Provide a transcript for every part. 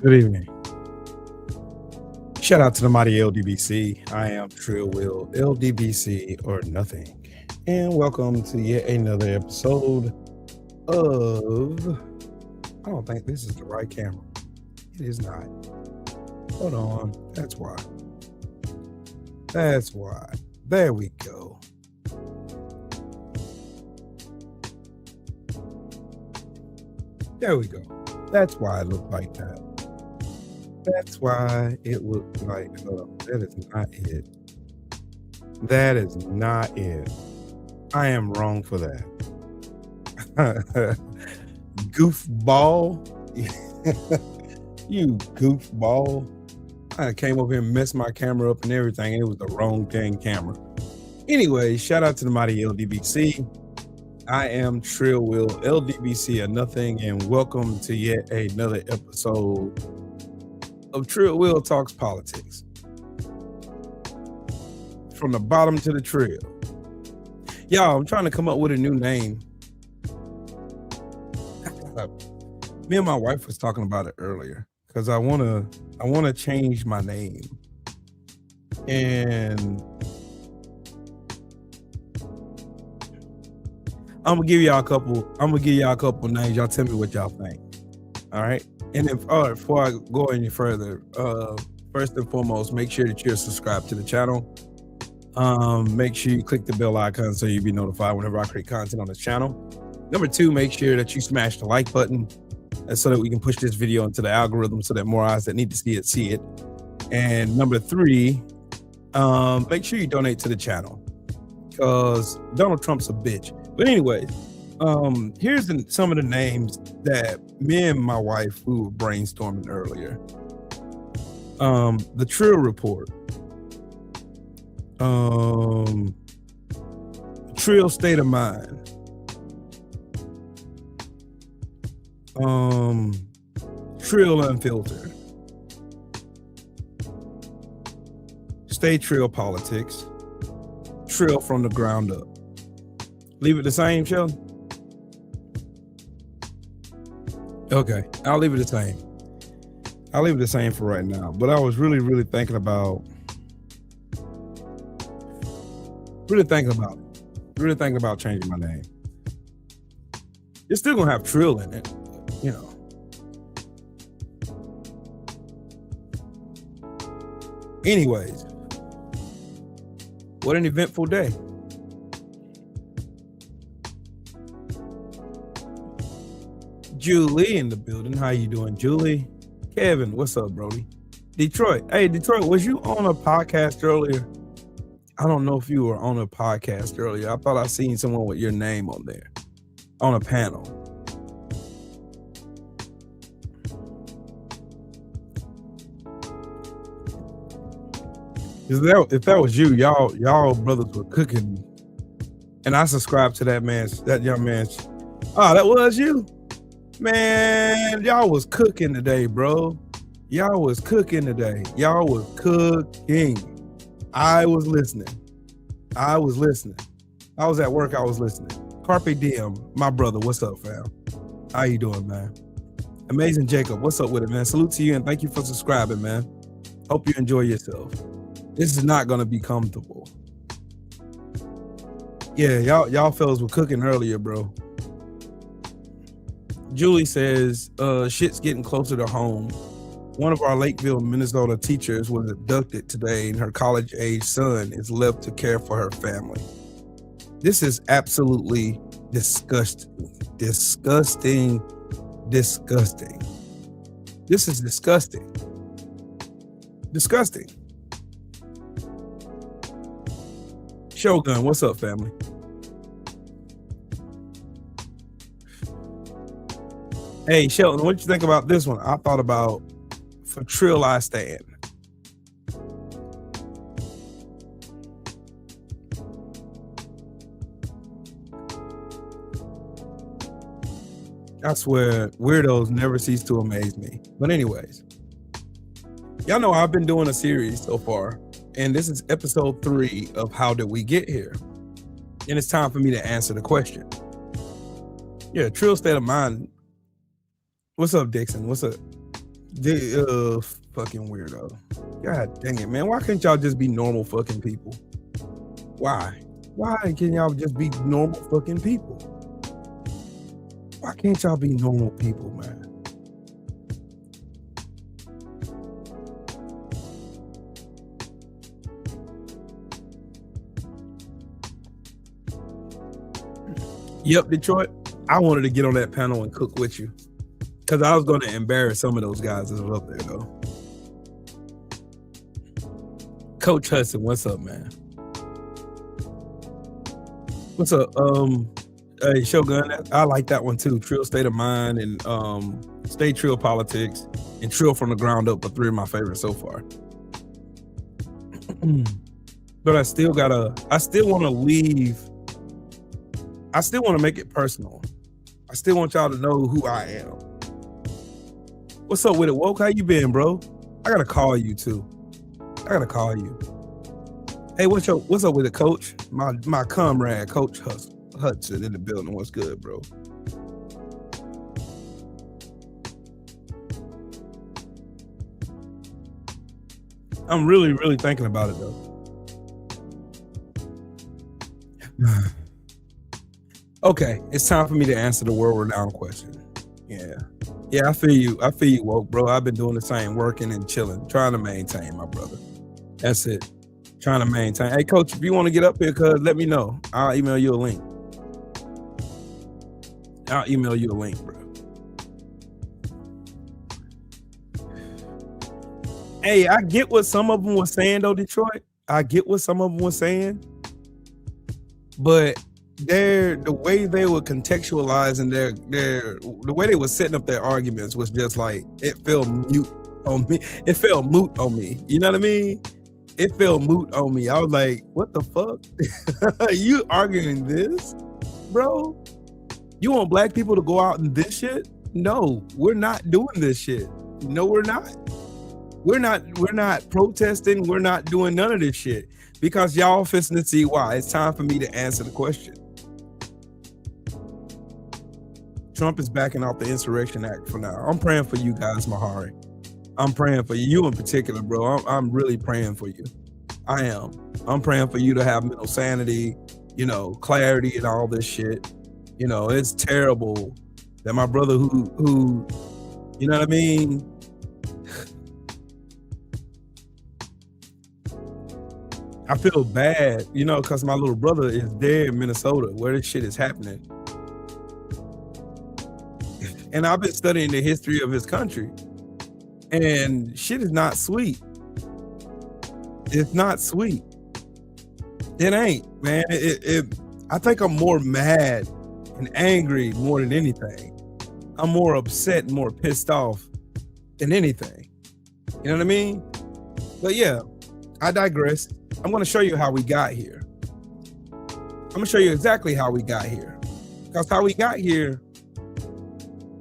Good evening. Shout out to the mighty LDBC. I am Trill Will, LDBC or nothing. And welcome to yet another episode of... I don't think this is the right camera. It is not. Hold on. That's why. That's why. There we go. There we go. That's why it looked like that. That's why it looked like, that is not it. That is not it. I am wrong for that. Goofball. You goofball. I came over here and messed my camera up and everything. It was the wrong dang camera. Anyway, shout out to the mighty LDBC. I am Trill Will, LDBC or nothing, and welcome to yet another episode of Trill Will Talks Politics. From the bottom to the trill. Y'all, I'm trying to come up with a new name. Me and my wife was talking about it earlier because I wanna change my name. And I'm gonna give y'all a couple names. Y'all tell me what y'all think. All right. And if before I go any further, first and foremost, make sure that you're subscribed to the channel. Make sure you click the bell icon so you'll be notified whenever I create content on this channel. Number two, make sure that you smash the like button so that we can push this video into the algorithm so that more eyes that need to see it. And number three, make sure you donate to the channel because Donald Trump's a bitch. But anyways, here's some of the names that me and my wife, we were brainstorming earlier. The Trill Report. Trill State of Mind. Trill Unfiltered. Stay Trill Politics. Trill from the ground up. Leave it the same, Sheldon? Okay, I'll leave it the same. I'll leave it the same for right now. But I was really thinking about changing my name. It's still gonna have Trill in it, you know. Anyways, what an eventful day. Julie in the building. How you doing, Julie? Kevin, what's up, Brody? Detroit. Hey, Detroit, was you on a podcast earlier? I don't know if you were on a podcast earlier. I thought I seen someone with your name on there, on a panel. If that was you, y'all brothers were cooking, and I subscribed to that young man's. Oh, that was you, man. Y'all was cooking today, bro. Y'all was cooking today. Y'all was cooking. I was listening. I was at work. I was listening. Carpe diem, my brother. What's up, fam? How you doing, man? Amazing Jacob, what's up with it, man? Salute to you and thank you for subscribing, man. Hope you enjoy yourself. This is not gonna be comfortable. Yeah, y'all fellas were cooking earlier, bro. Julie says, shit's getting closer to home. One of our Lakeville, Minnesota teachers was abducted today and her college-age son is left to care for her family. This is absolutely disgusting. Disgusting. This is disgusting. Disgusting. Shogun, what's up, family? Hey, Shelton, what you think about this one? I thought about For Trill I Stand. I swear, weirdos never cease to amaze me. But anyways, y'all know I've been doing a series so far, and this is episode 3 of How Did We Get Here? And it's time for me to answer the question. Yeah, Trill State of Mind. What's up, Dixon? What's up? Fucking weirdo. God dang it, man. Why can't y'all just be normal fucking people? Why? Why can't y'all just be normal fucking people? Why can't y'all be normal people, man? Yep, Detroit. I wanted to get on that panel and cook with you. Because I was going to embarrass some of those guys that was up there, though. Coach Hudson, what's up, man? What's up? Hey, Shogun, I like that one too. Trill State of Mind and Stay Trill Politics and Trill from the Ground Up are 3 of my favorites so far. But I still want to make it personal. I still want y'all to know who I am. What's up with it, Woke? How you been, bro? I gotta call you too. Hey, what's up with it, Coach? My comrade, Coach Hudson in the building. What's good, bro? I'm really, really thinking about it though. Okay, it's time for me to answer the world-renowned question. Yeah, I feel you, Woke, bro. I've been doing the same, working and chilling, trying to maintain, my brother. That's it. Trying to maintain. Hey, Coach, if you want to get up here, cuz let me know. I'll email you a link. Bro. Hey, I get what some of them were saying, though, Detroit. But the way they were contextualizing the way they were setting up their arguments was just like, it felt moot on me. You know what I mean? It felt moot on me. I was like, what the fuck? You arguing this, bro? You want black people to go out and this shit? No, we're not doing this shit. No, we're not. We're not protesting. We're not doing none of this shit because y'all fixing to see why. It's time for me to answer the question. Trump is backing off the Insurrection Act for now. I'm praying for you guys, Mahari. I'm praying for you in particular, bro. I'm really praying for you. I am. I'm praying for you to have mental sanity, clarity and all this shit. It's terrible that my brother who you know what I mean? I feel bad, because my little brother is there in Minnesota where this shit is happening. And I've been studying the history of his country. And shit is not sweet. It's not sweet. It ain't, man. I think I'm more mad and angry more than anything. I'm more upset and more pissed off than anything. You know what I mean? But yeah, I digress. I'm going to show you how we got here. I'm going to show you exactly how we got here. Because how we got here,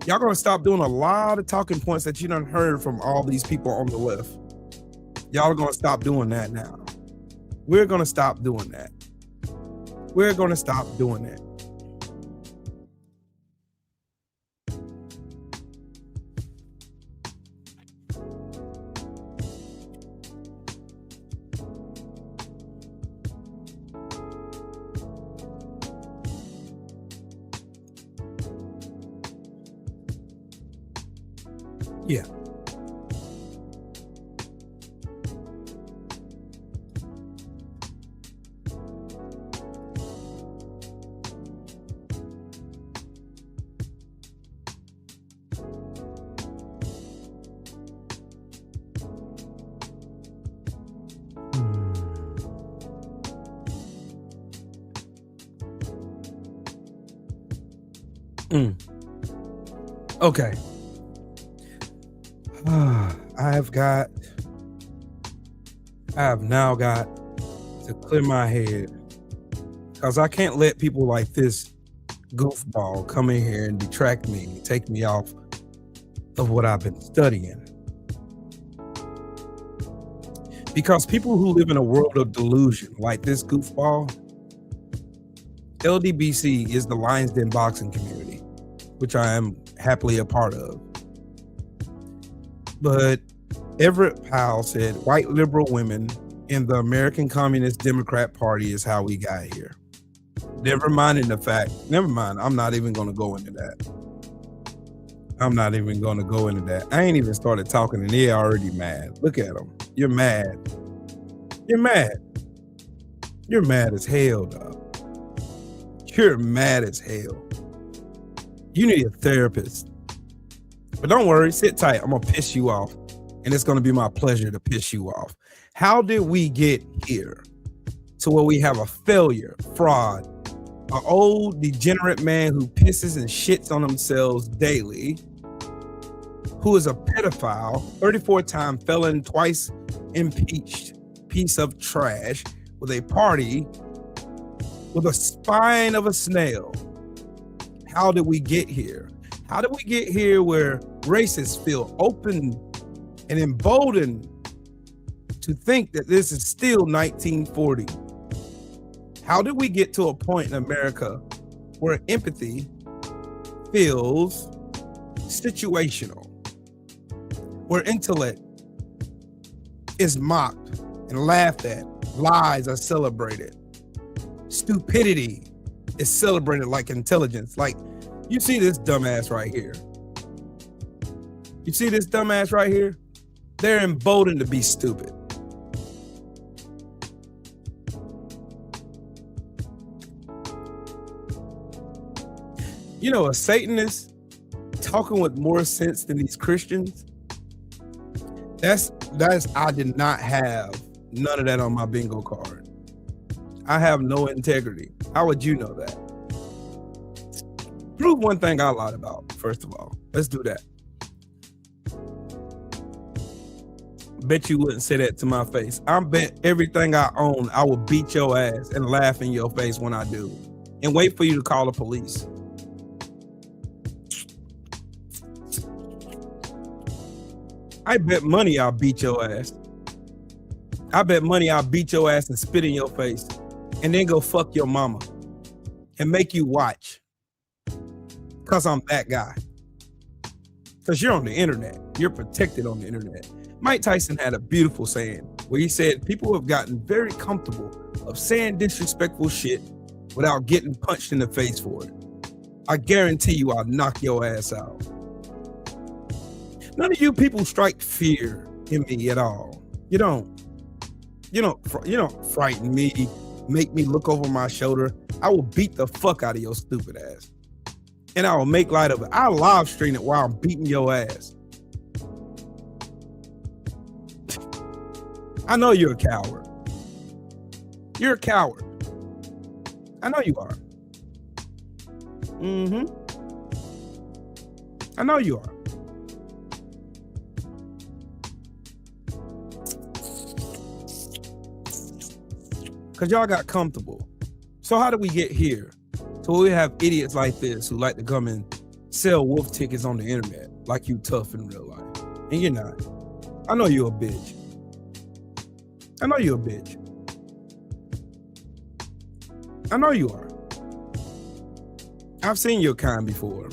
y'all going to stop doing a lot of talking points that you done heard from all these people on the left. Y'all are going to stop doing that now. We're going to stop doing that. We're going to stop doing that. Yeah. Okay. I have now got to clear my head because I can't let people like this goofball come in here and detract me, take me off of what I've been studying. Because people who live in a world of delusion, like this goofball, LDBC is the Lions Den boxing community, which I am happily a part of. But Everett Powell said white liberal women in the American Communist Democrat Party is how we got here. Never mind, I'm not even going to go into that. I ain't even started talking and they're already mad. Look at them. You're mad. You're mad as hell, dog. You're mad as hell. You need a therapist. But don't worry, sit tight. I'm going to piss you off. And it's going to be my pleasure to piss you off. How did we get here to where we have a failure, fraud, an old degenerate man who pisses and shits on themselves daily, who is a pedophile, 34-time felon, twice impeached piece of trash with a party with a spine of a snail? How did we get here? How did we get here where racists feel open and emboldened to think that this is still 1940? How did we get to a point in America where empathy feels situational, where intellect is mocked and laughed at, lies are celebrated, stupidity is celebrated like intelligence? Like, you see this dumbass right here. You see this dumbass right here? They're emboldened to be stupid. You know, a Satanist talking with more sense than these Christians. That's I did not have none of that on my bingo card. I have no integrity. How would you know that? Prove one thing I lied about, first of all. Let's do that. Bet you wouldn't say that to my face. I bet everything I own, I will beat your ass and laugh in your face when I do. And wait for you to call the police. I bet money I'll beat your ass. I bet money I'll beat your ass and spit in your face and then go fuck your mama and make you watch. Because I'm that guy. Because you're on the internet. You're protected on the internet. Mike Tyson had a beautiful saying where he said people have gotten very comfortable of saying disrespectful shit without getting punched in the face for it. I guarantee you I'll knock your ass out. None of you people strike fear in me at all. You don't frighten me, make me look over my shoulder. I will beat the fuck out of your stupid ass. And I will make light of it. I'll live stream it while I'm beating your ass. I know you're a coward. You're a coward. I know you are. I know you are. Because y'all got comfortable. So how did we get here? So we have idiots like this who like to come and sell wolf tickets on the internet like you tough in real life. And you're not. I know you're a bitch. I know you're a bitch. I know you are. I've seen your kind before.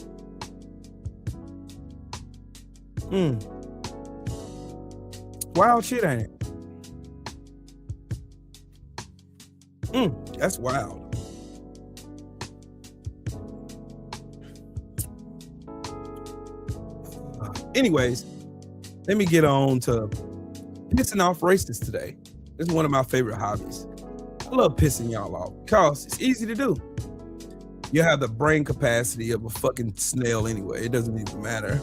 Wild shit, ain't it? That's wild. Anyways, let me get on to pissing off racists today. This is one of my favorite hobbies. I love pissing y'all off because it's easy to do. You have the brain capacity of a fucking snail anyway. It doesn't even matter.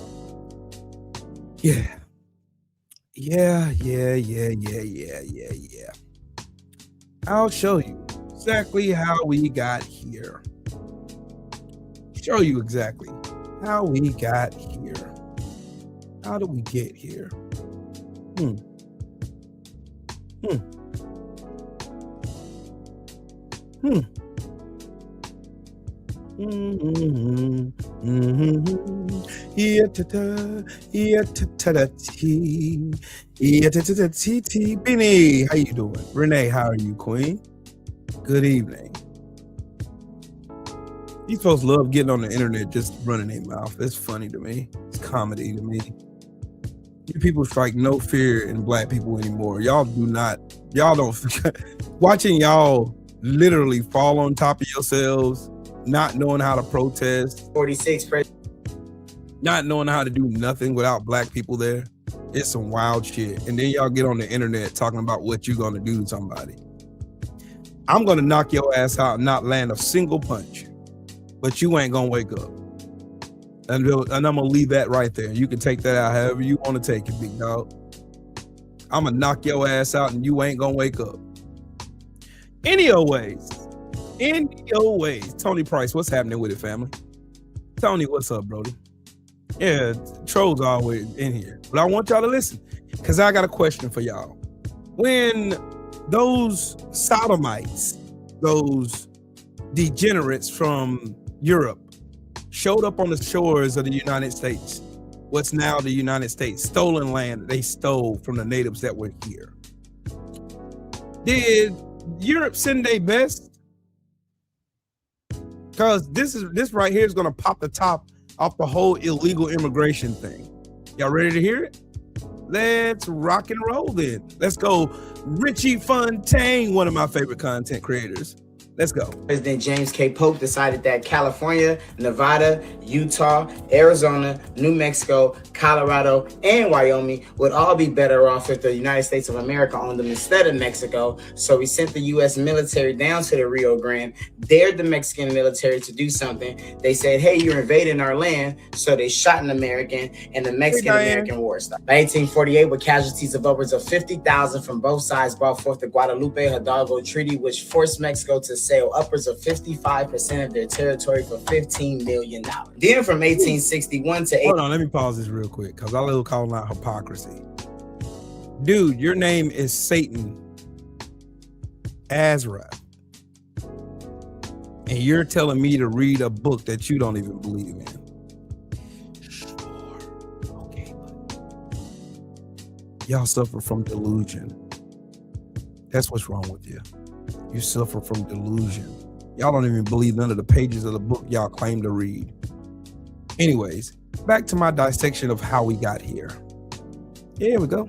Yeah. I'll show you exactly how we got here. Show you exactly how we got here. How did we get here? Beanie, how you doing? Renee, how are you, Queen? Good evening. These folks love getting on the internet just running their mouth. It's funny to me. It's comedy to me. You people strike no fear in black people anymore. Y'all don't watching y'all literally fall on top of yourselves, not knowing how to protest, 46 not knowing how to do nothing without black people there. It's some wild shit. And then y'all get on the internet talking about what you're gonna do to somebody. I'm gonna knock your ass out and not land a single punch, but you ain't gonna wake up. And I'm gonna leave that right there. You can take that out however you want to take it, big dog. I'm gonna knock your ass out and you ain't gonna wake up. Any old ways. Tony Price, what's happening with it, family? Tony, what's up, Brody? Yeah, trolls are always in here. But I want y'all to listen, because I got a question for y'all. When those sodomites, those degenerates from Europe, showed up on the shores of the United States, what's now the United States, stolen land that they stole from the natives that were here. Did Europe send their best? Because this right here is going to pop the top off the whole illegal immigration thing. Y'all ready to hear it? Let's rock and roll then. Let's go. Richie Fontaine, one of my favorite content creators. Let's go. President James K. Polk decided that California, Nevada, Utah, Arizona, New Mexico, Colorado, and Wyoming would all be better off if the United States of America owned them instead of Mexico. So he sent the U.S. military down to the Rio Grande, dared the Mexican military to do something. They said, hey, you're invading our land. So they shot an American, and the Mexican-American War started. By 1848, with casualties of upwards of 50,000 from both sides, brought forth the Guadalupe Hidalgo Treaty, which forced Mexico to sell upwards of 55% of their territory for $15 million. Then from 1861 to... Hold on, let me pause this real quick, because I love calling out hypocrisy. Dude, your name is Satan Azrath. And you're telling me to read a book that you don't even believe in. Sure. Okay, but y'all suffer from delusion. That's what's wrong with you. You suffer from delusion. Y'all don't even believe none of the pages of the book y'all claim to read. Anyways, back to my dissection of how we got here. Here we go.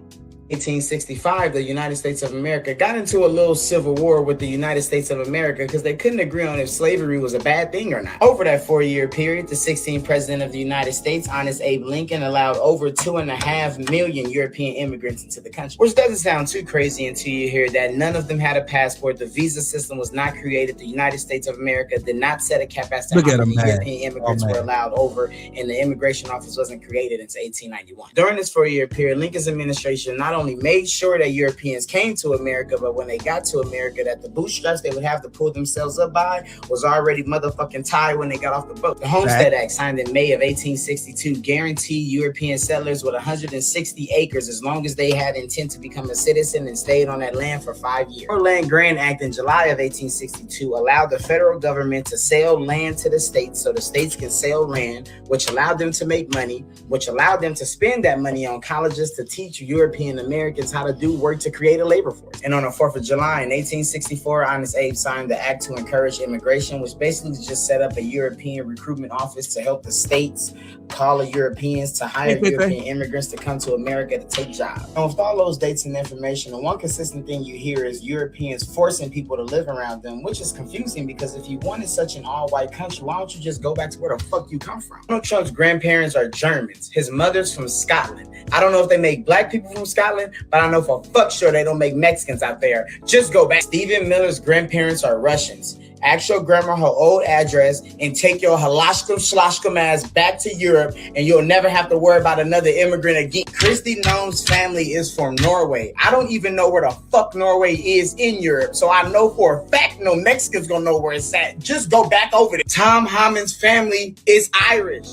1865, the United States of America got into a little civil war with the United States of America because they couldn't agree on if slavery was a bad thing or not. Over that 4-year period, the 16th president of the United States, Honest Abe Lincoln, allowed over 2.5 million European immigrants into the country, which doesn't sound too crazy until you hear that none of them had a passport. The visa system was not created. The United States of America did not set a cap as to how many European immigrants were allowed over, and the immigration office wasn't created until 1891. During this 4-year period, Lincoln's administration not only made sure that Europeans came to America, but when they got to America, that the bootstraps they would have to pull themselves up by was already motherfucking tied when they got off the boat. The Homestead Act, signed in May of 1862, guaranteed European settlers with 160 acres as long as they had intent to become a citizen and stayed on that land for 5 years. The Land Grant Act in July of 1862 allowed the federal government to sell land to the states so the states can sell land, which allowed them to make money, which allowed them to spend that money on colleges to teach European Americans how to do work to create a labor force. And on the 4th of July in 1864, Honest Abe signed the Act to encourage immigration, which basically just set up a European recruitment office to help the states call Europeans to hire European immigrants to come to America to take jobs. And with all those dates and information, the one consistent thing you hear is Europeans forcing people to live around them, which is confusing because if you wanted such an all-white country, why don't you just go back to where the fuck you come from? Donald Trump's grandparents are Germans. His mother's from Scotland. I don't know if they make black people from Scotland, but I know for fuck sure they don't make Mexicans out there. Just go back. Stephen Miller's grandparents are Russians. Ask your grandma her old address and take your halashkum shlashkum ass back to Europe and you'll never have to worry about another immigrant again. Kristi Noem's family is from Norway. I don't even know where the fuck Norway is in Europe, so I know for a fact no Mexicans gonna know where it's at. Just go back over there. Tom Hammond's family is Irish.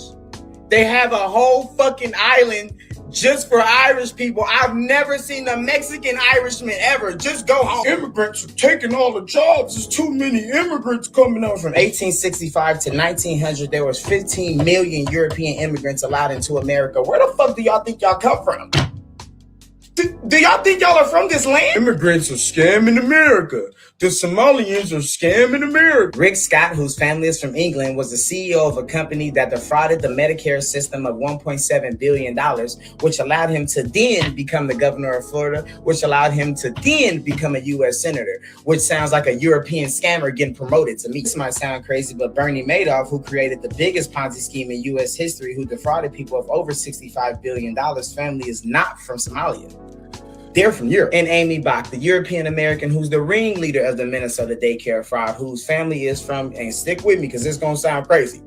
They have a whole fucking island just for Irish people. I've never seen a Mexican Irishman ever. Just go home. Immigrants are taking all the jobs. There's too many immigrants coming out. From 1865 to 1900, there was 15 million European immigrants allowed into America. Where the fuck do y'all think y'all come from? Do y'all think y'all are from this land? Immigrants are scamming America. The Somalians are scamming America. Rick Scott, whose family is from England, was the CEO of a company that defrauded the Medicare system of $1.7 billion, which allowed him to then become the governor of Florida, which allowed him to then become a U.S. senator, which sounds like a European scammer getting promoted to me. This might sound crazy, but Bernie Madoff, who created the biggest Ponzi scheme in U.S. history, who defrauded people of over $65 billion, family is not from Somalia. They're from Europe. And Amy Bach, the European American who's the ringleader of the Minnesota daycare fraud, whose family is from, and stick with me because it's going to sound crazy,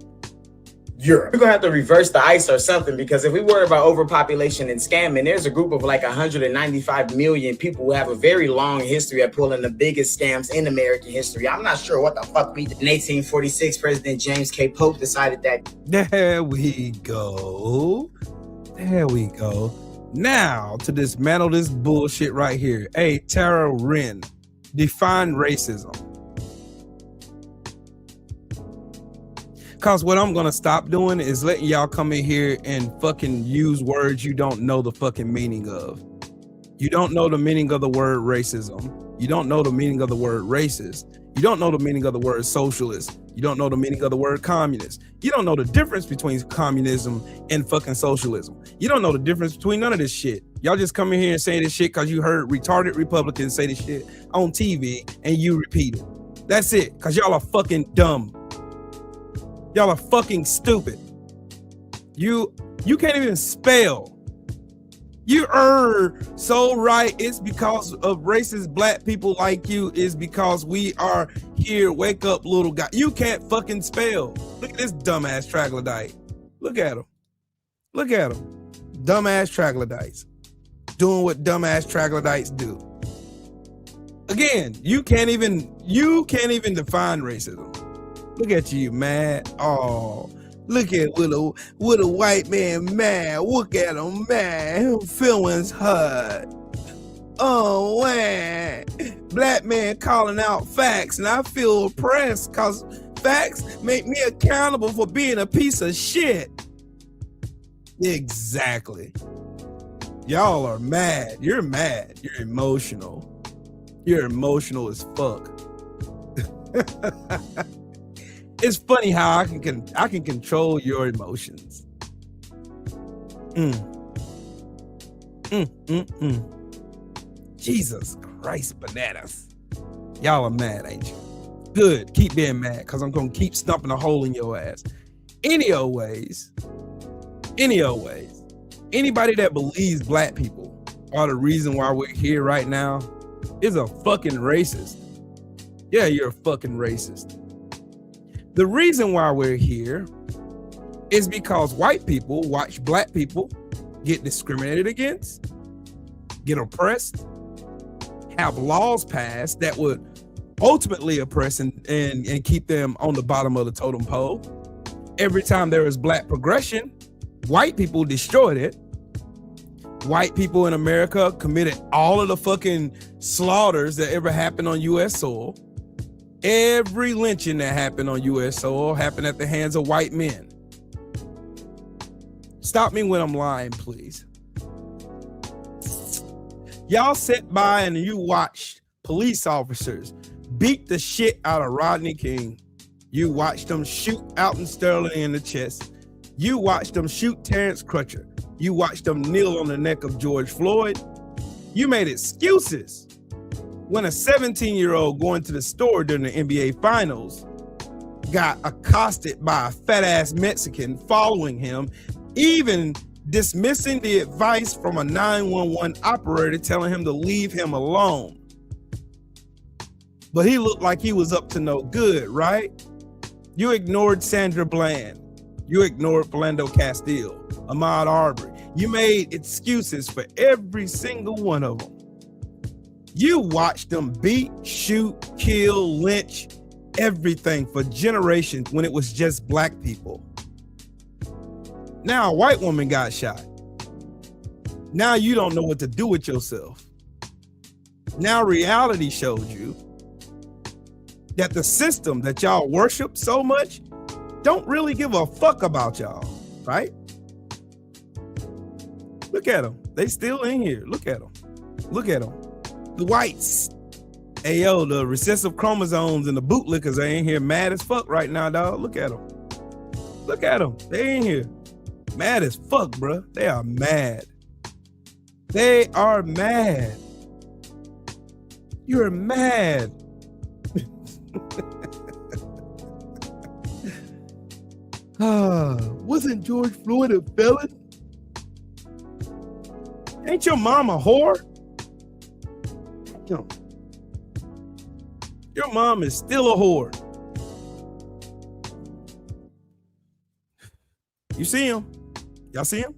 Europe. We're going to have to reverse the ice or something, because if we worry about overpopulation and scamming, there's a group of like 195 million people who have a very long history of pulling the biggest scams in American history. I'm not sure what the fuck we did. In 1846, President James K. Polk decided that. There we go. There we go. Now, to dismantle this bullshit right here. Hey, Tara Wren, define racism. Because what I'm going to stop doing is letting y'all come in here and fucking use words you don't know the fucking meaning of. You don't know the meaning of the word racism. You don't know the meaning of the word racist. You don't know the meaning of the word socialist. You don't know the meaning of the word communist. You don't know the difference between communism and fucking socialism. You don't know the difference between none of this shit. Y'all just come in here and say this shit because you heard retarded Republicans say this shit on TV and you repeat it. That's it, because y'all are fucking dumb. Y'all are fucking stupid. You can't even spell. You are so right. It's because of racist black people like you. Is because we are here. Wake up, little guy. You can't fucking spell. Look at this dumbass troglodyte. Look at him. Look at him. Dumbass troglodytes. Doing what dumbass troglodytes do. Again, you can't even define racism. Look at you, man. Oh. Look at what a white man, man. Look at him, man. His feelings hurt. Oh, man. Black man calling out facts, and I feel oppressed because facts make me accountable for being a piece of shit. Exactly. Y'all are mad. You're mad. You're emotional. You're emotional as fuck. It's funny how I can control your emotions. Jesus Christ, bananas. Y'all are mad, ain't you? Good. Keep being mad, because I'm going to keep stumping a hole in your ass. Any old ways, anybody that believes black people are the reason why we're here right now is a fucking racist. Yeah, you're a fucking racist. The reason why we're here is because white people watch black people get discriminated against, get oppressed, have laws passed that would ultimately oppress and keep them on the bottom of the totem pole. Every time there was black progression, white people destroyed it. White people in America committed all of the fucking slaughters that ever happened on U.S. soil. Every lynching that happened on U.S. soil happened at the hands of white men. Stop me when I'm lying, please. Y'all sit by and you watch police officers beat the shit out of Rodney King. You watched them shoot Alton Sterling in the chest. You watched them shoot Terrence Crutcher. You watched them kneel on the neck of George Floyd. You made excuses when a 17-year-old going to the store during the NBA Finals got accosted by a fat-ass Mexican following him, even dismissing the advice from a 911 operator telling him to leave him alone. But he looked like he was up to no good, right? You ignored Sandra Bland. You ignored Philando Castile, Ahmaud Arbery. You made excuses for every single one of them. You watched them beat, shoot, kill, lynch, everything for generations when it was just black people. Now a white woman got shot. Now you don't know what to do with yourself. Now reality showed you that the system that y'all worship so much don't really give a fuck about y'all, right? Look at them. They still in here. Look at them. Look at them. The whites. Hey, yo, the recessive chromosomes and the bootlickers are in here mad as fuck right now, dog. Look at them. Look at them. They in here. Mad as fuck, bro. They are mad. They are mad. You're mad. Wasn't George Floyd a felon? Ain't your mom a whore? No. Your mom is still a whore. You see him? Y'all see him?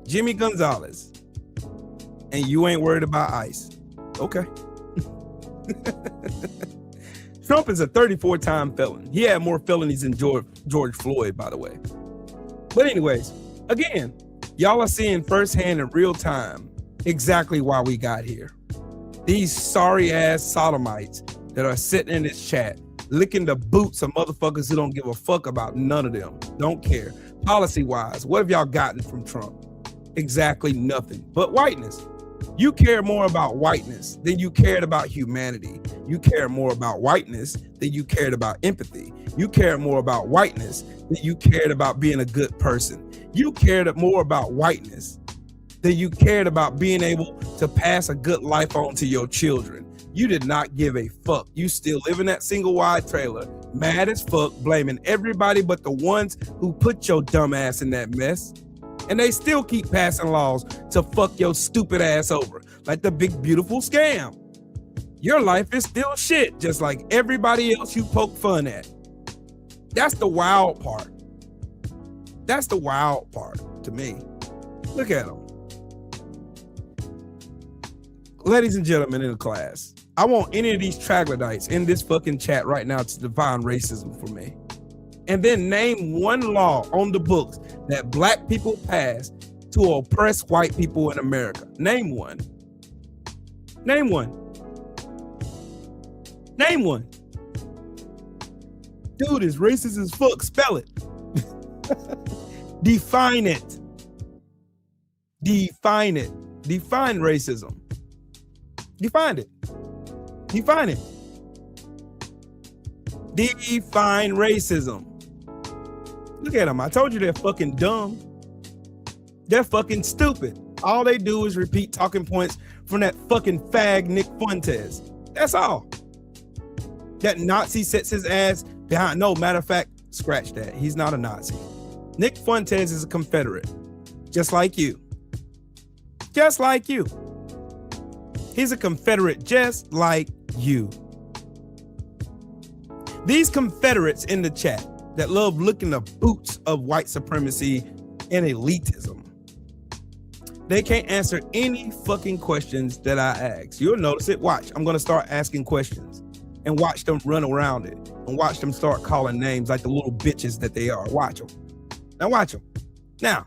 Jimmy Gonzalez. And you ain't worried about ICE. Okay. Trump is a 34-time felon. He had more felonies than George Floyd, by the way. But anyways, again, y'all are seeing firsthand in real time exactly why we got here. These sorry ass sodomites that are sitting in this chat, licking the boots of motherfuckers who don't give a fuck about none of them. Don't care. Policy wise, what have y'all gotten from Trump? Exactly nothing but whiteness. You care more about whiteness than you cared about humanity. You care more about whiteness than you cared about empathy. You care more about whiteness than you cared about being a good person. You cared more about whiteness than you cared about being able to pass a good life on to your children. You did not give a fuck. You still live in that single wide trailer, mad as fuck, blaming everybody but the ones who put your dumb ass in that mess. And they still keep passing laws to fuck your stupid ass over, like the big beautiful scam. Your life is still shit, just like everybody else you poke fun at. That's the wild part. That's the wild part to me. Look at them. Ladies and gentlemen in the class, I want any of these troglodytes in this fucking chat right now to define racism for me. And then name one law on the books that black people passed to oppress white people in America. Name one. Name one. Name one. Dude is racist as fuck. Spell it. Define it. Define it. Define racism. Define it. Define it. Define racism. Look at them. I told you they're fucking dumb. They're fucking stupid. All they do is repeat talking points from that fucking fag Nick Fuentes. That's all. That Nazi sets his ass behind. No, matter of fact, scratch that. He's not a Nazi. Nick Fuentes is a Confederate. Just like you. Just like you. He's a Confederate just like you. These Confederates in the chat that love licking the boots of white supremacy and elitism, They can't answer any fucking questions that I ask. You'll notice it. Watch. I'm going to start asking questions and watch them run around it and watch them start calling names like the little bitches that they are. Watch them. Now watch them. Now,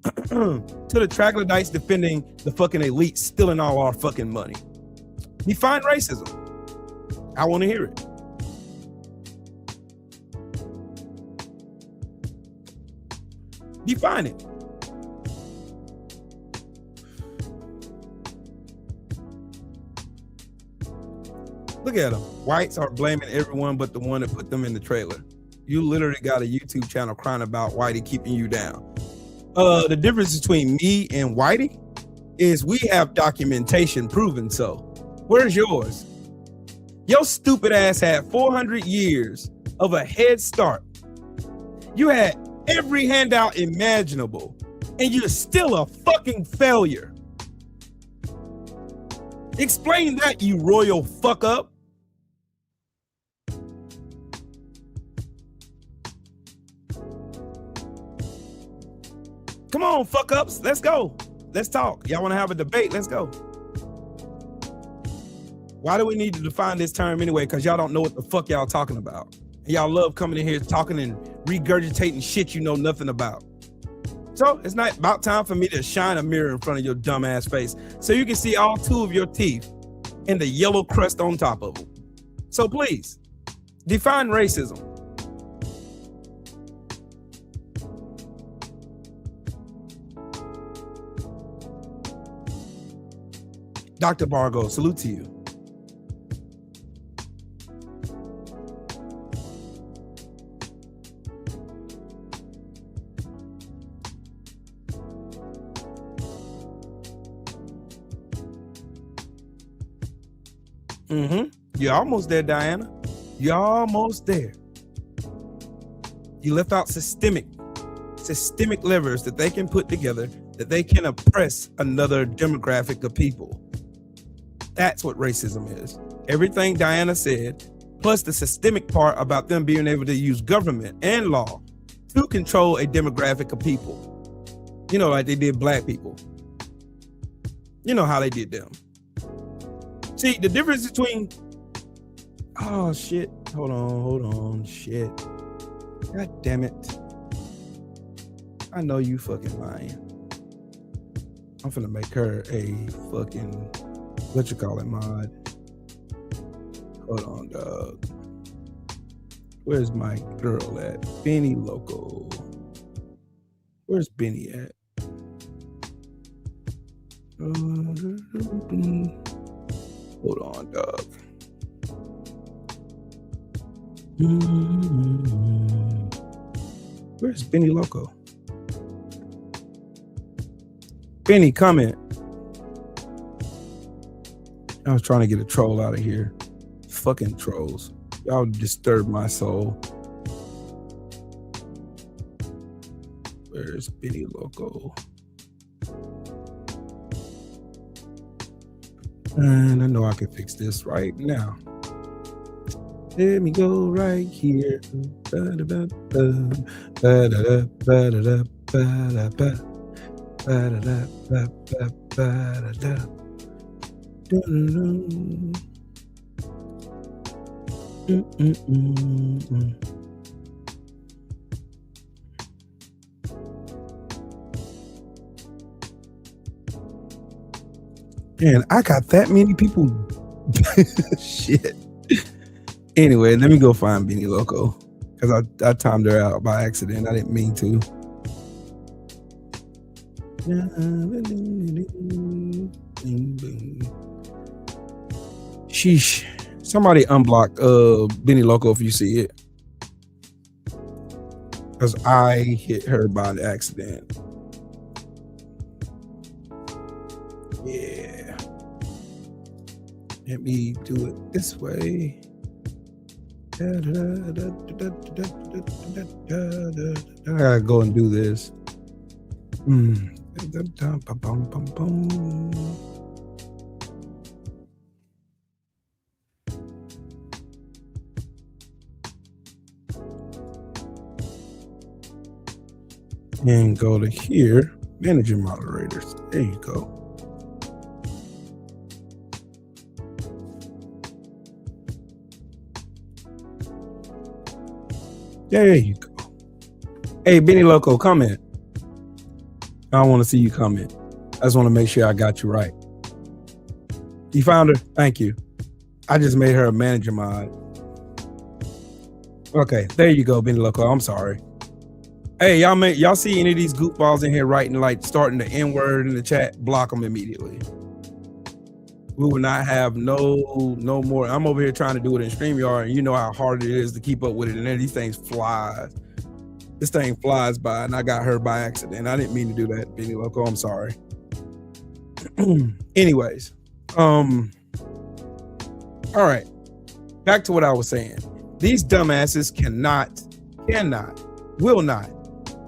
to the troglodytes defending the fucking elite, stealing all our fucking money. Define racism. I want to hear it. Define it. Look at them. Whites are blaming everyone but the one that put them in the trailer. You literally got a YouTube channel crying about Whitey keeping you down. The difference between me and Whitey is we have documentation proving so. Where's yours? Your stupid ass had 400 years of a head start. You had every handout imaginable, and you're still a fucking failure. Explain that, you royal fuck up. Come on, fuck ups. Let's go. Let's talk. Y'all want to have a debate? Let's go. Why do we need to define this term anyway? Because y'all don't know what the fuck y'all talking about. And y'all love coming in here talking and regurgitating shit you know nothing about. So it's not about time for me to shine a mirror in front of your dumb ass face so you can see all two of your teeth and the yellow crust on top of them. So please, define racism. Dr. Bargo, salute to you. You're almost there, Diana. You're almost there. You left out systemic levers that they can put together that they can oppress another demographic of people. That's what racism is. Everything Diana said, plus the systemic part about them being able to use government and law to control a demographic of people. You know, like they did black people. You know how they did them. See, the difference between, oh shit, hold on, shit. God damn it. I know you fucking lying. I'm finna make her a fucking, what you call it, mod. Hold on, dog. Where's my girl at? Benny Loco. Where's Benny at? Hold on, dog. Where's Benny Loco? Benny, comment. I was trying to get a troll out of here. Fucking trolls. Y'all disturb my soul. Where's Benny Loco? And I know I can fix this right now. Let me go right here. Man, I got that many people. Shit. Anyway, let me go find Benny Loco because I timed her out by accident. I didn't mean to. Sheesh. Somebody unblock Benny Loco if you see it. Because I hit her by accident. Yeah. Let me do it this way. I gotta go and do this. And go to here. Manager moderators. There you go. There you go. Hey, Benny Loco, comment. I want to see you comment. I just want to make sure I got you right. You found her? Thank you. I just made her a manager mod. Okay, there you go, Benny Loco. I'm sorry. Hey, y'all see any of these goofballs in here writing like starting the N-word in the chat? Block them immediately. We will not have no more. I'm over here trying to do it in StreamYard, and you know how hard it is to keep up with it. And then these things flies. This thing flies by, and I got her by accident. I didn't mean to do that, Benny Loco. I'm sorry. Anyways, all right. Back to what I was saying. These dumbasses will not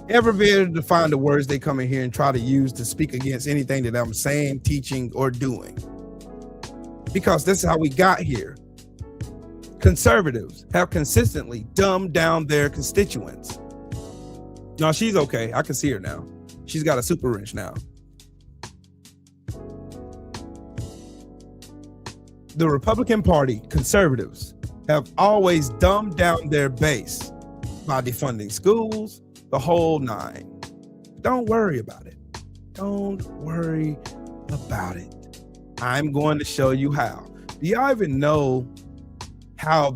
ever be able to find the words they come in here and try to use to speak against anything that I'm saying, teaching, or doing. Because this is how we got here. Conservatives have consistently dumbed down their constituents. No, she's okay. I can see her now. She's got a super wrench now. The Republican Party, conservatives, have always dumbed down their base by defunding schools, the whole nine. Don't worry about it. Don't worry about it. I'm going to show you how. Do y'all even know how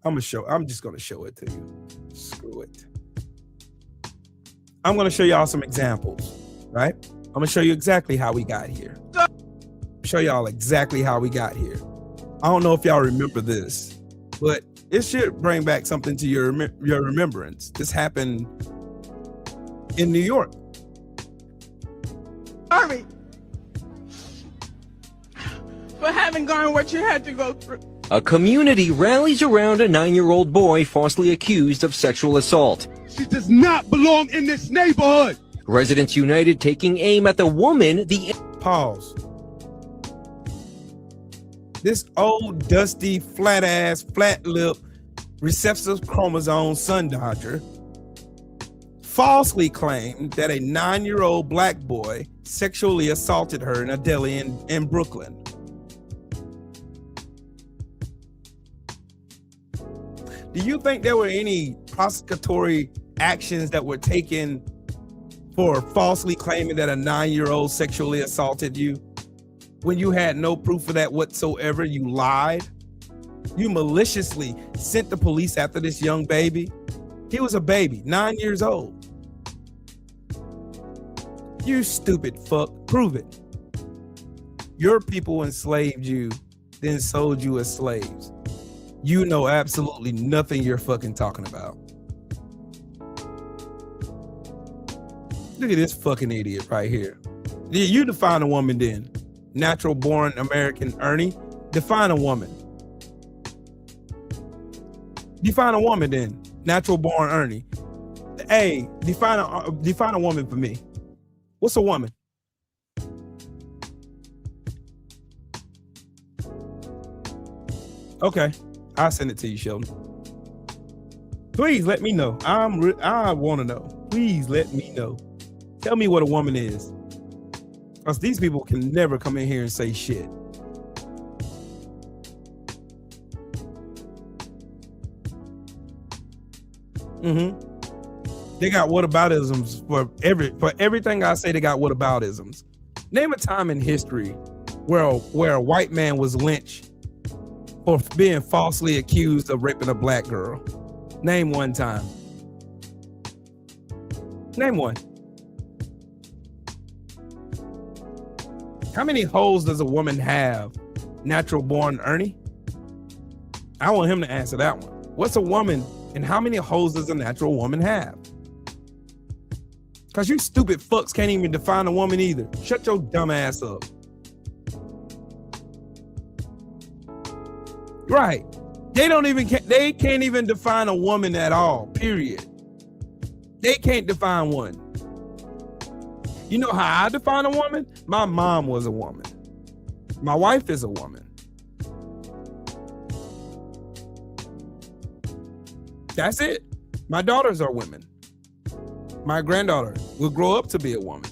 I'm just gonna show it to you. Screw it. I'm gonna show y'all some examples, right? I'm gonna show you exactly how we got here. Show y'all exactly how we got here. I don't know if y'all remember this, but it should bring back something to your remembrance. This happened in New York. Sorry for having gone what you had to go through. A community rallies around a 9-year-old boy falsely accused of sexual assault. She does not belong in this neighborhood. Residents united taking aim at the woman. Pause. This old, dusty, flat-ass, flat-lip, recessive chromosome sun dodger falsely claimed that a 9-year-old black boy sexually assaulted her in a deli in Brooklyn. Do you think there were any prosecutory actions that were taken for falsely claiming that a 9-year-old sexually assaulted you? When you had no proof of that whatsoever, you lied. You maliciously sent the police after this young baby. He was a baby, 9 years old. You stupid fuck, prove it. Your people enslaved you, then sold you as slaves. You know absolutely nothing you're fucking talking about. Look at this fucking idiot right here. You define a woman then. Natural born American Ernie. Define a woman. Define a woman then. Natural born Ernie. Hey, define a woman for me. What's a woman? Okay, I'll send it to you, Sheldon. Please let me know. I want to know. Please let me know. Tell me what a woman is. Because these people can never come in here and say shit. They got whataboutisms for everything I say. They got whataboutisms. Name a time in history where a white man was lynched for being falsely accused of raping a black girl. Name one time. Name one. How many holes does a woman have? Natural born Ernie? I want him to answer that one. What's a woman and how many holes does a natural woman have? Because you stupid fucks can't even define a woman either. Shut your dumb ass up. Right. They can't even define a woman at all, period. They can't define one. You know how I define a woman? My mom was a woman. My wife is a woman. That's it. My daughters are women. My granddaughter will grow up to be a woman.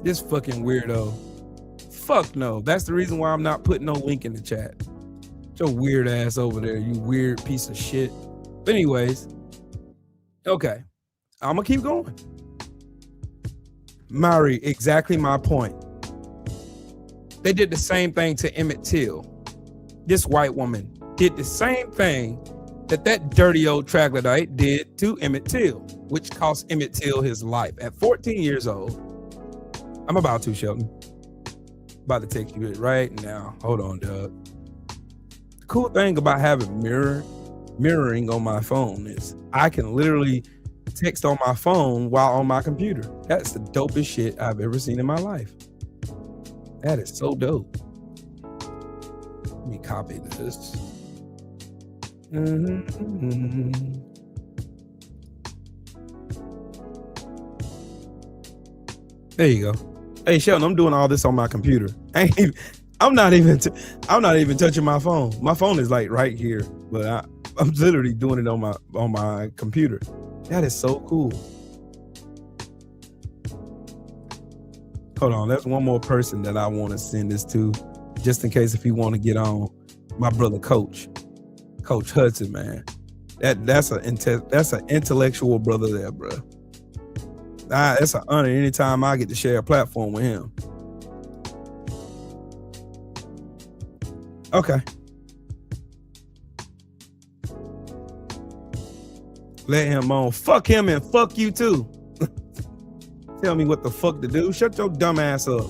This fucking weirdo. Fuck no. That's the reason why I'm not putting no link in the chat. Your weird ass over there, you weird piece of shit. But anyways, okay. I'm gonna keep going. Mari, exactly my point. They did the same thing to Emmett Till. This white woman did the same thing that dirty old troglodyte did to Emmett Till, which cost Emmett Till his life at 14 years old. I'm about to, Shelton. About to take you it right now. Hold on, Doug. The cool thing about having mirroring on my phone is I can literally text on my phone while on my computer. That's the dopest shit I've ever seen in my life. That is so dope. Let me copy this. There you go. Hey Sheldon, I'm doing all this on my computer. I'm not even touching my phone. My phone is like right here, but I'm literally doing it on my computer. That is so cool. Hold on, there's one more person that I want to send this to, just in case if you want to get on. My brother, Coach Hudson, man. That's an intellectual brother there, bro. That's an honor anytime I get to share a platform with him. Okay. Let him on. Fuck him and fuck you too. Tell me what the fuck to do. Shut your dumb ass up.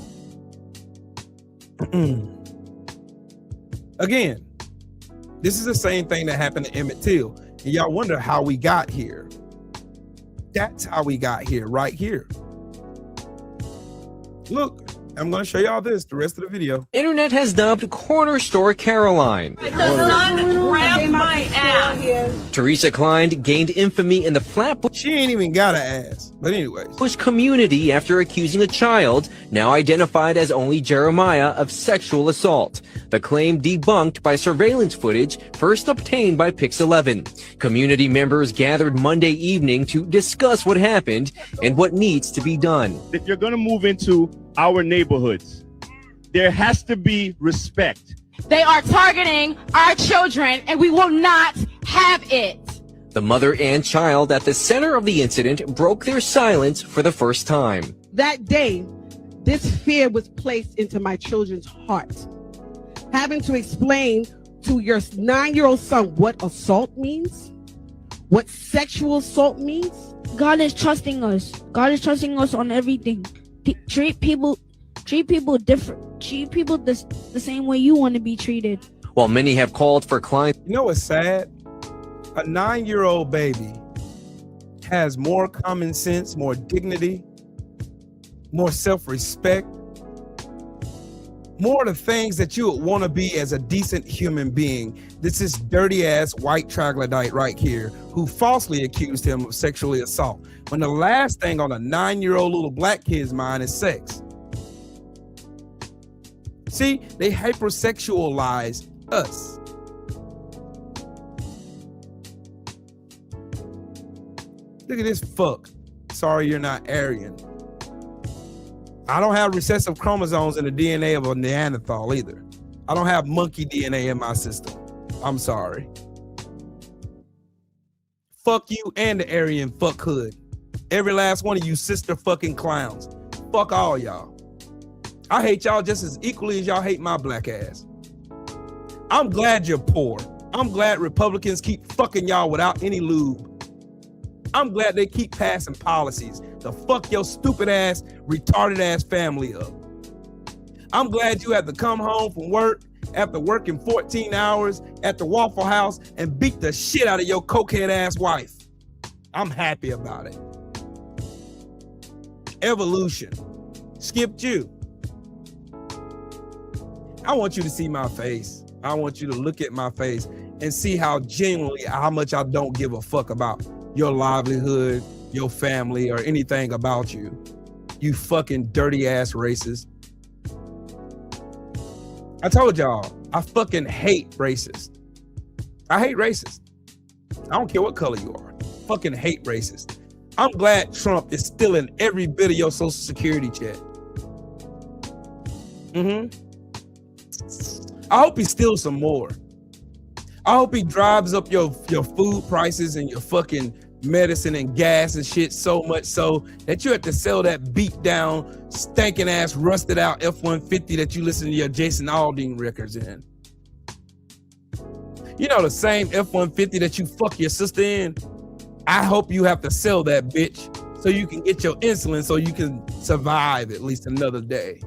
Again, this is the same thing that happened to Emmett Till. And y'all wonder how we got here. That's how we got here, right here. Look, I'm going to show y'all this, the rest of the video. Internet has dubbed Corner Store Caroline. The son grabbed my ass. Teresa Klein gained infamy in the Flatbush She ain't even got an ass. But anyways. community after accusing a child, now identified as only Jeremiah, of sexual assault. The claim debunked by surveillance footage first obtained by Pix11. Community members gathered Monday evening to discuss what happened and what needs to be done. If you're going to move into our neighborhoods, there has to be respect. They are targeting our children, and we will not have it. The mother and child at the center of the incident broke their silence for the first time. That day, this fear was placed into my children's heart. Having to explain to your 9-year-old son what assault means, what sexual assault means. God is trusting us. God is trusting us on everything. Treat people different. Treat people the same way you want to be treated. While many have called for Klein. You know what's sad? A 9-year-old baby has more common sense, more dignity, more self-respect, more of the things that you would want to be as a decent human being. This is dirty ass white troglodyte right here who falsely accused him of sexually assault, when the last thing on a 9-year-old little black kid's mind is sex. See, they hypersexualize us. Look at this fuck. Sorry you're not Aryan. I don't have recessive chromosomes in the DNA of a Neanderthal either. I don't have monkey DNA in my system. I'm sorry. Fuck you and the Aryan fuck hood. Every last one of you sister fucking clowns. Fuck all y'all. I hate y'all just as equally as y'all hate my black ass. I'm glad you're poor. I'm glad Republicans keep fucking y'all without any lube. I'm glad they keep passing policies to fuck your stupid ass, retarded ass family up. I'm glad you have to come home from work after working 14 hours at the Waffle House and beat the shit out of your cokehead ass wife. I'm happy about it. Evolution. Skipped you. I want you to see my face. I want you to look at my face and see how genuinely, how much I don't give a fuck about your livelihood, your family, or anything about you. You fucking dirty ass racist. I told y'all, I fucking hate racist. I hate racist. I don't care what color you are. Fucking hate racist. I'm glad Trump is stealing every bit of your social security check. I hope he steals some more. I hope he drives up your food prices and your fucking medicine and gas and shit so much so that you have to sell that beat down, stinking ass, rusted out F-150 that you listen to your Jason Aldean records in. You know, the same F-150 that you fuck your sister in. I hope you have to sell that bitch so you can get your insulin so you can survive at least another day.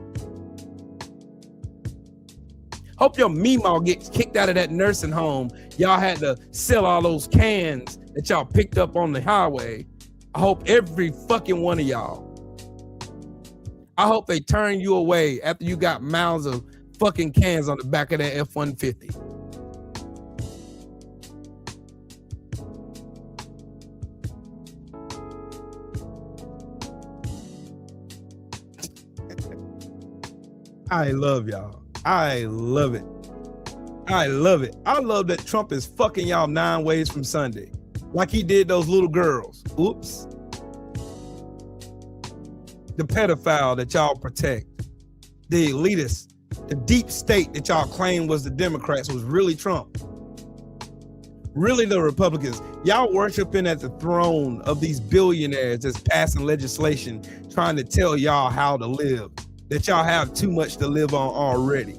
Hope your Meemaw gets kicked out of that nursing home. Y'all had to sell all those cans that y'all picked up on the highway. I hope every fucking one of y'all. I hope they turn you away after you got mounds of fucking cans on the back of that F-150. I love y'all. I love it. I love it. I love that Trump is fucking y'all 9 ways from Sunday. Like he did those little girls. Oops. The pedophile that y'all protect. The elitist. The deep state that y'all claim was the Democrats was really Trump. Really the Republicans. Y'all worshiping at the throne of these billionaires that's passing legislation trying to tell y'all how to live. That y'all have too much to live on already.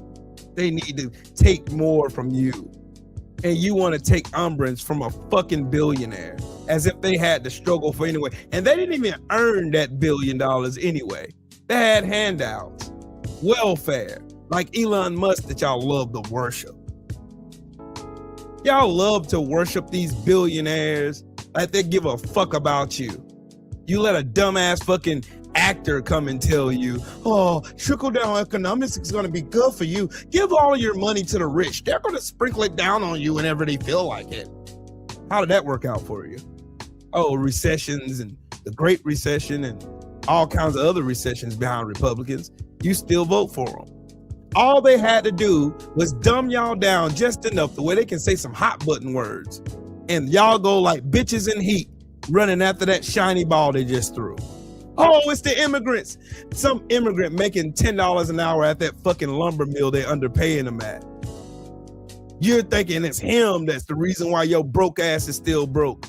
They need to take more from you. And you want to take umbrage from a fucking billionaire as if they had to struggle for anyway. And they didn't even earn that $1 billion anyway. They had handouts, welfare, like Elon Musk that y'all love to worship. Y'all love to worship these billionaires like they give a fuck about you. You let a dumbass fucking actor come and tell you, oh, trickle down economics is going to be good for you. Give all of your money to the rich. They're going to sprinkle it down on you whenever they feel like it. How did that work out for you? Oh, recessions and the Great Recession and all kinds of other recessions behind Republicans. You still vote for them. All they had to do was dumb y'all down just enough the way they can say some hot button words. And y'all go like bitches in heat running after that shiny ball they just threw. Oh, it's the immigrants. Some immigrant making $10 an hour at that fucking lumber mill they're underpaying them at. You're thinking it's him that's the reason why your broke ass is still broke.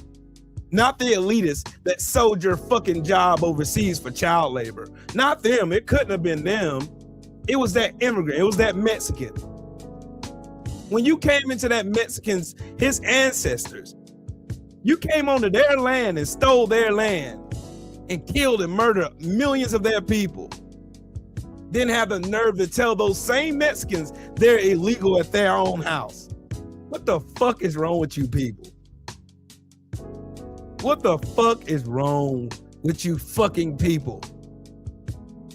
Not the elitists that sold your fucking job overseas for child labor. Not them. It couldn't have been them. It was that immigrant. It was that Mexican. When you came into that Mexican's, his ancestors, you came onto their land and stole their land. And killed and murdered millions of their people. Then have the nerve to tell those same Mexicans they're illegal at their own house. What the fuck is wrong with you people? What the fuck is wrong with you fucking people?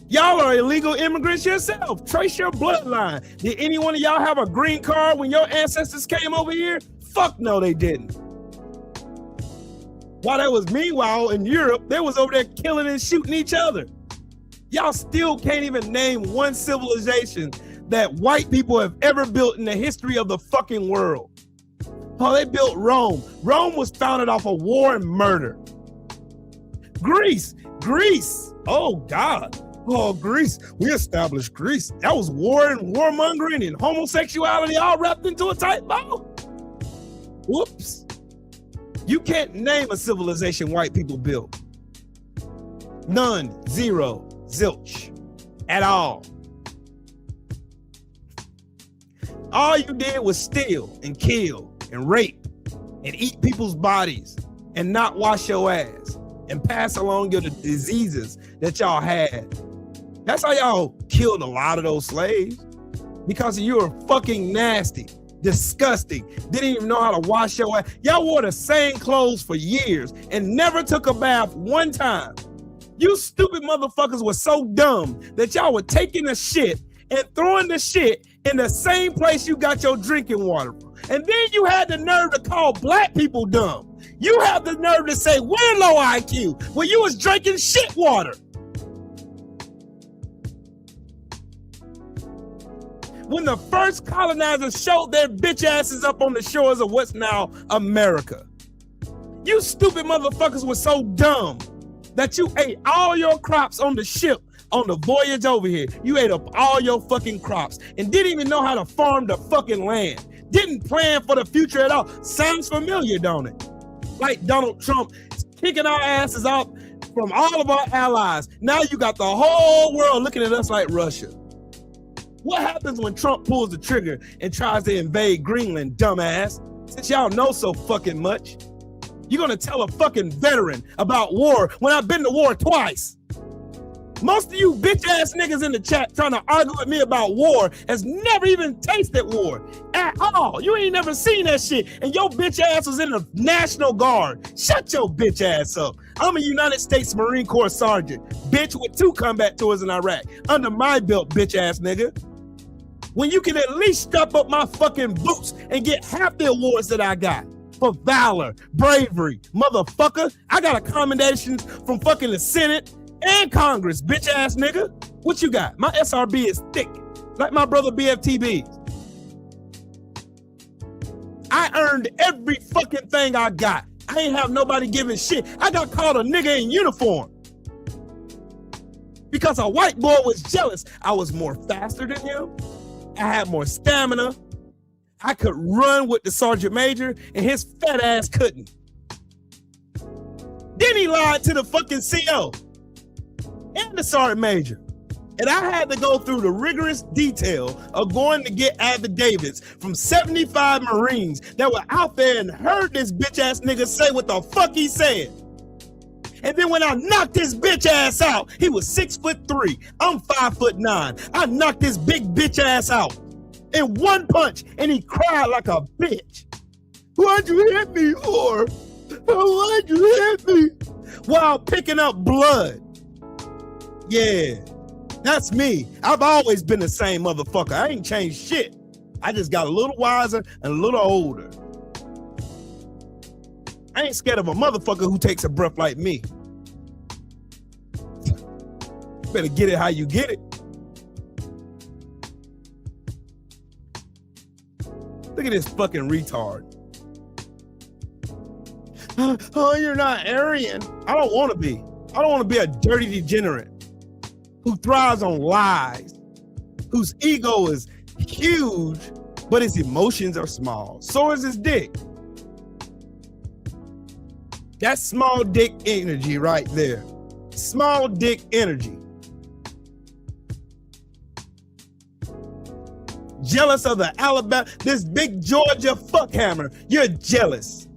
Y'all are illegal immigrants yourself. Trace your bloodline. Did any one of y'all have a green card when your ancestors came over here? Fuck no, they didn't. While that was meanwhile in Europe, they was over there killing and shooting each other. Y'all still can't even name one civilization that white people have ever built in the history of the fucking world. Oh, they built Rome. Rome was founded off of war and murder. Greece. Oh God. Oh, Greece. We established Greece. That was war and warmongering and homosexuality all wrapped into a tight bow. Whoops. You can't name a civilization white people built. None, zero, zilch, at all. All you did was steal and kill and rape and eat people's bodies and not wash your ass and pass along your diseases that y'all had. That's how y'all killed a lot of those slaves, because you were fucking nasty. Disgusting. Didn't even know how to wash your ass. Y'all wore the same clothes for years and never took a bath one time. You stupid motherfuckers were so dumb that y'all were taking a shit and throwing the shit in the same place you got your drinking water from. And then you had the nerve to call black people dumb. You have the nerve to say we're low IQ when you was drinking shit water. when the first colonizers showed their bitch asses up on the shores of what's now America. You stupid motherfuckers were so dumb that you ate all your crops on the ship on the voyage over here. You ate up all your fucking crops and didn't even know how to farm the fucking land. Didn't plan for the future at all. Sounds familiar, don't it? Like Donald Trump kicking our asses out from all of our allies. Now you got the whole world looking at us like Russia. What happens when Trump pulls the trigger and tries to invade Greenland, dumbass? Since y'all know so fucking much. You're gonna tell a fucking veteran about war when I've been to war twice. Most of you bitch ass niggas in the chat trying to argue with me about war has never even tasted war at all. You ain't never seen that shit. And your bitch ass was in the National Guard. Shut your bitch ass up. I'm a United States Marine Corps sergeant, bitch, with 2 combat tours in Iraq. Under my belt, bitch ass nigga. When you can at least strap up my fucking boots and get half the awards that I got. For valor, bravery, motherfucker. I got accommodations from fucking the Senate and Congress, bitch ass nigga. What you got? My SRB is thick, like my brother BFTB. I earned every fucking thing I got. I ain't have nobody giving shit. I got called a nigga in uniform because a white boy was jealous. I was more faster than him. I had more stamina. I could run with the sergeant major and his fat ass couldn't. Then he lied to the fucking CO and the sergeant major. And I had to go through the rigorous detail of going to get affidavits from 75 Marines that were out there and heard this bitch ass nigga say what the fuck he said. And then when I knocked his bitch ass out, he was 6'3". I'm 5'9". I knocked his big bitch ass out in one punch, and he cried like a bitch. Why'd you hit me for? Why'd you hit me? While picking up blood. Yeah, that's me. I've always been the same motherfucker. I ain't changed shit. I just got a little wiser and a little older. I ain't scared of a motherfucker who takes a breath like me. Better get it how you get it. Look at this fucking retard. Oh, you're not Aryan. I don't want to be. I don't want to be a dirty degenerate who thrives on lies, whose ego is huge, but his emotions are small. So is his dick. That's small dick energy right there. Small dick energy. Jealous of the Alabama, this big Georgia fuckhammer. You're jealous.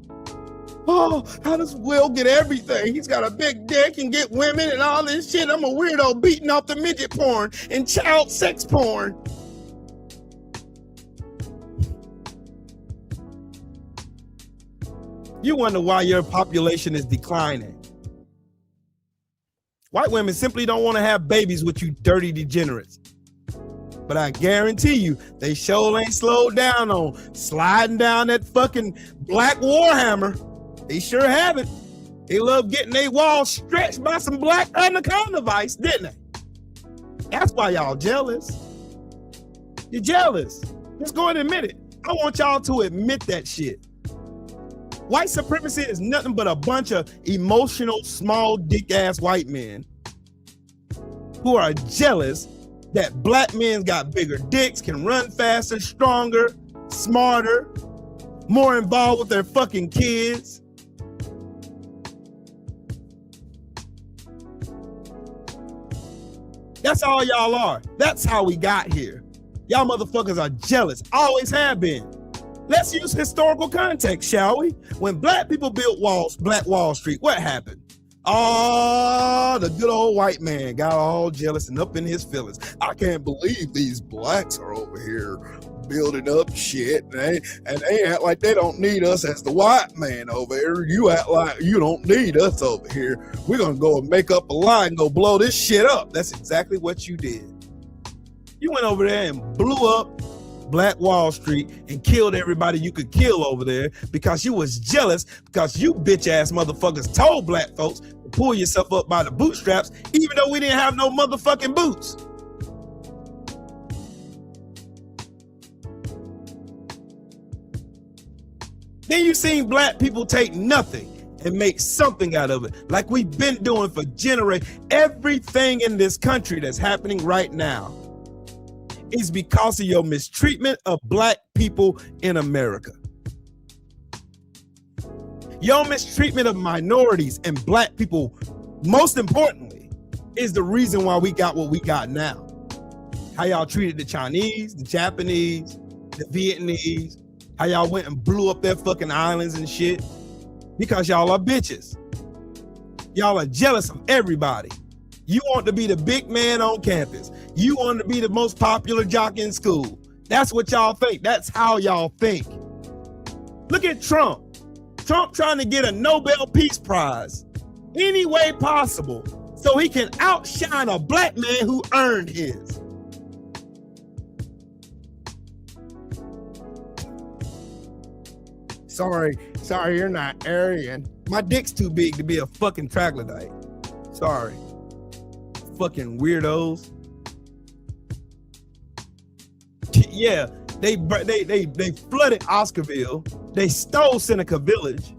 Oh, how does Will get everything? He's got a big dick and get women and all this shit. I'm a weirdo beating off the midget porn and child sex porn. You wonder why your population is declining. White women simply don't want to have babies with you dirty degenerates. But I guarantee you, they sure ain't slowed down on sliding down that fucking black warhammer. They sure haven't. They love getting their walls stretched by some black anaconda vice, didn't they? That's why y'all jealous. You're jealous. Just go and admit it. I want y'all to admit that shit. White supremacy is nothing but a bunch of emotional, small dick ass white men who are jealous that black men got bigger dicks, can run faster, stronger, smarter, more involved with their fucking kids. That's all y'all are. That's how we got here. Y'all motherfuckers are jealous, always have been. Let's use historical context, shall we? When black people built Black Wall Street, what happened? Oh, the good old white man got all jealous and up in his feelings. I can't believe these blacks are over here building up shit, and they act like they don't need us as the white man over here. You act like you don't need us over here. We're gonna go and make up a lie and go blow this shit up. That's exactly what you did. You went over there and blew up Black Wall Street and killed everybody you could kill over there because you was jealous because you bitch ass motherfuckers told black folks to pull yourself up by the bootstraps even though we didn't have no motherfucking boots. Then you seen black people take nothing and make something out of it, like we've been doing for generations. Everything in this country that's happening right now is because of your mistreatment of black people in America. Your mistreatment of minorities and black people, most importantly, is the reason why we got what we got now. How y'all treated the Chinese, the Japanese, the Vietnamese, how y'all went and blew up their fucking islands and shit. Because y'all are bitches. Y'all are jealous of everybody. You want to be the big man on campus. You want to be the most popular jock in school. That's what y'all think. That's how y'all think. Look at Trump. Trump trying to get a Nobel Peace Prize any way possible so he can outshine a black man who earned his. Sorry, you're not Aryan. My dick's too big to be a fucking troglodyte. Sorry. Fucking weirdos. Yeah, they flooded Oscarville. They stole Seneca Village.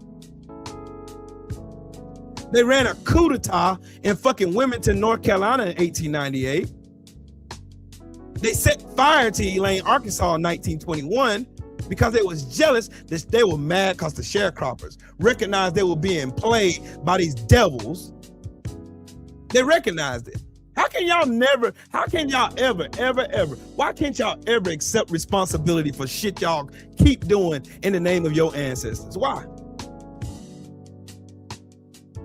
They ran a coup d'etat in fucking Wilmington, North Carolina in 1898. They set fire to Elaine, Arkansas in 1921. Because they was jealous, that they were mad because the sharecroppers recognized they were being played by these devils. They recognized it. How can y'all ever, why can't y'all ever accept responsibility for shit y'all keep doing in the name of your ancestors? Why?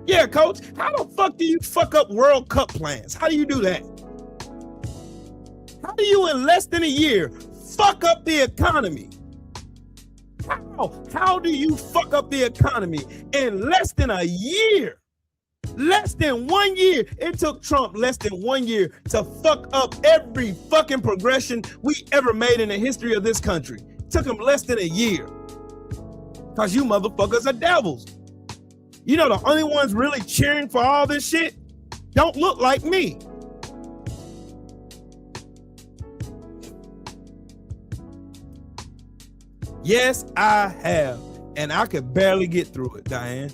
Yeah, coach, how the fuck do you fuck up World Cup plans? How do you do that? How do you in less than a year fuck up the economy? How do you fuck up the economy in less than a year? Less than 1 year. It took Trump less than 1 year to fuck up every fucking progression we ever made in the history of this country. It took him less than a year. Because you motherfuckers are devils. You know the only ones really cheering for all this shit don't look like me. Yes, I have. And I could barely get through it, Diane.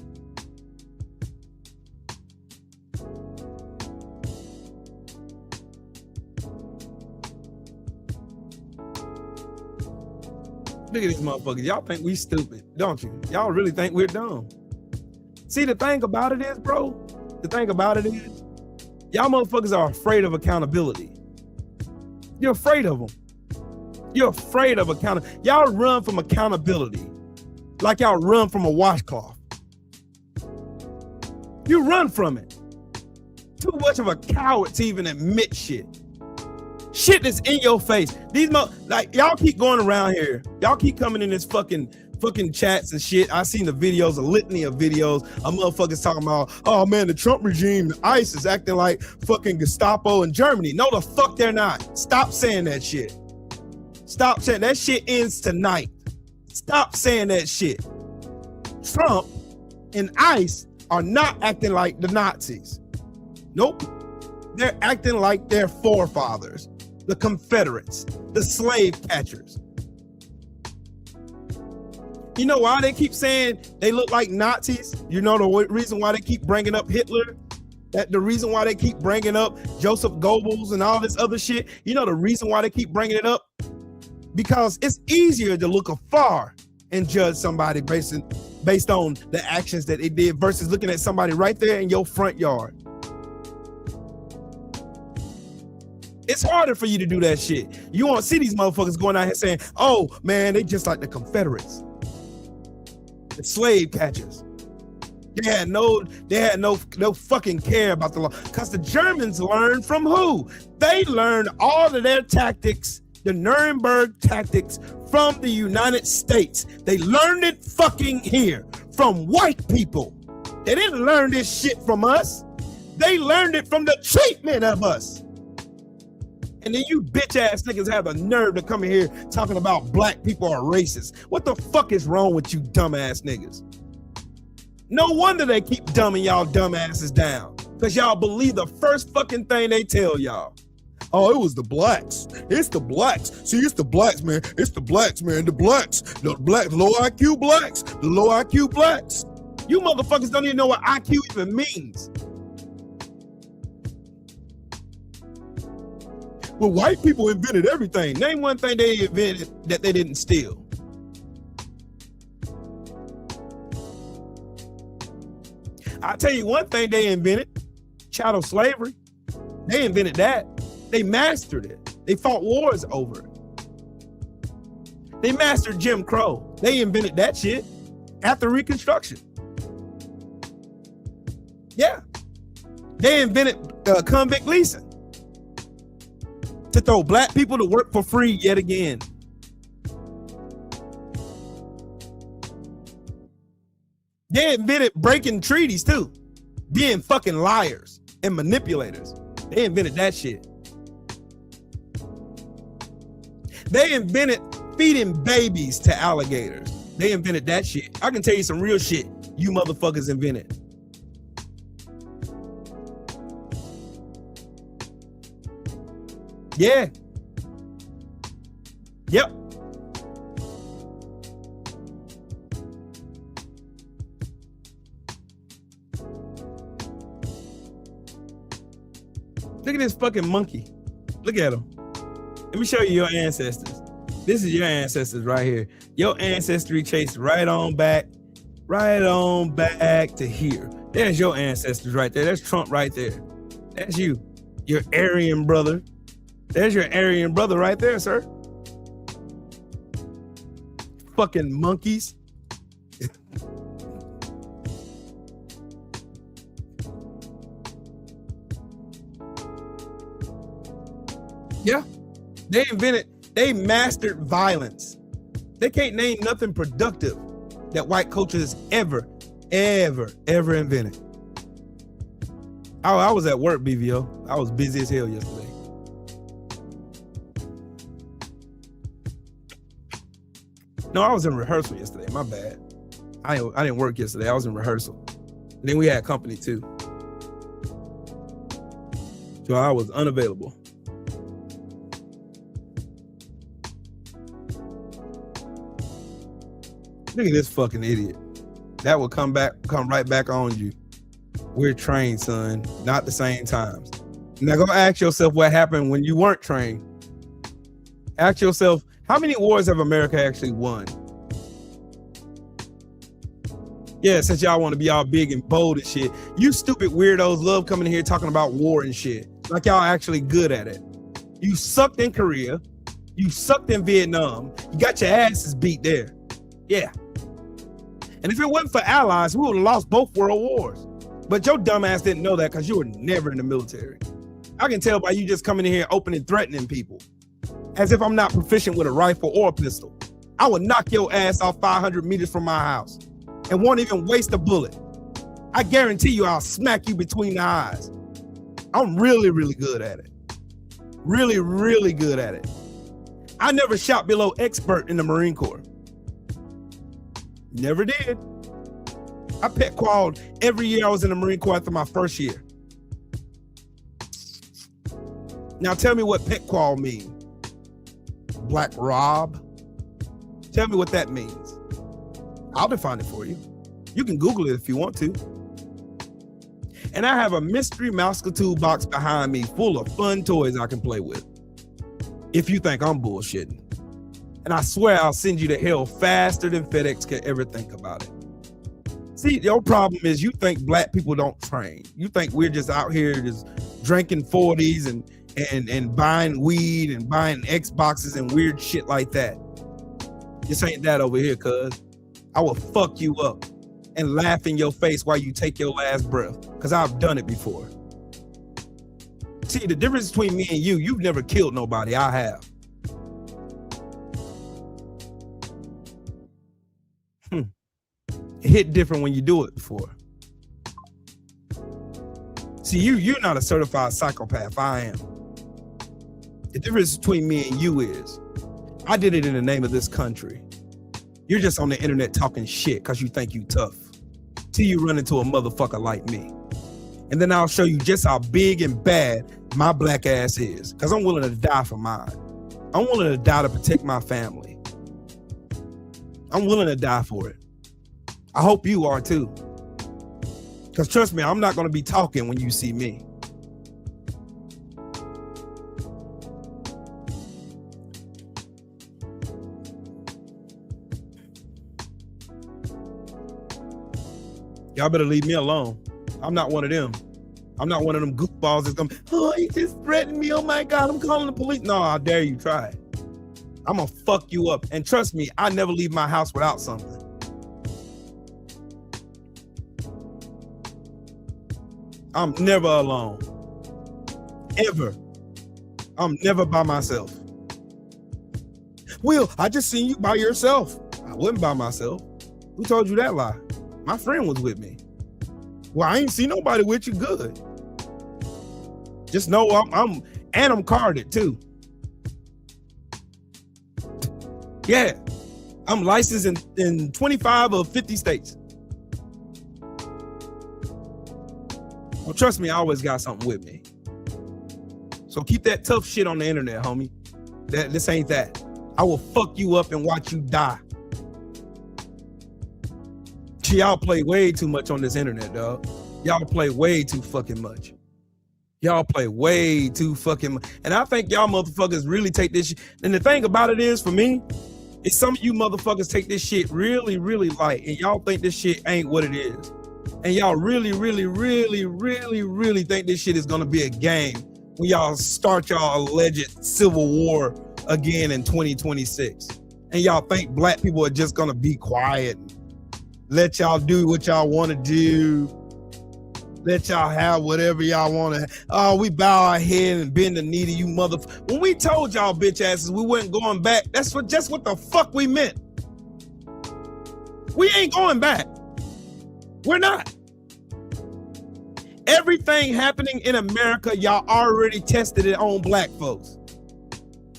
Look at these motherfuckers. Y'all think we stupid, don't you? Y'all really think we're dumb. See, the thing about it is, bro, y'all motherfuckers are afraid of accountability. You're afraid of them. You're afraid of accountability. Y'all run from accountability like y'all run from a washcloth. You run from it. Too much of a coward to even admit shit. Shit that's in your face. Y'all keep going around here. Y'all keep coming in this fucking chats and shit. I seen the videos, a litany of videos of motherfuckers talking about, oh man, the Trump regime, the ICE is acting like fucking Gestapo in Germany. No, the fuck they're not. Stop saying that shit. Stop saying that shit ends tonight. Stop saying that shit. Trump and ICE are not acting like the Nazis. Nope. They're acting like their forefathers, the Confederates, the slave catchers. You know why they keep saying they look like Nazis? You know the reason why they keep bringing up Hitler? That the reason why they keep bringing up Joseph Goebbels and all this other shit? You know the reason why they keep bringing it up? Because it's easier to look afar and judge somebody based on the actions that they did versus looking at somebody right there in your front yard. It's harder for you to do that shit. You won't see these motherfuckers going out here saying, oh man, they just like the Confederates, the slave catchers. They had no fucking care about the law. Because the Germans learned from who? They learned all of their tactics, the Nuremberg tactics, from the United States. They learned it fucking here from white people. They didn't learn this shit from us. They learned it from the treatment of us. And then you bitch ass niggas have the nerve to come in here talking about black people are racist. What the fuck is wrong with you dumb ass niggas? No wonder they keep dumbing y'all dumb asses down. Because y'all believe the first fucking thing they tell y'all. Oh, it was the blacks. It's the blacks. See, it's the blacks, man. It's the blacks, man. The blacks. The blacks, low IQ blacks. The low IQ blacks. You motherfuckers don't even know what IQ even means. Well, white people invented everything. Name one thing they invented that they didn't steal. I'll tell you one thing they invented, chattel slavery. They invented that. They mastered it. They fought wars over it. They mastered Jim Crow. They invented that shit after Reconstruction. Yeah. They invented convict leasing to throw black people to work for free yet again. They invented breaking treaties too, being fucking liars and manipulators. They invented that shit. They invented feeding babies to alligators. They invented that shit. I can tell you some real shit you motherfuckers invented. Yeah. Yep. Look at this fucking monkey. Look at him. Let me show you your ancestors. This is your ancestors right here. Your ancestry chased right on back to here. There's your ancestors right there. That's Trump right there. That's you. Your Aryan brother. There's your Aryan brother right there, sir. Fucking monkeys. Yeah. They mastered violence. They can't name nothing productive that white culture has ever invented. I was at work, BVO. I was busy as hell yesterday. No, I was in rehearsal yesterday. My bad. I didn't work yesterday. I was in rehearsal. And then we had company too. So I was unavailable. Look at this fucking idiot. That will come right back on you. We're trained, son, not the same times. Now go ask yourself what happened when you weren't trained. Ask yourself, how many wars have America actually won? Yeah, since y'all want to be all big and bold and shit, you stupid weirdos love coming in here talking about war and shit. Like y'all actually good at it. You sucked in Korea. You sucked in Vietnam. You got your asses beat there. Yeah. And if it wasn't for allies, we would have lost both world wars. But your dumb ass didn't know that because you were never in the military. I can tell by you just coming in here open and threatening people. As if I'm not proficient with a rifle or a pistol. I would knock your ass off 500 meters from my house and won't even waste a bullet. I guarantee you I'll smack you between the eyes. I'm really, really good at it. Really, really good at it. I never shot below expert in the Marine Corps. Never did. I pet qualled every year I was in the Marine Corps after my first year. Now tell me what pet qual means. Black Rob. Tell me what that means. I'll define it for you. You can Google it if you want to. And I have a mystery Mouska toolbox behind me full of fun toys I can play with. If you think I'm bullshitting. And I swear I'll send you to hell faster than FedEx could ever think about it. See, your problem is you think black people don't train. You think we're just out here just drinking 40s and buying weed and buying Xboxes and weird shit like that. This ain't that over here, cuz. I will fuck you up and laugh in your face while you take your last breath, because I've done it before. See, the difference between me and you've never killed nobody. I have. It hit different when you do it before. See, you're not a certified psychopath. I am. The difference between me and you is I did it in the name of this country. You're just on the internet talking shit because you think you tough. Till you run into a motherfucker like me. And then I'll show you just how big and bad my black ass is. Because I'm willing to die for mine. I'm willing to die to protect my family. I'm willing to die for it. I hope you are too. Because trust me, I'm not going to be talking when you see me. Y'all better leave me alone. I'm not one of them. I'm not one of them goofballs that's gonna, oh, he just threatened me. Oh my God, I'm calling the police. No, I dare you try it. I'm gonna fuck you up. And trust me, I never leave my house without something. I'm never alone. Ever. I'm never by myself. Will, I just seen you by yourself. I wasn't by myself. Who told you that lie? My friend was with me. Well, I ain't see nobody with you. Good. Just know I'm carded too. Yeah, I'm licensed in 25 of 50 states. Well, trust me, I always got something with me. So keep that tough shit on the internet, homie. This ain't that. I will fuck you up and watch you die. Y'all play way too much on this internet, dog. Y'all play way too fucking much. Y'all play way too fucking much. And I think y'all motherfuckers really take this shit. And the thing about it is, for me, is some of you motherfuckers take this shit really, really light. And y'all think this shit ain't what it is. And y'all really, really, really, really, really think this shit is gonna be a game when y'all start y'all alleged civil war again in 2026. And y'all think black people are just gonna be quiet and let y'all do what y'all want to do. Let y'all have whatever y'all want to. Oh, we bow our head and bend the knee to you motherfucker. When we told y'all bitch asses we wasn't going back, that's just what the fuck we meant. We ain't going back. We're not. Everything happening in America, y'all already tested it on black folks.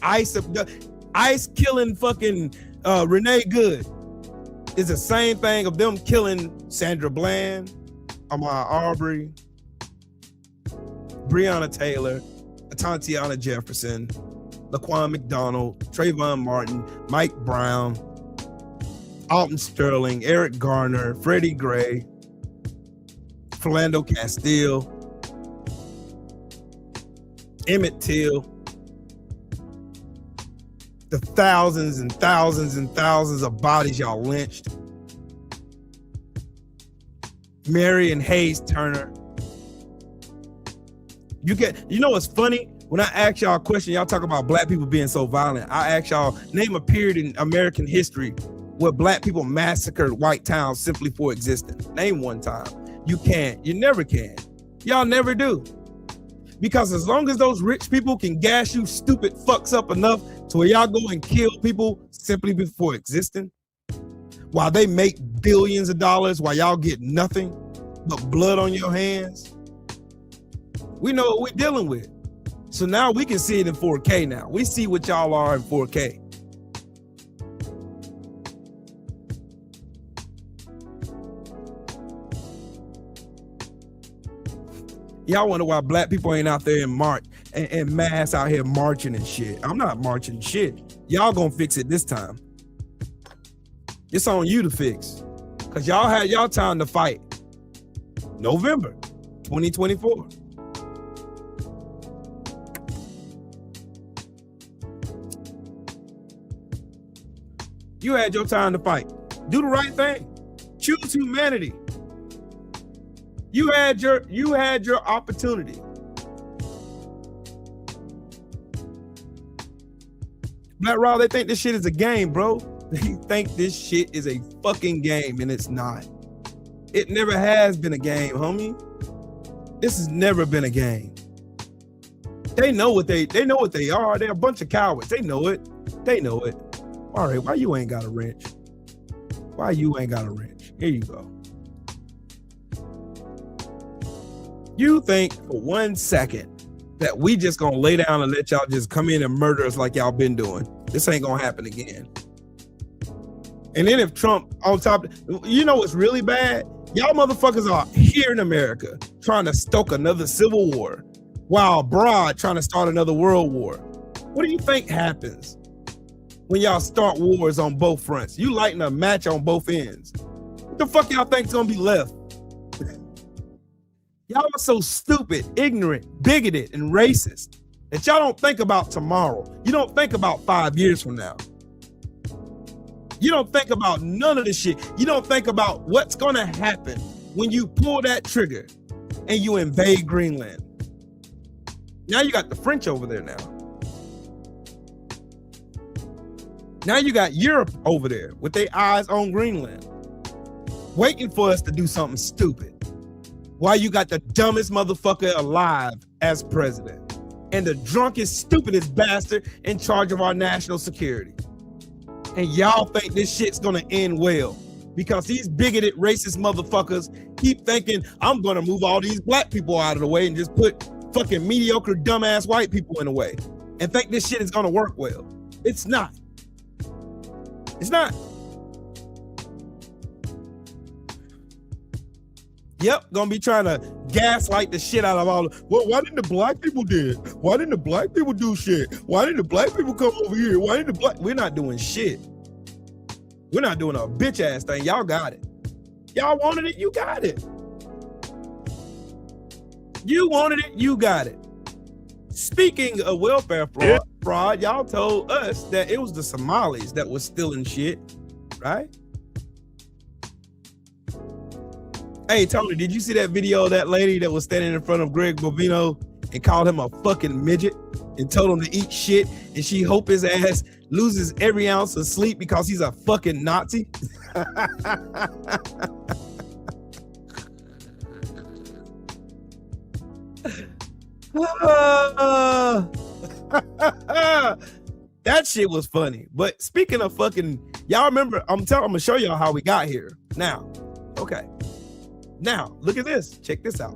ICE killing fucking Renee Good. It's the same thing of them killing Sandra Bland, Ahmaud Arbery, Breonna Taylor, Tatiana Jefferson, Laquan McDonald, Trayvon Martin, Mike Brown, Alton Sterling, Eric Garner, Freddie Gray, Philando Castile, Emmett Till, the thousands and thousands and thousands of bodies y'all lynched. Marion Hayes Turner. You know what's funny? When I ask y'all a question, y'all talk about black people being so violent. I ask y'all, name a period in American history where black people massacred white towns simply for existing. Name one time. You can't. You never can. Y'all never do. Because as long as those rich people can gas you stupid fucks up enough to where y'all go and kill people simply before existing, while they make billions of dollars, while y'all get nothing but blood on your hands, we know what we're dealing with. So now we can see it in 4K now. We see what y'all are in 4K. Y'all wonder why black people ain't out there in march and mass out here marching and shit. I'm not marching shit. Y'all gonna fix it this time. It's on you to fix. Cause y'all had y'all time to fight. November 2024. You had your time to fight. Do the right thing. Choose humanity. You had your opportunity. Black Raw, they think this shit is a game, bro. They think this shit is a fucking game, and it's not. It never has been a game, homie. This has never been a game. They know what they are. They're a bunch of cowards. They know it. They know it. All right, why you ain't got a wrench? Why you ain't got a wrench? Here you go. You think for 1 second that we just gonna lay down and let y'all just come in and murder us like y'all been doing? This ain't gonna happen again. And then if Trump on top, you know what's really bad Y'all motherfuckers are here in America trying to stoke another civil war while abroad trying to start another world war. What do you think happens when y'all start wars on both fronts? You lighting a match on both ends. What the fuck y'all think's gonna be left? Y'all are so stupid, ignorant, bigoted, and racist that y'all don't think about tomorrow. You don't think about 5 years from now. You don't think about none of this shit. You don't think about what's gonna happen when you pull that trigger and you invade Greenland. Now you got the French over there now. Now you got Europe over there with their eyes on Greenland, waiting for us to do something stupid. While you got the dumbest motherfucker alive as president and the drunkest, stupidest bastard in charge of our national security. And y'all think this shit's gonna end well because these bigoted, racist motherfuckers keep thinking I'm gonna move all these black people out of the way and just put fucking mediocre, dumbass white people in the way and think this shit is gonna work well. It's not. It's not. Yep, gonna be trying to gaslight the shit out of all. Well, why didn't the black people do it? Why didn't the black people do shit? Why didn't the black people come over here? Why didn't the black? We're not doing shit. We're not doing a bitch ass thing. Y'all got it. Y'all wanted it. You got it. You wanted it. You got it. Speaking of welfare fraud, y'all told us that it was the Somalis that was stealing shit, right? Hey, Tony, did you see that video of that lady that was standing in front of Greg Bovino and called him a fucking midget and told him to eat shit, and she hope his ass loses every ounce of sleep because he's a fucking Nazi? That shit was funny. But speaking of fucking, y'all remember, I'm gonna show y'all how we got here. Now, okay. Now, look at this. Check this out.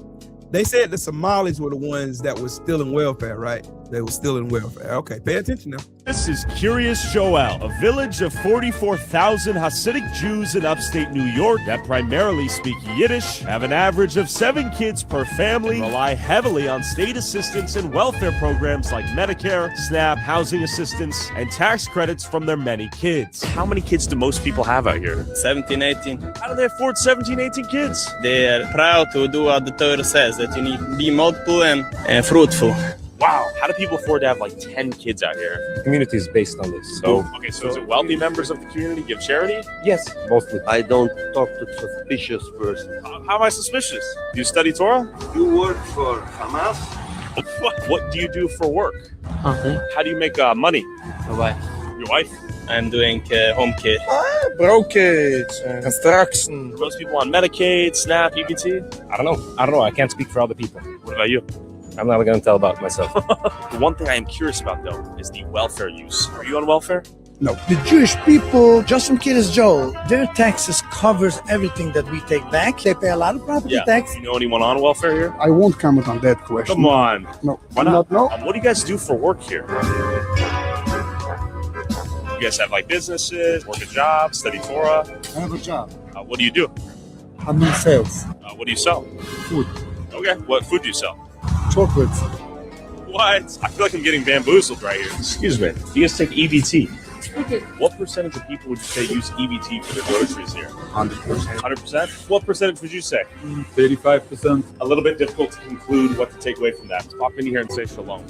They said the Somalis were the ones that were stealing welfare, right? They were stealing welfare. Okay, pay attention now. This is Curious Joel, a village of 44,000 Hasidic Jews in upstate New York that primarily speak Yiddish, have an average of 7 kids per family, rely heavily on state assistance and welfare programs like Medicare, SNAP, housing assistance, and tax credits from their many kids. How many kids do most people have out here? 17, 18. How do they afford 17, 18 kids? They are proud to do what the Torah says, that you need to be multiple and fruitful. Wow, how do people afford to have like 10 kids out here? Community is based on this. So is it wealthy members of the community give charity? Yes, mostly. I don't talk to suspicious person. How am I suspicious? Do you study Torah? You work for Hamas? What do you do for work? Okay. How do you make money? My wife. Your wife? I'm doing home care. Brokerage, construction. Are most people on Medicaid, SNAP, EBT? I don't know. I can't speak for other people. What about you? I'm not going to tell about myself. The one thing I am curious about, though, is the welfare use. Are you on welfare? No. The Jewish people, just from Kiddus Joel, their taxes covers everything that we take back. They pay a lot of property tax. Do you know anyone on welfare here? I won't comment on that question. Come on. No. Why not? No. What do you guys do for work here? You guys have like businesses, work a job, study Torah? I have a job. What do you do? I'm in sales. What do you sell? Food. Okay. What food do you sell? Chocolates. What? I feel like I'm getting bamboozled right here. Excuse me. You guys take EBT. What percentage of people would you say use EBT for their groceries here? 100%. 100%? What percentage would you say? 35%. A little bit difficult to conclude what to take away from that. Let's pop in here and say shalom.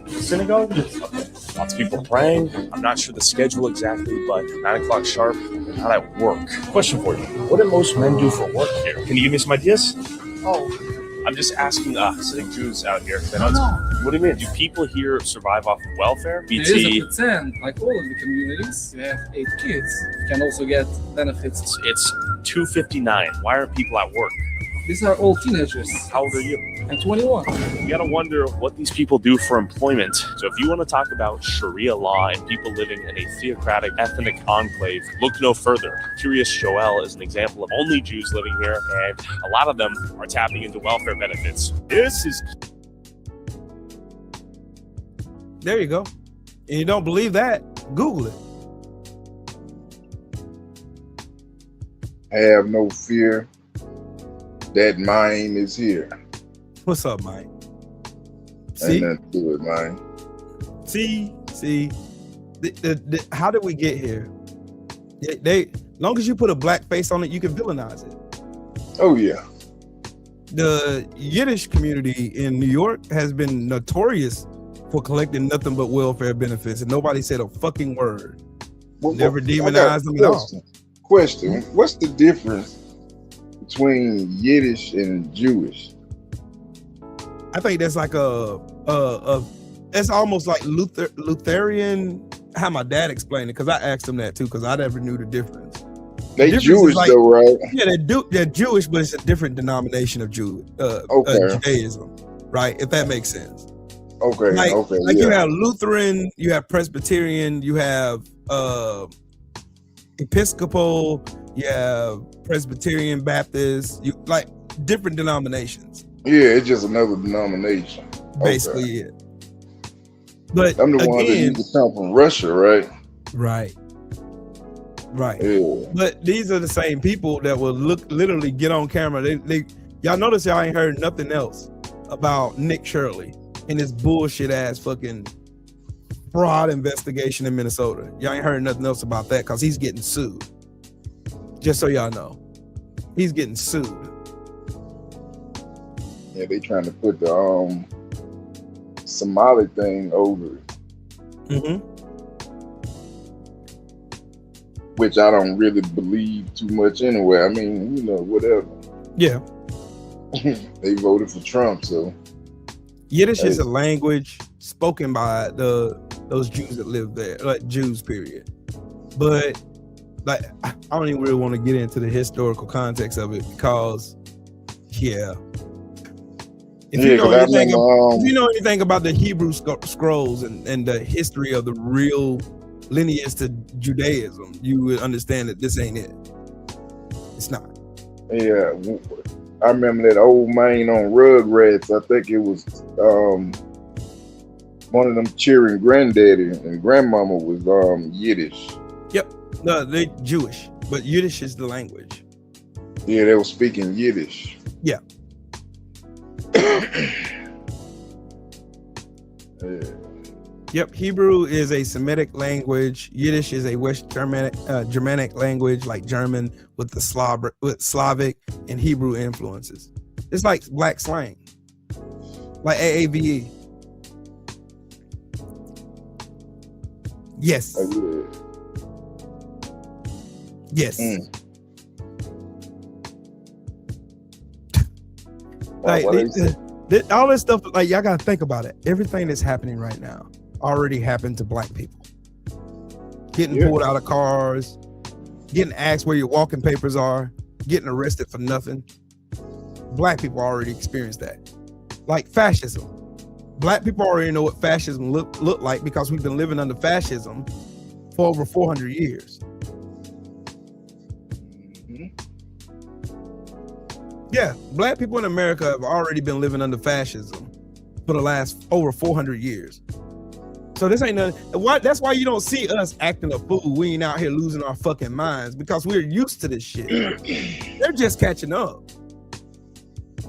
Synagogue? Okay. Lots of people praying. I'm not sure the schedule exactly, but 9 o'clock sharp, not at work. Question for you. What do most men do for work here? Can you give me some ideas? Oh. I'm just asking Hasidic Jews out here. What do you mean? Do people here survive off of welfare? BT? There is a percent, like all of the communities. You have 8 kids. You can also get benefits. It's 2:59. Why aren't people at work? These are all teenagers. How old are you? I'm 21. You gotta wonder what these people do for employment. So if you want to talk about Sharia law and people living in a theocratic ethnic enclave, look no further. Curious Joel is an example of only Jews living here, and a lot of them are tapping into welfare benefits. This is... There you go. And you don't believe that? Google it. I have no fear that mine is here. What's up, Mike? Ain't nothing to it, man. See, how did we get here? They long as you put a black face on it, you can villainize it. Oh yeah. The Yiddish community in New York has been notorious for collecting nothing but welfare benefits, and nobody said a fucking word. Never demonized them at all. Question: what's the difference between Yiddish and Jewish? I think that's like it's almost like Lutheran. How my dad explained it, because I asked him that too, because I never knew the difference. They Jewish like, though, right? Yeah, they're Jewish, but it's a different denomination of Judaism, right? If that makes sense. Okay, like yeah. You have Lutheran, you have Presbyterian, you have Episcopal, you have Presbyterian, Baptist, you like different denominations. Yeah, it's just another denomination. Basically, it. But I'm the one that used to come from Russia, right? Right. Yeah. But these are the same people that will literally get on camera. They y'all notice y'all ain't heard nothing else about Nick Shirley and his bullshit ass fucking fraud investigation in Minnesota. Y'all ain't heard nothing else about that because he's getting sued. Just so y'all know, he's getting sued. Yeah, they trying to put the Somali thing over it. Mm-hmm. Which I don't really believe too much anyway. I mean, you know, whatever. Yeah. They voted for Trump, so. Yiddish is a language spoken by those Jews that live there, like Jews, period. But like, I don't even really want to get into the historical context of it because, yeah. If you know anything about the Hebrew scrolls and the history of the real lineage to Judaism, you would understand that this ain't it. It's not. Yeah, I remember that old man on Rugrats. I think it was one of them cheering granddaddy, and grandmama was Yiddish. Yep, no, they Jewish, but Yiddish is the language. Yeah, they were speaking Yiddish. Yeah. Yep, Hebrew is a Semitic language. Yiddish is a West Germanic language, like German with the Slavic and Hebrew influences. It's like black slang, like AAVE. Yes. Yes. Like all this stuff, like y'all gotta think about it. Everything that's happening right now already happened to black people. Getting pulled out of cars, getting asked where your walking papers are, getting arrested for nothing. Black people already experienced that. Like fascism. Black people already know what fascism look like because we've been living under fascism for over 400 years. Yeah, black people in America have already been living under fascism for the last over 400 years. So this ain't nothing. That's why you don't see us acting a fool. We ain't out here losing our fucking minds because we're used to this shit. They're just catching up.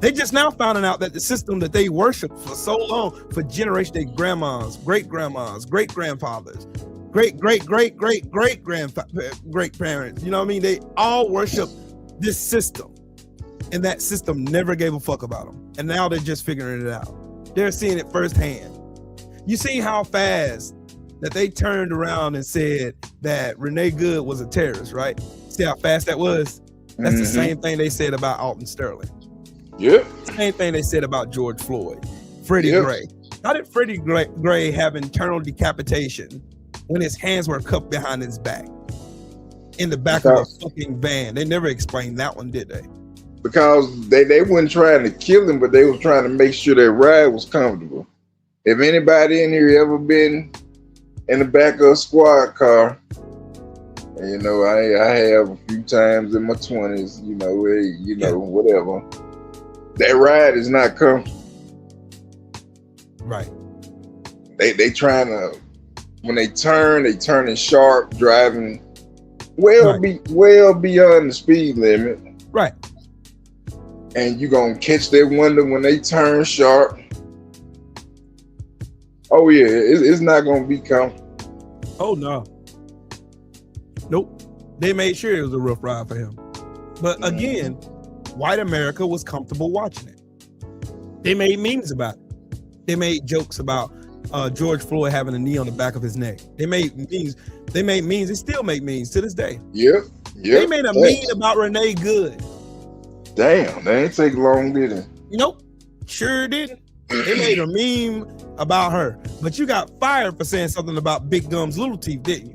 They just now finding out that the system that they worshiped for so long, for generations, their grandmas, great-grandmas, great-grandfathers, great-great-great-great-great-parents, you know what I mean? They all worship this system. And that system never gave a fuck about them. And now they're just figuring it out. They're seeing it firsthand. You see how fast that they turned around and said that Renee Good was a terrorist, right? See how fast that was? That's the same thing they said about Alton Sterling. Yep. Same thing they said about George Floyd. Freddie Gray. How did Freddie Gray have internal decapitation when his hands were cupped behind his back? In the back of a fucking van. They never explained that one, did they? Because they weren't trying to kill him, but they were trying to make sure that ride was comfortable. If anybody in here ever been in the back of a squad car, and, you know, I have a few times in my 20s, you know, whatever. That ride is not comfortable. Right. They trying to, when they turning sharp, driving well beyond the speed limit. Right. and you're gonna catch that wonder when they turn sharp. Oh yeah, it's not gonna be comfortable. Oh no. Nope. They made sure it was a rough ride for him. But again, white America was comfortable watching it. They made memes about it. They made jokes about George Floyd having a knee on the back of his neck. They made memes. They still make memes to this day. Yep. They made a meme about Renee Good. Damn, they ain't take long, did it? Nope. Sure didn't. They made a meme about her. But you got fired for saying something about Big Gums Little Teeth, didn't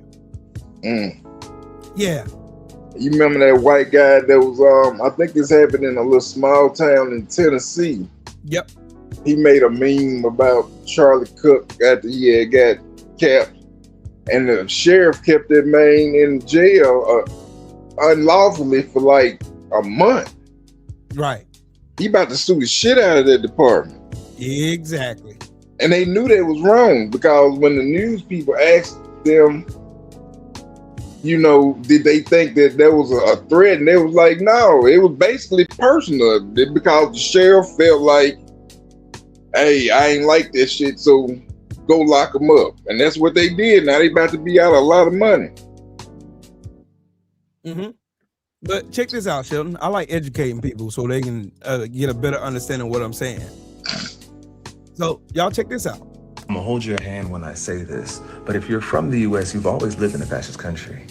you? Yeah. You remember that white guy that was I think this happened in a little small town in Tennessee. Yep. He made a meme about Charlie Cook after he had got capped, and the sheriff kept that man in jail unlawfully for like a month. Right. He about to sue the shit out of that department. Exactly. And they knew that was wrong, because when the news people asked them, you know, did they think that there was a threat? And they was like, no, it was basically personal, because the sheriff felt like, hey, I ain't like this shit, so go lock them up. And that's what they did. Now they about to be out a lot of money. But check this out, Sheldon. I like educating people so they can get a better understanding of what I'm saying. So y'all check this out. I'm gonna hold your hand when I say this, but if you're from the US, you've always lived in a fascist country.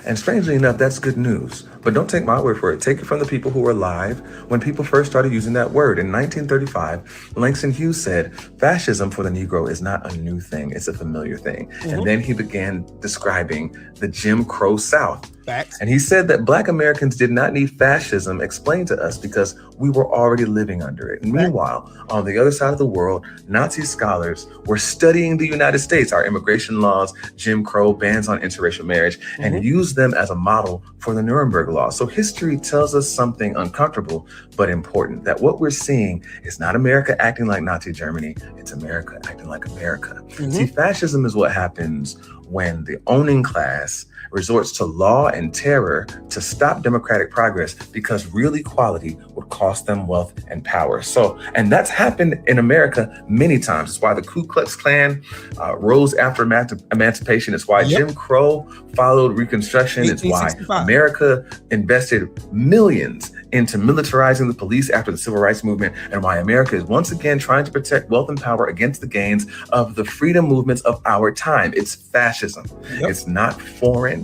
And strangely enough, that's good news. But don't take my word for it. Take it from the people who were alive when people first started using that word. In 1935, Langston Hughes said, fascism for the Negro is not a new thing, it's a familiar thing. And then he began describing the Jim Crow South. Facts. And he said that Black Americans did not need fascism explained to us because we were already living under it. And meanwhile, on the other side of the world, Nazi scholars were studying the United States, our immigration laws, Jim Crow, bans on interracial marriage, and used them as a model for the Nuremberg Law. So history tells us something uncomfortable but important, that what we're seeing is not America acting like Nazi Germany, it's America acting like America. See, fascism is what happens when the owning class resorts to law and terror to stop democratic progress because real equality would cost them wealth and power. So, and that's happened in America many times. It's why the Ku Klux Klan rose after emancipation. It's why Jim Crow followed Reconstruction. It's why America invested millions into militarizing the police after the Civil Rights Movement, and why America is once again trying to protect wealth and power against the gains of the freedom movements of our time. It's fascism. It's not foreign.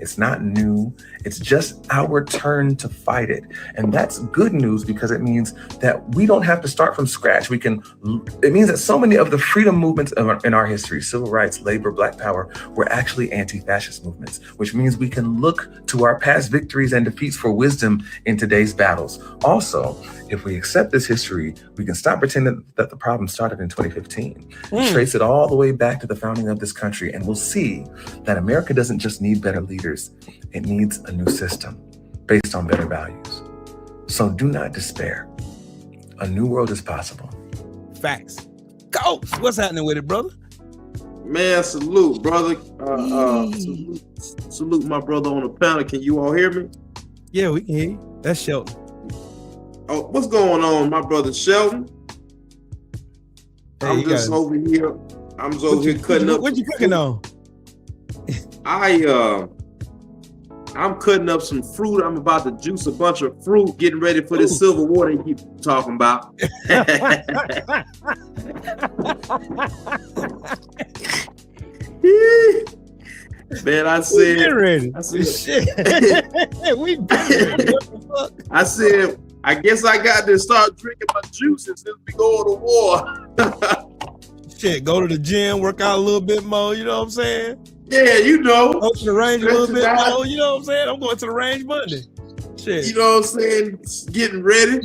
It's not new. It's just our turn to fight it. And that's good news because it means that we don't have to start from scratch. It means that so many of the freedom movements in our history, civil rights, labor, Black power, were actually anti-fascist movements, which means we can look to our past victories and defeats for wisdom in today's battles. Also, if we accept this history, we can stop pretending that the problem started in 2015. Trace it all the way back to the founding of this country, and we'll see that America doesn't just need better leaders, it needs a new system based on better values. So do not despair. A new world is possible. Facts. Ghost, what's happening with it, brother? Man, salute, brother. Salute my brother on the panel. Can you all hear me? Yeah, we can hear you. That's Shelton. Oh, what's going on, my brother Shelton? Hey, I'm just over here. I'm just over here cutting up. What you cooking on? I'm cutting up some fruit. I'm about to juice a bunch of fruit, getting ready for this Civil War you keep talking about. Man, I said, we been ready. Shit. We been ready. What the fuck? I said, I guess I got to start drinking my juices since we go to war. Shit, go to the gym, work out a little bit more, you know what I'm saying? Yeah, you know. Go to the range a little bit more, you know what I'm saying? I'm going to the range Monday. Shit. You know what I'm saying? Getting ready.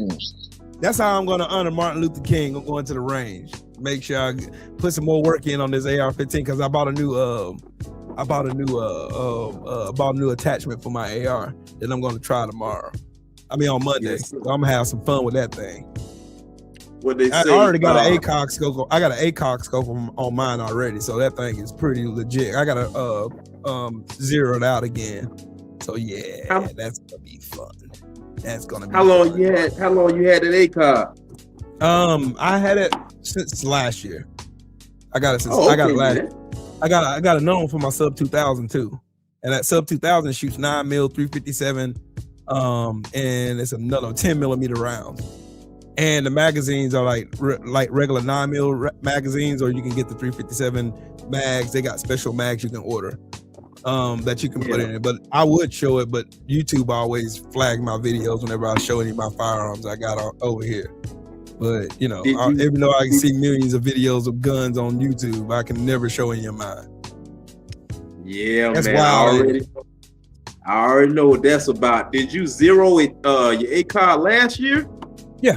That's how I'm going to honor Martin Luther King. I'm going to the range. Make sure I put some more work in on this AR-15 because I bought a new attachment for my AR that I'm going to try tomorrow. I mean on Monday. Yes, so I'm gonna have some fun with that thing. What they say? I already got an ACOG scope. I got an ACOG scope on mine already, so that thing is pretty legit. I got to zero it out again. So yeah, that's gonna be fun. That's gonna be How long you had that A card? I had it since last year. I got it since Oh, I got it okay, last. man. I got another one for my sub 2000 too, and that sub 2000 shoots 9mm 357, and it's another 10mm rounds. And the magazines are like regular 9mm magazines, or you can get the 357 mags. They got special mags you can order that you can put in it. But I would show it, but YouTube always flag my videos whenever I show any of my firearms I got over here. But you know, even though I can see millions of videos of guns on YouTube, I can never show any of mine. Yeah, That's man. wild. I already know what that's about. Did you zero it your A card last year? Yeah.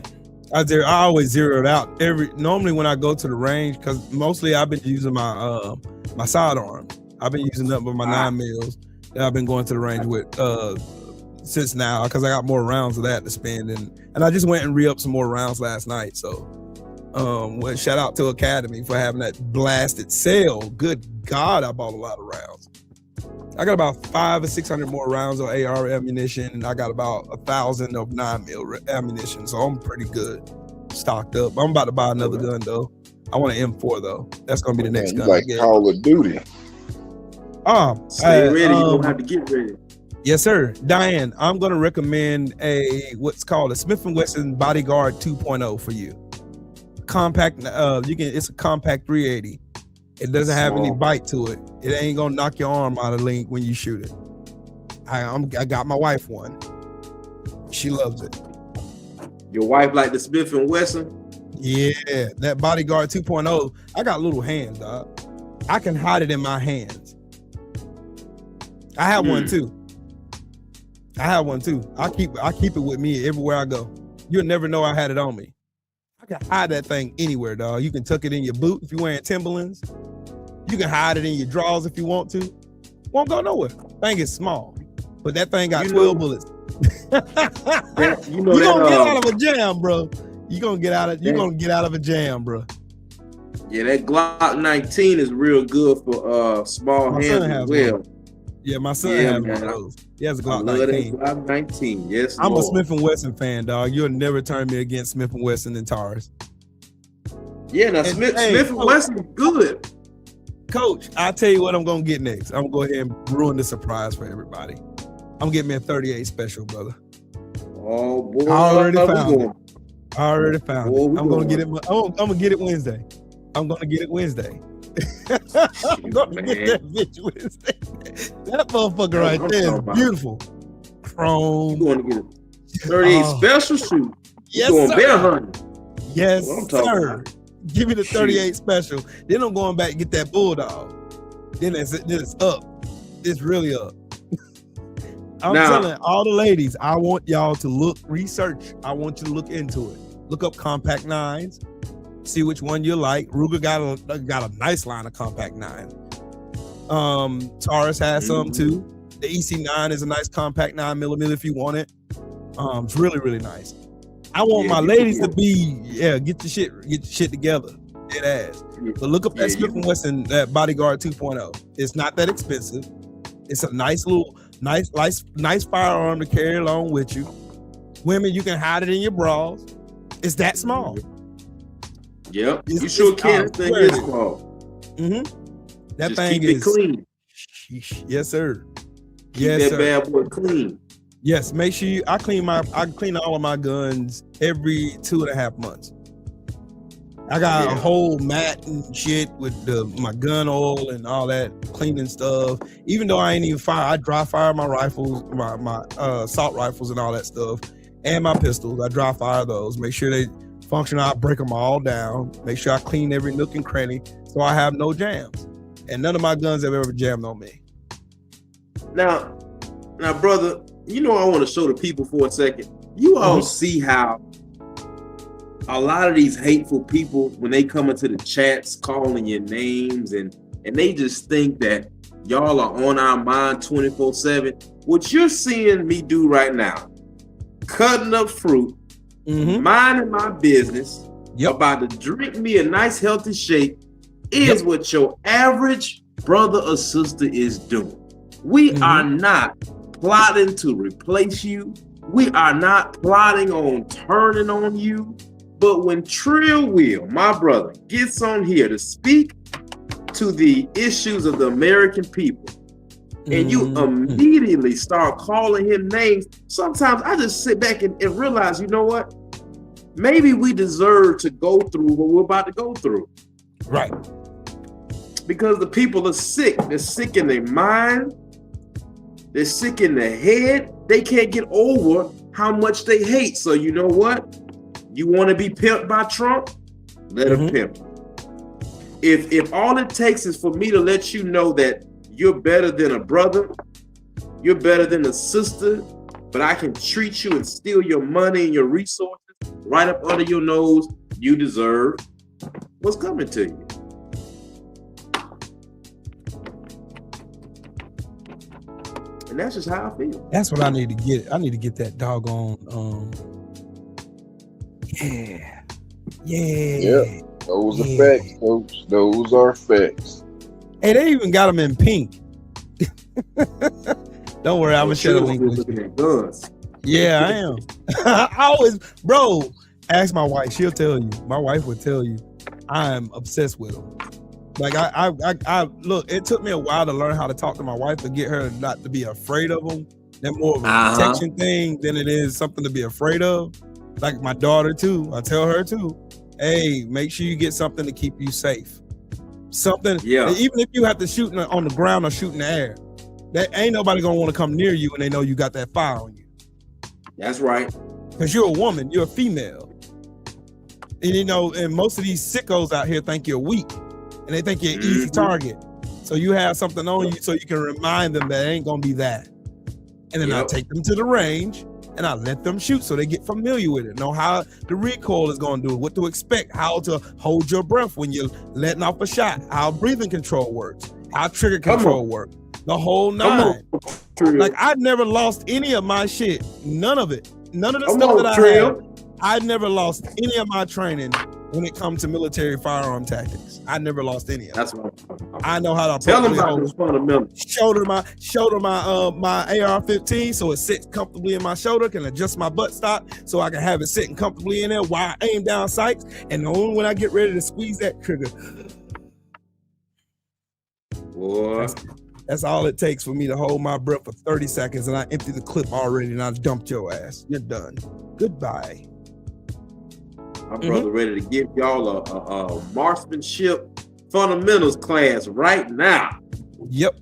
I always zero it out normally when I go to the range, because mostly I've been using my my sidearm. I've been using nothing but my 9mm that I've been going to the range with since now, because I got more rounds of that to spend, and I just went and re-upped some more rounds last night. So shout out to Academy for having that blasted sale. Good God, I bought a lot of rounds. I got about 500 or 600 more rounds of AR ammunition, and I got about 1,000 of 9mm ammunition. So I'm pretty good stocked up. I'm about to buy another gun though. I want an M4 though. That's gonna be the next gun. Like Call of Duty. Stay ready. You're gonna have to get ready. Yes, sir. Diane, I'm gonna recommend what's called a Smith & Wesson Bodyguard 2.0 for you. Compact. It's a compact 380. It doesn't have any bite to it. It ain't gonna knock your arm out of link when you shoot it. I got my wife one. She loves it. Your wife like the Smith & Wesson? Yeah, that Bodyguard 2.0. I got little hands, dog. I can hide it in my hands. I have one too. I keep it with me everywhere I go. You'll never know I had it on me. I can hide that thing anywhere, dog. You can tuck it in your boot if you're wearing Timberlands. You can hide it in your drawers if you want to. Won't go nowhere. Thing is small, but that thing got 12 bullets. You're gonna get out of a jam, bro. You're gonna get out of a jam, bro. Yeah, that Glock 19 is real good for small hands as well. Yeah, my son has one of those. He has a Glock 19. Glock 19. Yes, I'm Lord. a Smith & Wesson fan, dog. You'll never turn me against Smith & Wesson and Taurus. Yeah, now Smith & Wesson is good. Coach, I'll tell you what I'm gonna get next. I'm gonna go ahead and ruin the surprise for everybody. I'm getting me a 38 special, brother. Oh boy, I already found it. I'm gonna get it. I'm gonna get it Wednesday. I'm gonna get that bitch Wednesday. That motherfucker right there is beautiful. Chrome. You want to get a 38 special shoot? Yes, going sir. bear hunting. Yes, sir. About. Give me the 38 special. Then I'm going back and get that Bulldog. Then it's up. It's really up. I'm telling all the ladies, I want y'all to research. I want you to look into it. Look up compact nines. See which one you like. Ruger got a nice line of compact nines. Taurus has some too. The EC9 is a nice compact 9mm if you want it. It's really, really nice. I want my ladies to be, get your shit together. Dead ass. But look up that Smith & Wesson, that Bodyguard 2.0. It's not that expensive. It's a nice firearm to carry along with you. Women, you can hide it in your bras. It's that small. Yep, you sure can. That thing is small. That Just thing keep is it clean. Yes, sir. Keep that bad boy clean. Yes, make sure I clean all of my guns every 2.5 months. I got a whole mat and shit with my gun oil and all that cleaning stuff. Even though I ain't even fire, I dry fire my rifles, my assault rifles and all that stuff, and my pistols. I dry fire those. Make sure they function. I break them all down. Make sure I clean every nook and cranny so I have no jams. And none of my guns have ever jammed on me. Now, brother, I want to show the people for a second. You all see how a lot of these hateful people, when they come into the chats calling your names and they just think that y'all are on our mind 24/7. What you're seeing me do right now, cutting up fruit, minding my business, about to drink me a nice healthy shake, is what your average brother or sister is doing. We are not plotting to replace you. We are not plotting on turning on you. But when Trill Will, my brother, gets on here to speak to the issues of the American people, and you immediately start calling him names, sometimes I just sit back and realize, you know what? Maybe we deserve to go through what we're about to go through. Right. Because the people are sick. They're sick in their mind. They're sick in their head. They can't get over how much they hate. So you know what? You want to be pimped by Trump? Let him pimp. If all it takes is for me to let you know that you're better than a brother, you're better than a sister, but I can treat you and steal your money and your resources right up under your nose, you deserve what's coming to you. And that's just how I feel. That's what I need to get. I need to get that doggone Yeah. Those are facts, folks. Those are facts. Hey, they even got them in pink. Don't worry, I'm gonna share the link with you. Yeah, I am. I always, bro, ask my wife. She'll tell you. My wife would tell you. I'm obsessed with them. Like I look. It took me a while to learn how to talk to my wife to get her not to be afraid of them. They're more of a protection thing than it is something to be afraid of. Like my daughter too. I tell her too. Hey, make sure you get something to keep you safe. Something. Yeah. Even if you have to shoot on the ground or shoot in the air, that ain't nobody gonna want to come near you when they know you got that fire on you. That's right. Because you're a woman. You're a female. And you know, and most of these sickos out here think you're weak. And they think you're an easy target. So you have something on you so you can remind them that it ain't gonna be that. And then I take them to the range and I let them shoot so they get familiar with it, know how the recoil is gonna do, what to expect, how to hold your breath when you're letting off a shot, how breathing control works, how trigger control works, the whole nine. Like I never lost any of my shit, none of it. None of the stuff that I had, I never lost any of my training when it comes to military firearm tactics. I never lost any of it. That's what I know how to tell them about this fundamental. Shoulder my AR-15 so it sits comfortably in my shoulder, can adjust my butt stock so I can have it sitting comfortably in there while I aim down sights, and only when I get ready to squeeze that trigger. Boy. That's all it takes for me to hold my breath for 30 seconds and I empty the clip already and I dumped your ass. You're done. Goodbye. My brother ready to give y'all a marksmanship fundamentals class right now. Yep.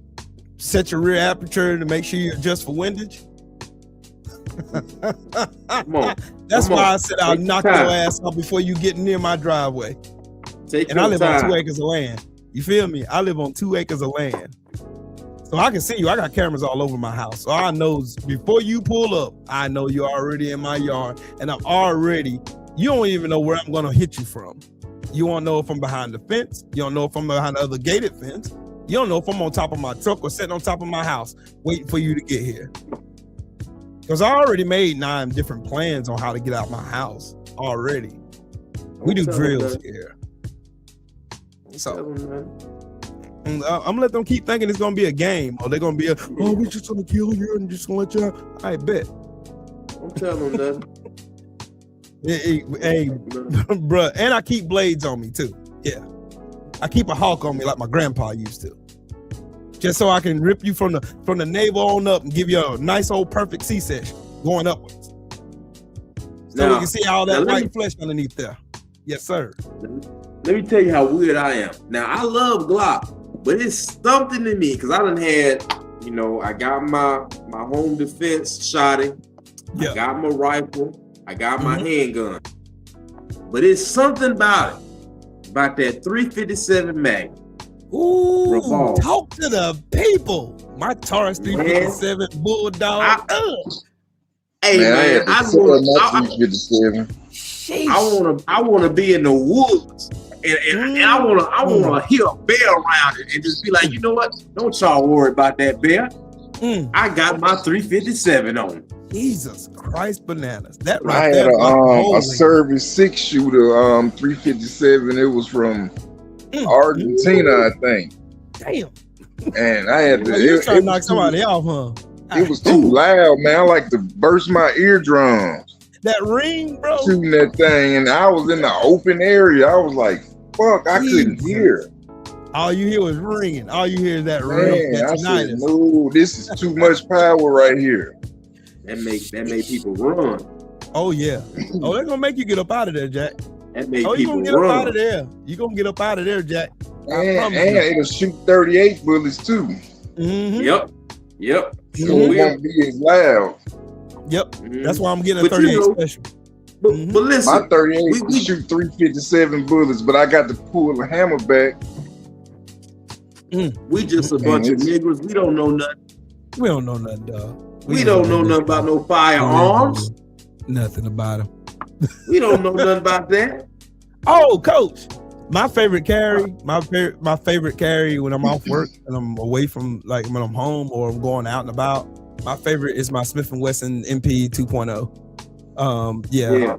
Set your rear aperture to make sure you adjust for windage. Come on. That's why I said I'll knock your ass off before you get near my driveway. And I live on 2 acres of land. You feel me? I live on 2 acres of land. So I can see you. I got cameras all over my house. So I know before you pull up, I know you're already in my yard. And I'm already, you don't even know where I'm going to hit you from. You won't know if I'm behind the fence. You don't know if I'm behind the other gated fence. You don't know if I'm on top of my truck or sitting on top of my house waiting for you to get here. Because I already made 9 different plans on how to get out my house already. We do drills here. So I'm gonna let them keep thinking it's gonna be a game, or they're gonna be we're just gonna kill you and just gonna let you out. I bet. I'm telling them that. Hey, bro, and I keep blades on me too. Yeah, I keep a hawk on me like my grandpa used to, just so I can rip you from the navel on up and give you a nice old perfect C-section going upwards, so we can see all that white flesh underneath there. Yes, sir. Let me tell you how weird I am. Now I love Glock. But it's something to me because I done had, you know, I got my home defense shotty, I got my rifle, I got my handgun. But it's something about that 357 mag. Ooh, revolver. Talk to the people. My Taurus 357 Bulldog. Hey man, I want to be in the woods. And I wanna hear a bear around it and just be like, you know what? Don't y'all worry about that bear. I got my 357 on. Jesus Christ, bananas! That right I had a service 6-shooter 357. It was from Argentina, I think. Damn. And I had to. You trying to knock somebody off, huh? It was too loud, man. I like to burst my eardrums. That ring, bro. Shooting that thing, and I was in the open area. I was like, fuck, I couldn't hear. All you hear was ringing. All you hear is that ring. Man, I said, no, this is too much power right here. That made people run. Oh yeah. Oh, they're gonna make you get up out of there, Jack. That made you people gonna get run. up out of there. You gonna get up out of there, Jack. And it'll shoot 38 bullets too. Mm-hmm. Yep. So it won't be as loud. Yep. That's why I'm getting a 38 special. But listen, my 38 can shoot 357 bullets, but I got to pull the hammer back. We just a bunch of niggers. We don't know nothing. We don't know nothing, dog. We don't know nothing about no firearms. Nothing about them. We don't know nothing about that. Oh, coach. My favorite carry, my favorite carry when I'm off work and I'm away from, like when I'm home or I'm going out and about. My favorite is my Smith & Wesson MP 2.0. Yeah.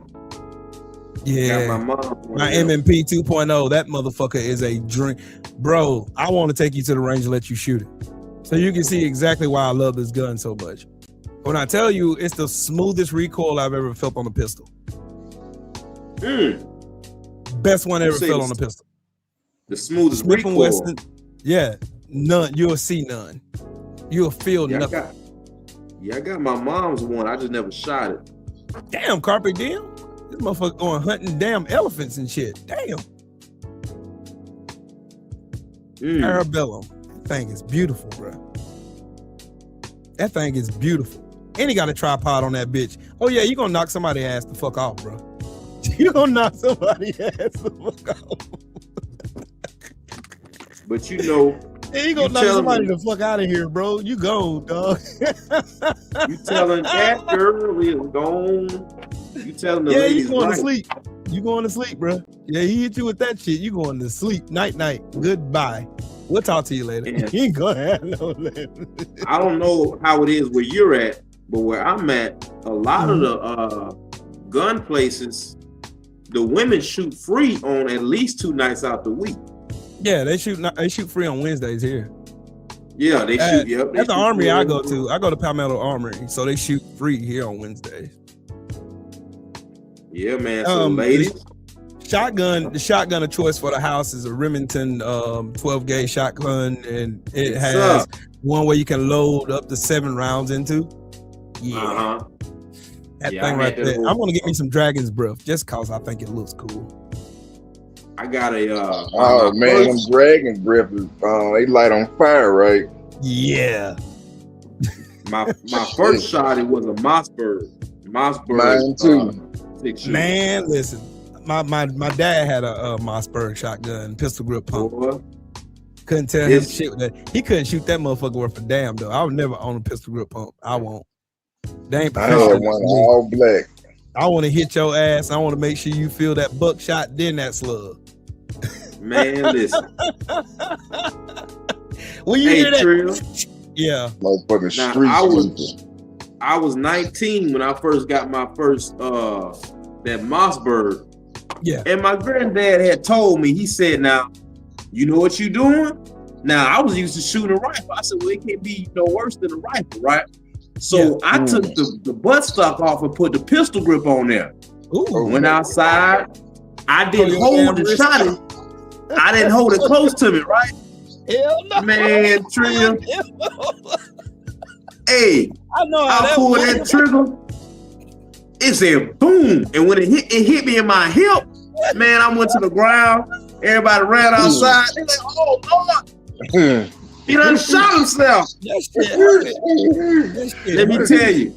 My MMP 2.0. That motherfucker is a dream, bro. I want to take you to the range and let you shoot it, so you can see exactly why I love this gun so much. When I tell you, it's the smoothest recoil I've ever felt on a pistol. Best one ever felt on a pistol. The smoothest Smith & recoil. Wesson. Yeah, none. You'll see none. You'll feel nothing. I got my mom's one. I just never shot it. Damn, Carpe Diem. This motherfucker going hunting damn elephants and shit. Damn. Arabellum. That thing is beautiful, bro. That thing is beautiful. And he got a tripod on that bitch. Oh yeah, you gonna knock somebody's ass the fuck off, bro. You gonna knock somebody's ass the fuck off. But you know, you gonna knock somebody the fuck out of here, bro. You go, dog. You telling that girl is gone. You telling the ladies you going right. to sleep. You going to sleep, bro. Yeah, he hit you with that shit. You going to sleep. Night, night. Goodbye. We'll talk to you later. Yeah. You ain't gonna have no later. I don't know how it is where you're at, but where I'm at, a lot of the gun places, the women shoot free on at least 2 nights out the week. Yeah, they shoot free on Wednesdays here. Yeah, they shoot. Yep, they at the shoot armory free I on- go to. I go to Palmetto Armory, so they shoot free here on Wednesdays. Yeah, man. So ladies, the shotgun of choice for the house is a Remington 12 gauge shotgun, and it has one where you can load up to 7 rounds into. Yeah. That thing right there. I'm gonna get me some Dragon's Breath just cause I think it looks cool. I got a oh man, them Dragon Breath is they light on fire, right? Yeah. my first shot, it was a Mossberg. Mine too. Man, listen, my dad had a Mossberg shotgun, pistol grip pump. Couldn't tell him shit with that. He couldn't shoot that motherfucker worth a damn though. I would never own a pistol grip pump. I won't. They ain't I had one all black. I want to hit your ass. I want to make sure you feel that buckshot, then that slug. Man, listen. When you hear that, Trill, yeah, motherfucking now, street. I was 19 when I first got my first that Mossberg. Yeah. And my granddad had told me, he said, now, you know what you doing? Now, I was used to shooting a rifle. I said, well, it can't be no worse than a rifle, right? So I took the buttstock off and put the pistol grip on there. Went outside. I didn't hold the shot. I didn't hold it close to me, right? Hell no. Man, Trill. Hey, I pulled that trigger. It said boom. And when it hit me in my hip, man, I went to the ground. Everybody ran outside. They like, oh Lord. He done shot himself. Let me tell you,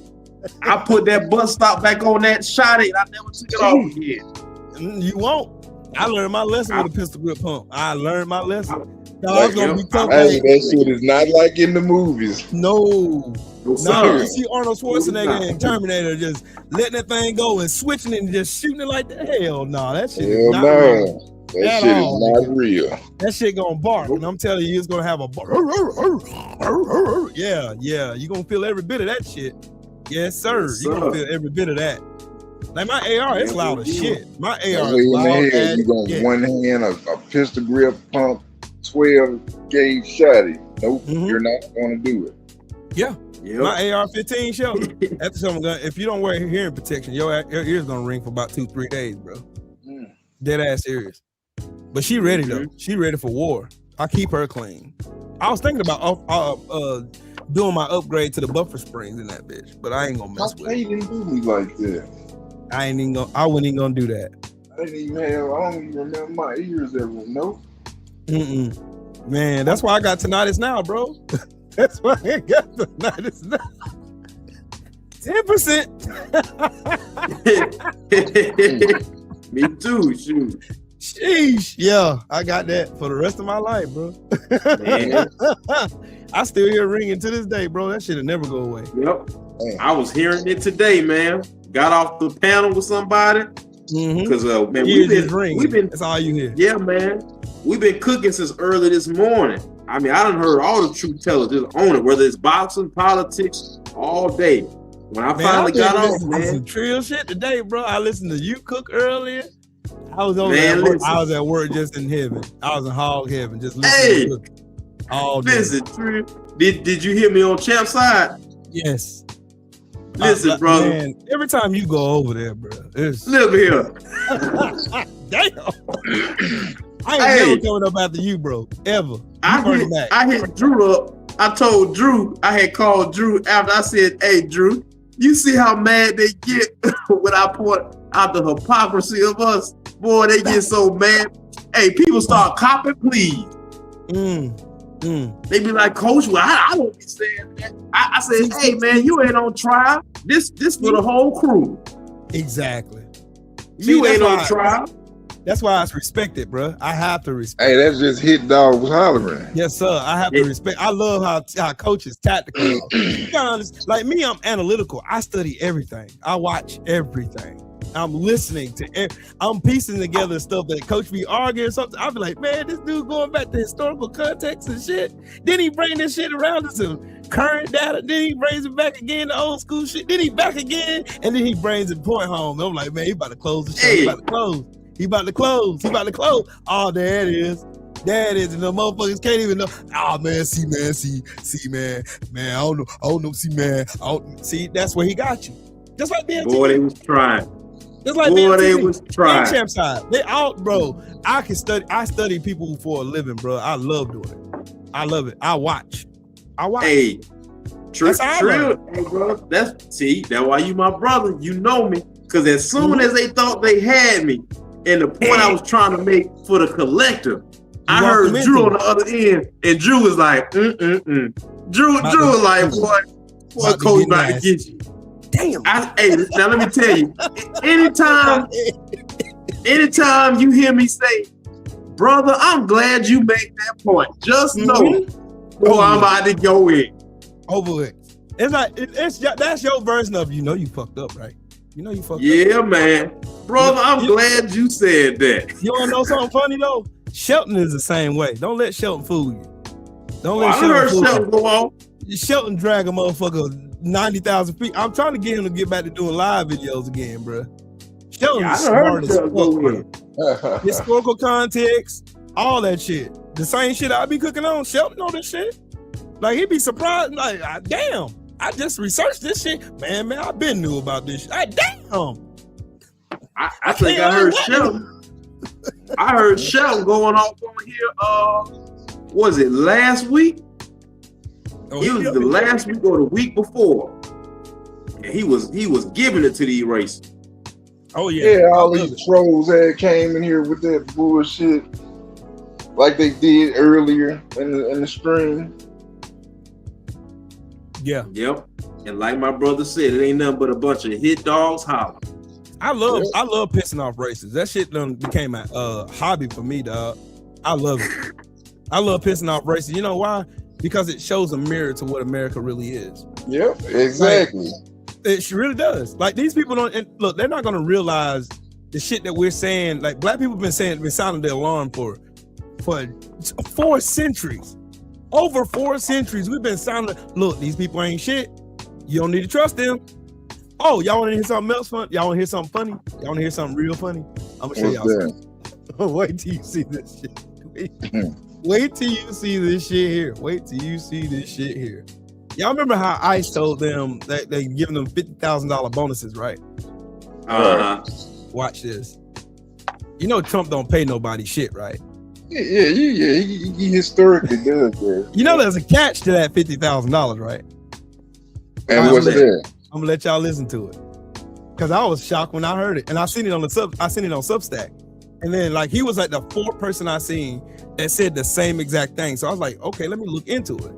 I put that butt stop back on that shot and I never took it off again. You won't. I learned my lesson with a pistol grip pump. I learned my lesson. Like, that shit is not like in the movies. No, sir. You see Arnold Schwarzenegger in Terminator just letting that thing go and switching it and just shooting it like that. Hell no, that shit is not real. That shit is not real. That shit gonna bark, and I'm telling you, it's gonna have a bark. Yeah, you gonna feel every bit of that shit. Yes, sir. You gonna feel every bit of that. Like my AR, it's loud as shit. My AR is loud as You gonna shit. one hand a pistol grip pump, 12 gauge shotty. Nope, you're not gonna do it. Yeah, My AR-15 Shelton. After someone gun, if you don't wear hearing protection, your ear's gonna ring for about 2-3 days, bro. Dead ass serious. But she ready though. She ready for war. I keep her clean. I was thinking about doing my upgrade to the buffer springs in that bitch, but I ain't gonna mess with it. They didn't do me like that. I wasn't even gonna do that. I don't even remember my ears ever. Nope. Man, that's why I got tinnitus now, bro. That's why I got tinnitus now. 10%. Me too, shoot. Sheesh. Yeah, I got that for the rest of my life, bro. I still hear ringing to this day, bro. That shit'll never go away. Yep. I was hearing it today, man. Got off the panel with somebody. Because man, we've been that's all you hear. Yeah, man. We've been cooking since early this morning. I mean, I done heard all the truth tellers just on it, whether it's boxing, politics, all day. When I finally got off, man. Some trill shit today, bro. I listened to you cook earlier. I was over at work. I was at work just in heaven. I was in hog heaven, just listening to cook all day. Listen, Trill. Did you hear me on Champ's side? Yes. Listen, brother. Man, every time you go over there, bro, it's look here. Damn. I ain't never coming up after you, bro. Ever. I hit Drew up. I told Drew, I had called Drew after I said, hey, Drew, you see how mad they get when I point out the hypocrisy of us? Boy, they get so mad. Hey, people start copping, please. They be like, Coach, well, I don't be saying that. I said, hey, man, you ain't on trial. This for the whole crew. Exactly. You ain't on trial. That's why I respect it, bro. I have to respect. Hey, that's just hit dogs hollering. Yes, sir. I have to respect. I love how coach is tactical. You gotta understand, like me, I'm analytical. I study everything. I watch everything. I'm listening to I'm piecing together stuff that coach be arguing or something. I'll be like, man, this dude going back to historical context and shit. Then he bring this shit around to some current data. Then he brings it back again to old school shit. Then he back again. And then he brings the point home. I'm like, man, he about to close the show. He about to close. He about to close. He about to close. Oh, there it is. There it is. And the motherfuckers can't even know. Oh, man, see, man. Man, I don't know, see, man. See, that's where he got you. Just like BMT. Boy, they was trying. Just like boy, they was trying. Champ side. They out, bro. I study people for a living, bro. I love doing it. I love it. I watch. Hey, Trill, hey, bro. That's why you my brother. You know me. Because as soon as they thought they had me, and the point I was trying to make for the collector, I heard Drew on the other end, and Drew was like, Drew was like, boy, Coach about to get you. Damn. Hey, now let me tell you, anytime you hear me say, brother, I'm glad you made that point. Just know, I'm about to go in. Over it. It's like that's your version of you fucked up, right? You know you fucked up. Yeah, man. Brother, I'm glad you said that. You wanna know something funny though? Shelton is the same way. Don't let Shelton fool you. Don't let Shelton go on. Shelton drag a motherfucker 90,000 feet. I'm trying to get him to get back to doing live videos again, bro. Shelton's smart as fuck, bro. Historical context, all that shit. The same shit I be cooking on. Shelton know this shit. Like he'd be surprised. Like, damn, I just researched this shit. Man, I been knew about this shit. Damn. I think I heard Shelton. I heard Shelton going off on here. Was it last week? It was the last week or the week before. And he was giving it to the eraser. Oh yeah. Yeah, all these trolls that came in here with that bullshit like they did earlier in the stream. Yeah. Yep. And like my brother said, it ain't nothing but a bunch of hit dogs hollering. I love pissing off racists. That shit done became a hobby for me, dog. I love it. I love pissing off racists. You know why? Because it shows a mirror to what America really is. Yep, exactly. Like, it really does. Like these people look, they're not gonna realize the shit that we're saying. Like black people been sounding the alarm for 4 centuries. Over 4 centuries, we've been sounding. Look, these people ain't shit. You don't need to trust them. Oh, y'all want to hear something else fun? Y'all want to hear something funny? Y'all want to hear something real funny? I'm gonna show y'all something. Wait till you see this shit. Wait till you see this shit here. Wait till you see this shit here. Y'all remember how ICE told them that they giving them $50,000 bonuses, right? Watch this. You know Trump don't pay nobody shit, right? Yeah. He historically does that. You know there's a catch to that $50,000, right? And what's that? I'm gonna let y'all listen to it because I was shocked when I heard it, and I seen it on Substack, and then like he was like the fourth person I seen that said the same exact thing. So I was like, okay, let me look into it.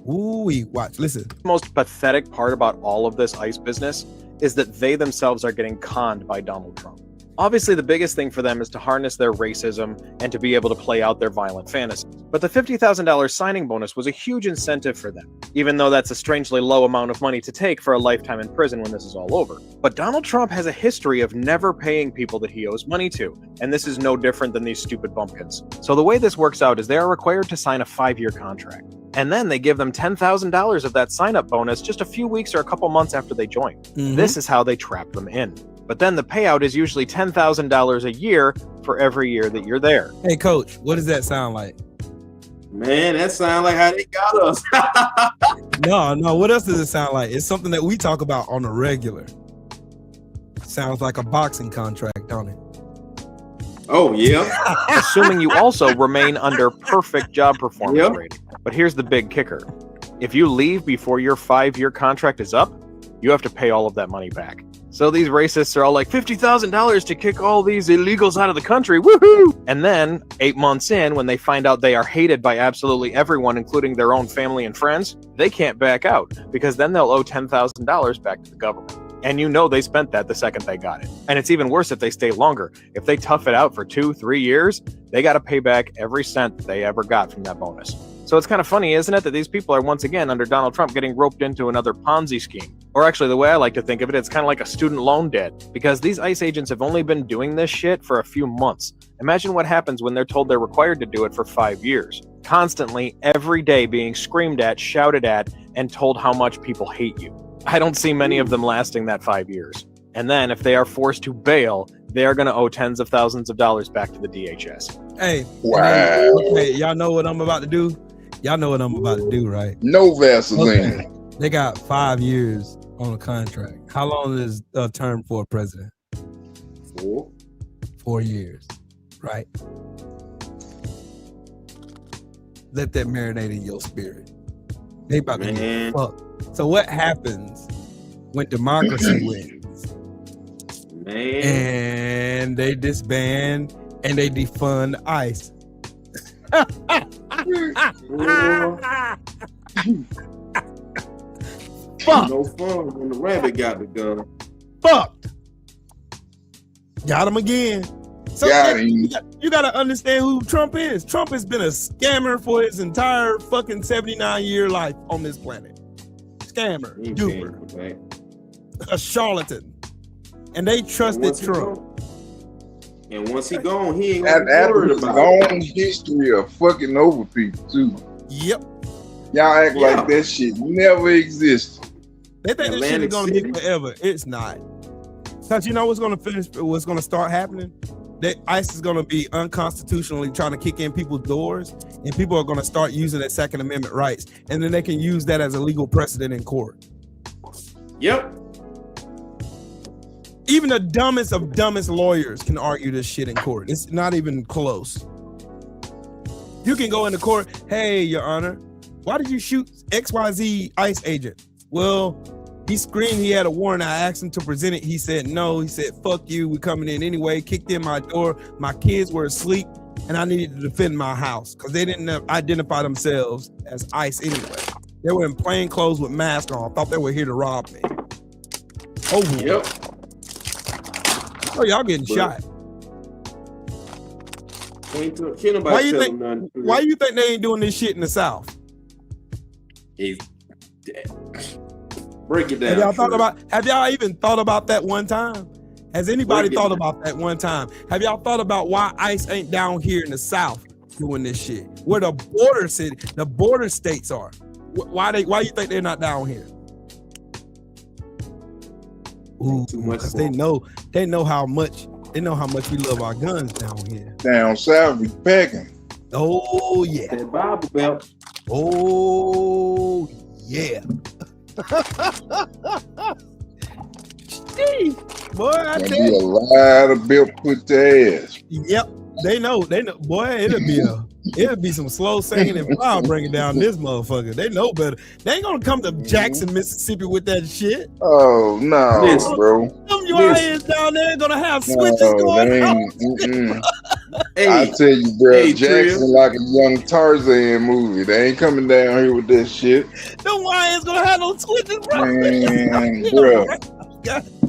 Ooh, watch, listen. The most pathetic part about all of this ICE business is that they themselves are getting conned by Donald Trump. Obviously, the biggest thing for them is to harness their racism and to be able to play out their violent fantasies. But the $50,000 signing bonus was a huge incentive for them, even though that's a strangely low amount of money to take for a lifetime in prison when this is all over. But Donald Trump has a history of never paying people that he owes money to, and this is no different than these stupid bumpkins. So the way this works out is they are required to sign a 5-year contract. And then they give them $10,000 of that sign-up bonus just a few weeks or a couple months after they join. This is how they trap them in. But then the payout is usually $10,000 a year for every year that you're there. Hey, Coach, what does that sound like? Man, that sounds like how they got us. No. What else does it sound like? It's something that we talk about on a regular. Sounds like a boxing contract, don't it? Oh, yeah. Assuming you also remain under perfect job performance rating. But here's the big kicker. If you leave before your 5-year contract is up, you have to pay all of that money back. So these racists are all like, $50,000 to kick all these illegals out of the country, woohoo! And then, 8 months in, when they find out they are hated by absolutely everyone, including their own family and friends, they can't back out, because then they'll owe $10,000 back to the government. And you know they spent that the second they got it. And it's even worse if they stay longer. If they tough it out for 2-3 years, they got to pay back every cent that they ever got from that bonus. So it's kind of funny, isn't it, that these people are once again under Donald Trump getting roped into another Ponzi scheme. Or actually, the way I like to think of it, it's kind of like a student loan debt, because these ICE agents have only been doing this shit for a few months. Imagine what happens when they're told they're required to do it for 5 years. Constantly, every day being screamed at, shouted at, and told how much people hate you. I don't see many of them lasting that 5 years. And then if they are forced to bail, they are going to owe tens of thousands of dollars back to the DHS. Hey, wow. Okay, y'all know what I'm about to do? Y'all know what I'm about to do, right? No Vaseline. Okay. They got 5 years on a contract. How long is a term for a president? 4 years, right? Let that marinate in your spirit. They about to get fucked. So what happens when democracy wins? And they disband and they defund ICE. Fuck. No fun when the rabbit got the gun. Fucked. Got him again. So you gotta understand who Trump is. Trump has been a scammer for his entire fucking 79-year life on this planet. Scammer, duper, a charlatan, and they trusted Trump. And once he gone, he ain't gonna be worried about it. Long history of fucking over people too. Yep. Y'all act like that shit never existed. They think this shit is gonna be forever. It's not. Cause you know what's gonna start happening? That ICE is gonna be unconstitutionally trying to kick in people's doors, and people are gonna start using their Second Amendment rights, and then they can use that as a legal precedent in court. Yep. Even the dumbest of dumbest lawyers can argue this shit in court. It's not even close. You can go into court, hey, Your Honor, why did you shoot XYZ ICE agent? Well, he screamed he had a warrant. I asked him to present it. He said no. He said, fuck you, we coming in anyway. Kicked in my door. My kids were asleep, and I needed to defend my house because they didn't identify themselves as ICE anyway. They were in plain clothes with masks on. Thought they were here to rob me. Oh, yep. Oh, y'all getting shot. Why you think they ain't doing this shit in the South? Break it down. Have y'all even thought about that one time? Has anybody thought about that one time? Have y'all thought about why ICE ain't down here in the South doing this shit? Where the border states are. Why you think they're not down here? Ooh, because they know how much we love our guns down here. Down south, we packing. Oh yeah. That Bible Belt. Oh yeah. Boy, I Gonna tell be a you. lot of bill put their ass. Yep, they know. Boy, it'll be some slow singing and fire bringing down this motherfucker. They know better. They ain't gonna come to Jackson, Mississippi with that shit. Oh no, Listen. bro. Them UINs down there gonna have switches No, going they on. ain't. Hey, I tell you, bro, hey, Jackson Trill. like a young Tarzan movie. They ain't coming down here with that shit. Them YNs gonna have no switches, bro. Man, bro.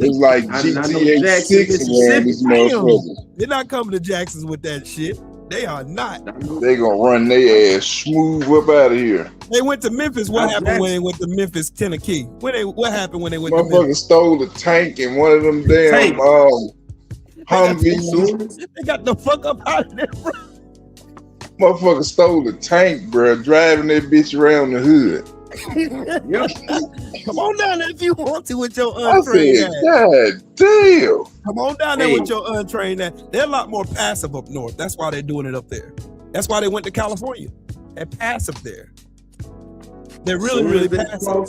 It's like I know GTA Jackson, 6 around this motherfucker. They're not coming to Jackson's with that shit. They are not. They gonna run their ass smooth up out of here. They went to Memphis. What happened Jackson. when they went to Memphis, Tennessee? What happened when they went to Motherfucker Memphis? stole a tank in one of them damn Tank. Humvees. They got the fuck up out of there, bro. Motherfucker stole a tank, bro, driving that bitch around the hood. Come on down there if you want to with your I untrained said, ass. God damn. Come on down there Hey. with your untrained ass. They're a lot more passive up north. That's why they're doing it up there. That's why they went to California. They're passive there. They're really, really passive.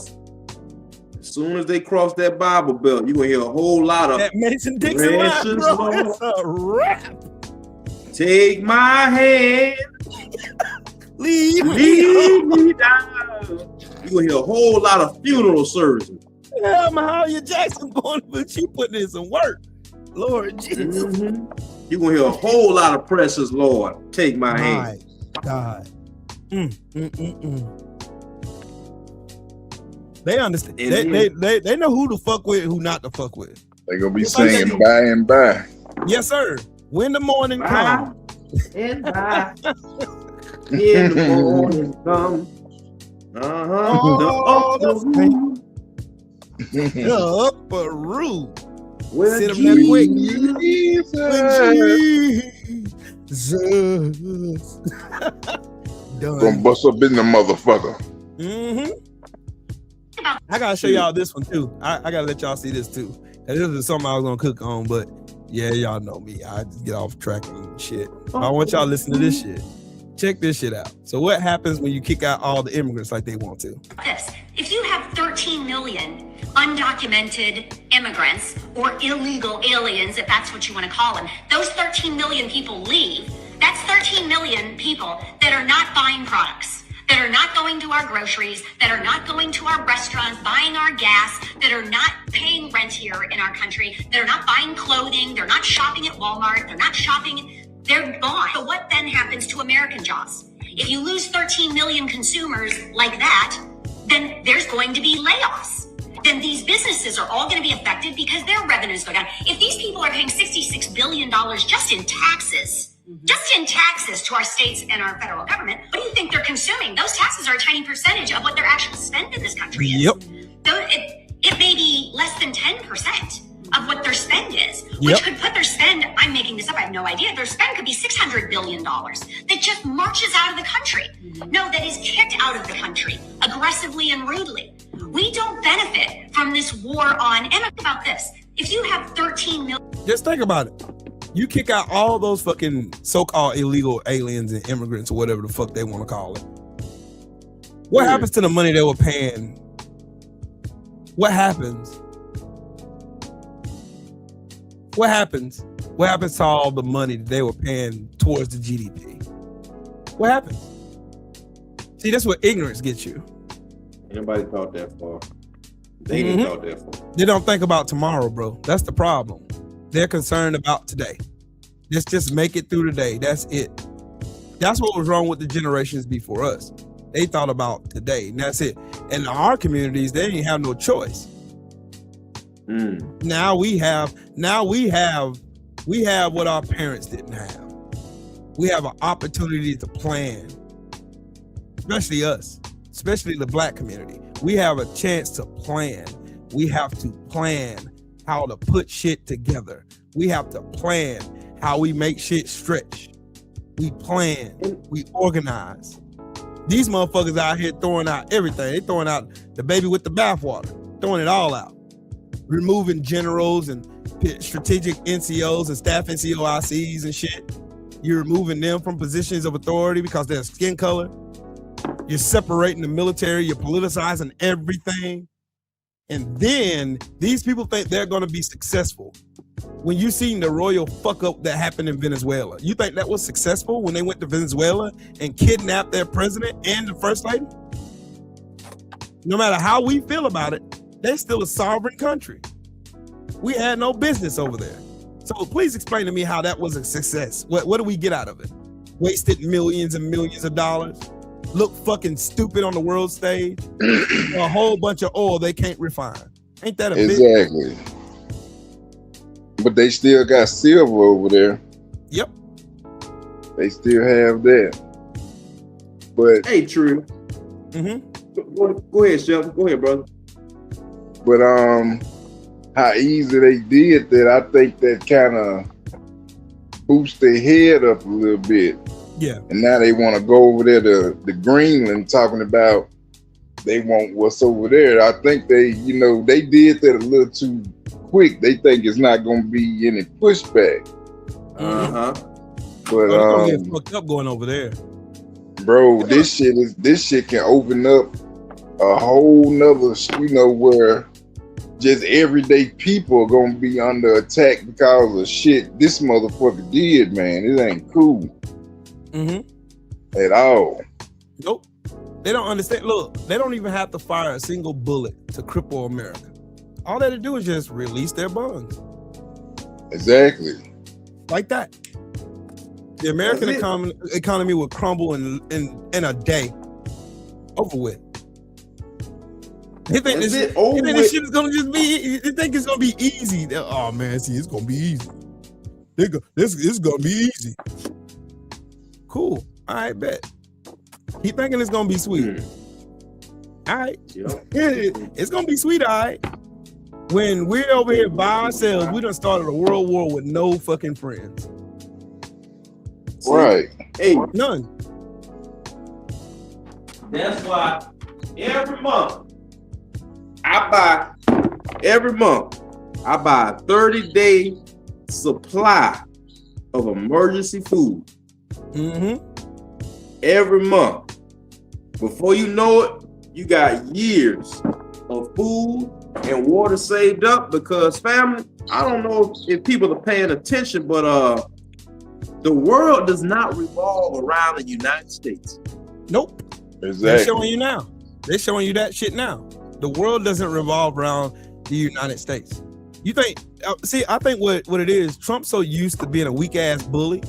As soon as they cross that Bible Belt, you're gonna hear a whole lot of That Mason Dixon line, precious bro. Lord, It's a wrap. take my hand, Leave lead me down. You're gonna hear a whole lot of funeral services. Yeah, Mahalia Jackson going, but you putting in some work. Lord Jesus. You're gonna hear a whole lot of precious Lord, take my My hand. God. They understand. They know who to fuck with, who not to fuck with. They gonna be It's like singing they- by and by. Yes, sir. When the morning comes. And by in the morning come. The upper room. Where Sit 'em that quick. Jesus. Gonna Done. bust up in the motherfucker. I gotta show y'all this one too. I gotta let y'all see this too. And this is something I was gonna cook on, but yeah, y'all know me. I just get off track and shit. But I want y'all to listen to this shit. Check this shit out. So what happens when you kick out all the immigrants like they want to? This. If you have 13 million undocumented immigrants or illegal aliens, if that's what you want to call them, those 13 million people leave. That's 13 million people that are not buying products, that are not going to our groceries, that are not going to our restaurants, buying our gas, that are not paying rent here in our country, that are not buying clothing, they're not shopping at Walmart, they're not shopping, they're gone. So what then happens to American jobs? If you lose 13 million consumers like that, then there's going to be layoffs. Then these businesses are all going to be affected because their revenues go down. If these people are paying $66 billion just in taxes, to our states and our federal government, what do you think they're consuming? Those taxes are a tiny percentage of what their actual spend in this country is. Yep. So it may be less than 10% of what their spend is, which Yep. could put their spend, I'm making this up, I have no idea, their spend could be $600 billion that just marches out of the country. No, that is kicked out of the country aggressively and rudely. We don't benefit from this war on, and think about this, if you have 13 million. Just think about it. You kick out all those fucking so-called illegal aliens and immigrants or whatever the fuck they want to call it. What happens to the money they were paying? What happens? What happens? What happens to all the money that they were paying towards the GDP? What happens? See, that's what ignorance gets you. Anybody thought that far? They didn't thought that far. They don't think about tomorrow, bro. That's the problem. They're concerned about today. Let's just make it through today. That's it. That's what was wrong with the generations before us. They thought about today, and that's it. And our communities, they didn't have no choice. Now we have what our parents didn't have. We have an opportunity to plan, especially us, especially the Black community. We have a chance to plan. We have to plan how to put shit together. We have to plan how we make shit stretch. We plan, we organize. These motherfuckers out here throwing out everything. They throwing out the baby with the bathwater, throwing it all out. Removing generals and strategic NCOs and staff NCOICs and shit. You're removing them from positions of authority because of their skin color. You're separating the military. You're politicizing everything. And then these people think they're going to be successful. When you seen the royal fuck up that happened in Venezuela, you think that was successful when they went to Venezuela and kidnapped their president and the first lady? No matter how we feel about it, they're still a sovereign country. We had no business over there. So please explain to me how that was a success. What do we get out of it? Wasted millions and millions of dollars. Look fucking stupid on the world stage. A whole bunch of oil they can't refine. Ain't that a exactly? But they still got silver over there. Yep. They still have that. But hey, True. Go ahead, Shelton. Go ahead, brother. But how easy they did that, I think that kind of boosts their head up a little bit. Yeah. And now they want to go over there to Greenland talking about they want what's over there. I think they did that a little too quick. They think it's not going to be any pushback. But gonna get fucked up going over there, bro. This shit can open up a whole nother, where just everyday people are gonna be under attack because of shit this motherfucker did, man. It ain't cool at all. Nope. They don't understand. Look, they don't even have to fire a single bullet to cripple America. All they have to do is just release their bonds. Exactly. Like that. The American economy would crumble in a day. Over with. They think this shit is gonna just be. They think it's gonna be easy. Oh man, see, it's gonna be easy. This is gonna be easy. Cool. All right, bet. He thinking it's gonna be sweet. All right. It's gonna be sweet. All right. When we're over here by ourselves, we done started a world war with no fucking friends. Right. Hey, none. That's why every month I buy a 30-day supply of emergency food. Every month. Before you know it, you got years of food and water saved up because, family, I don't know if people are paying attention, but the world does not revolve around the United States. Nope. Exactly. They're showing you now. They're showing you that shit now. The world doesn't revolve around the United States. You think? I think what it is. Trump's so used to being a weak ass bully,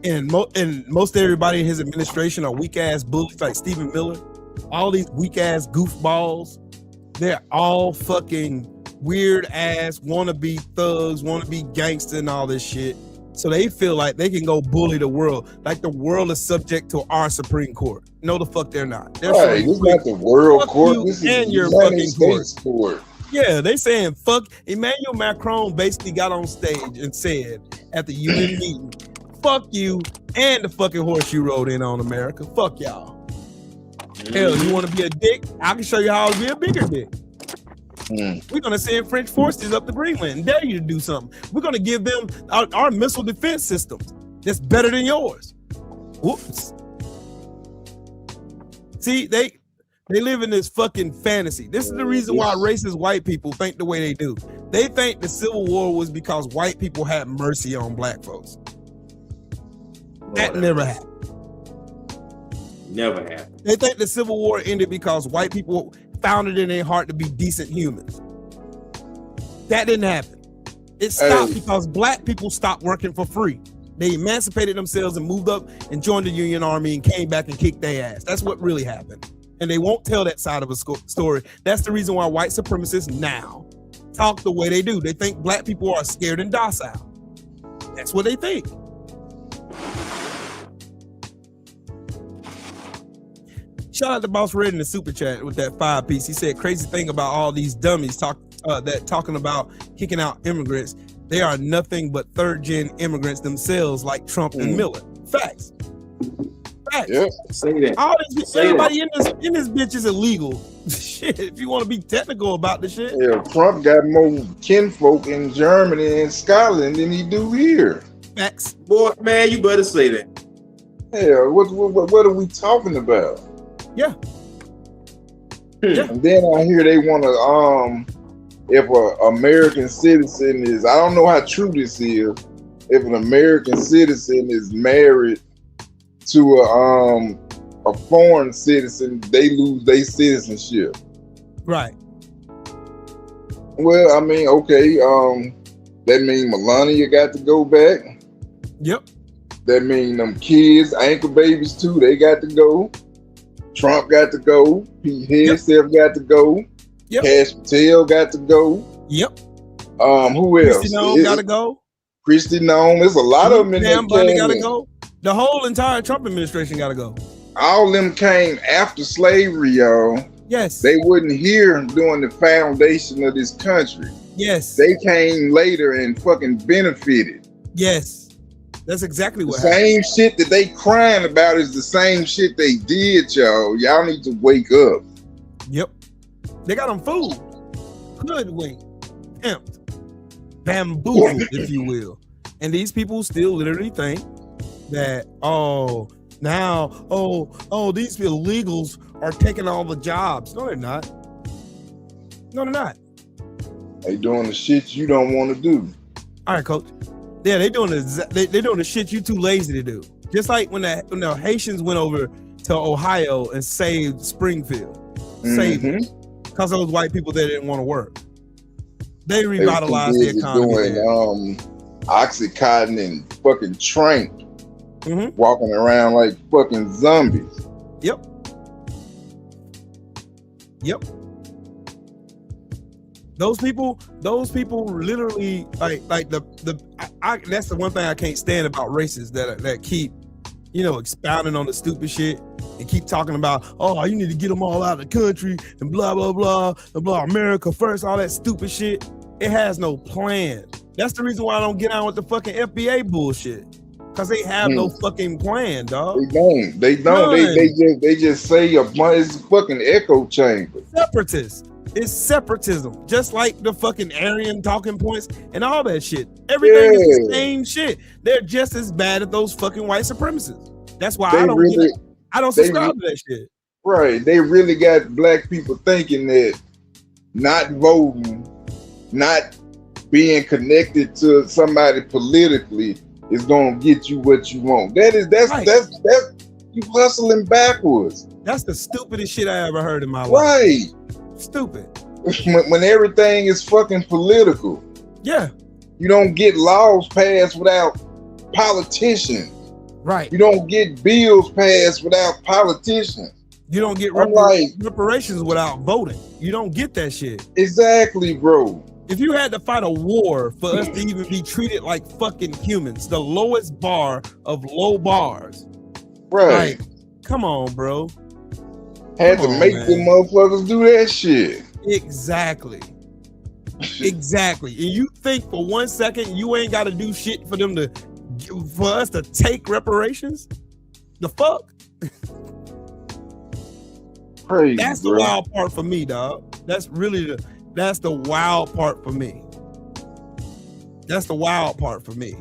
and most everybody in his administration are weak ass bullies like Stephen Miller. All these weak ass goofballs. They're all fucking weird ass wannabe thugs, wannabe gangster, and all this shit. So they feel like they can go bully the world, like the world is subject to our Supreme Court. No, the fuck they're not. They're right, this is not the world court. This is your United fucking States court. Yeah, they saying fuck. Emmanuel Macron basically got on stage and said at the UN meeting, "Fuck you and the fucking horse you rode in on America. Fuck y'all." Hell, you want to be a dick? I can show you how to be a bigger dick. We're gonna send French forces up to Greenland and dare you to do something. We're gonna give them our missile defense systems that's better than yours. Whoops. See, they live in this fucking fantasy. This is the reason why racist white people think the way they do. They think the Civil War was because white people had mercy on black folks. That never happened. Never happened. They think the Civil War ended because white people found it in their heart to be decent humans. That didn't happen. It stopped because black people stopped working for free. They emancipated themselves and moved up and joined the Union Army and came back and kicked their ass. That's what really happened. And they won't tell that side of a story. That's the reason why white supremacists now talk the way they do. They think black people are scared and docile. That's what they think. Shout out to Boss Red in the super chat with that 5-piece. He said, crazy thing about all these dummies talking about kicking out immigrants. They are nothing but third-gen immigrants themselves, like Trump and Miller. Facts. Facts. Yeah, say that. Everybody in this bitch is illegal. Shit, if you want to be technical about the shit. Yeah, Trump got more kinfolk in Germany and Scotland than he do here. Facts. Boy, man, you better say that. Yeah, what are we talking about? Yeah. And then I hear they want to if an American citizen is, I don't know how true this is, if an American citizen is married to a foreign citizen, they lose their citizenship. Right. Well, I mean, okay, that means Melania got to go back. Yep. That means them kids, ankle babies too, they got to go. Trump got to go. Pete Hegseth got to go. Yep. Cash Patel got to go. Yep. Who else? Kristi Noem got to go. Kristi Noem. There's a lot of them in there. Got to go. The whole entire Trump administration got to go. All of them came after slavery, y'all. Yes. They wasn't here during the foundation of this country. Yes. They came later and fucking benefited. Yes. That's exactly what same shit that they crying about is the same shit they did, y'all. Y'all need to wake up. Yep. They got them fooled, hoodwinked, pimped, bamboozled, if you will. And these people still literally think that, these illegals are taking all the jobs. No, they're not. No, they're not. They doing the shit you don't want to do. All right, coach. Yeah, they doing the shit you too lazy to do. Just like when the Haitians went over to Ohio and saved Springfield, saved it, because those white people there didn't want to work. They revitalized the economy. Doing Oxycontin and fucking Trank, walking around like fucking zombies. Yep. Yep. Those people literally like that's the one thing I can't stand about racists that keep, expounding on the stupid shit and keep talking about, you need to get them all out of the country and blah, blah, blah, and blah, America first, all that stupid shit. It has no plan. That's the reason why I don't get on with the fucking FBA bullshit. Because they have no fucking plan, dog. They don't. They just say a bunch. It's a fucking echo chamber. Separatists. It's separatism, just like the fucking Aryan talking points and all that shit. Everything is the same shit. They're just as bad as those fucking white supremacists. That's why I don't subscribe to that shit. Right. They really got black people thinking that not voting, not being connected to somebody politically is gonna get you what you want. That's you hustling backwards. That's the stupidest shit I ever heard in my life. Right. Stupid. When everything is fucking political. Yeah. You don't get laws passed without politicians. Right. You don't get bills passed without politicians. You don't get reparations without voting. You don't get that shit. Exactly, bro. If you had to fight a war for us to even be treated like fucking humans, the lowest bar of low bars. Right. Like, come on, bro. Had to make them motherfuckers do that shit. Exactly. Exactly. And you think for 1 second you ain't got to do shit for them for us to take reparations? The fuck? Crazy, that's the wild part for me, dog. That's the wild part for me. That's the wild part for me.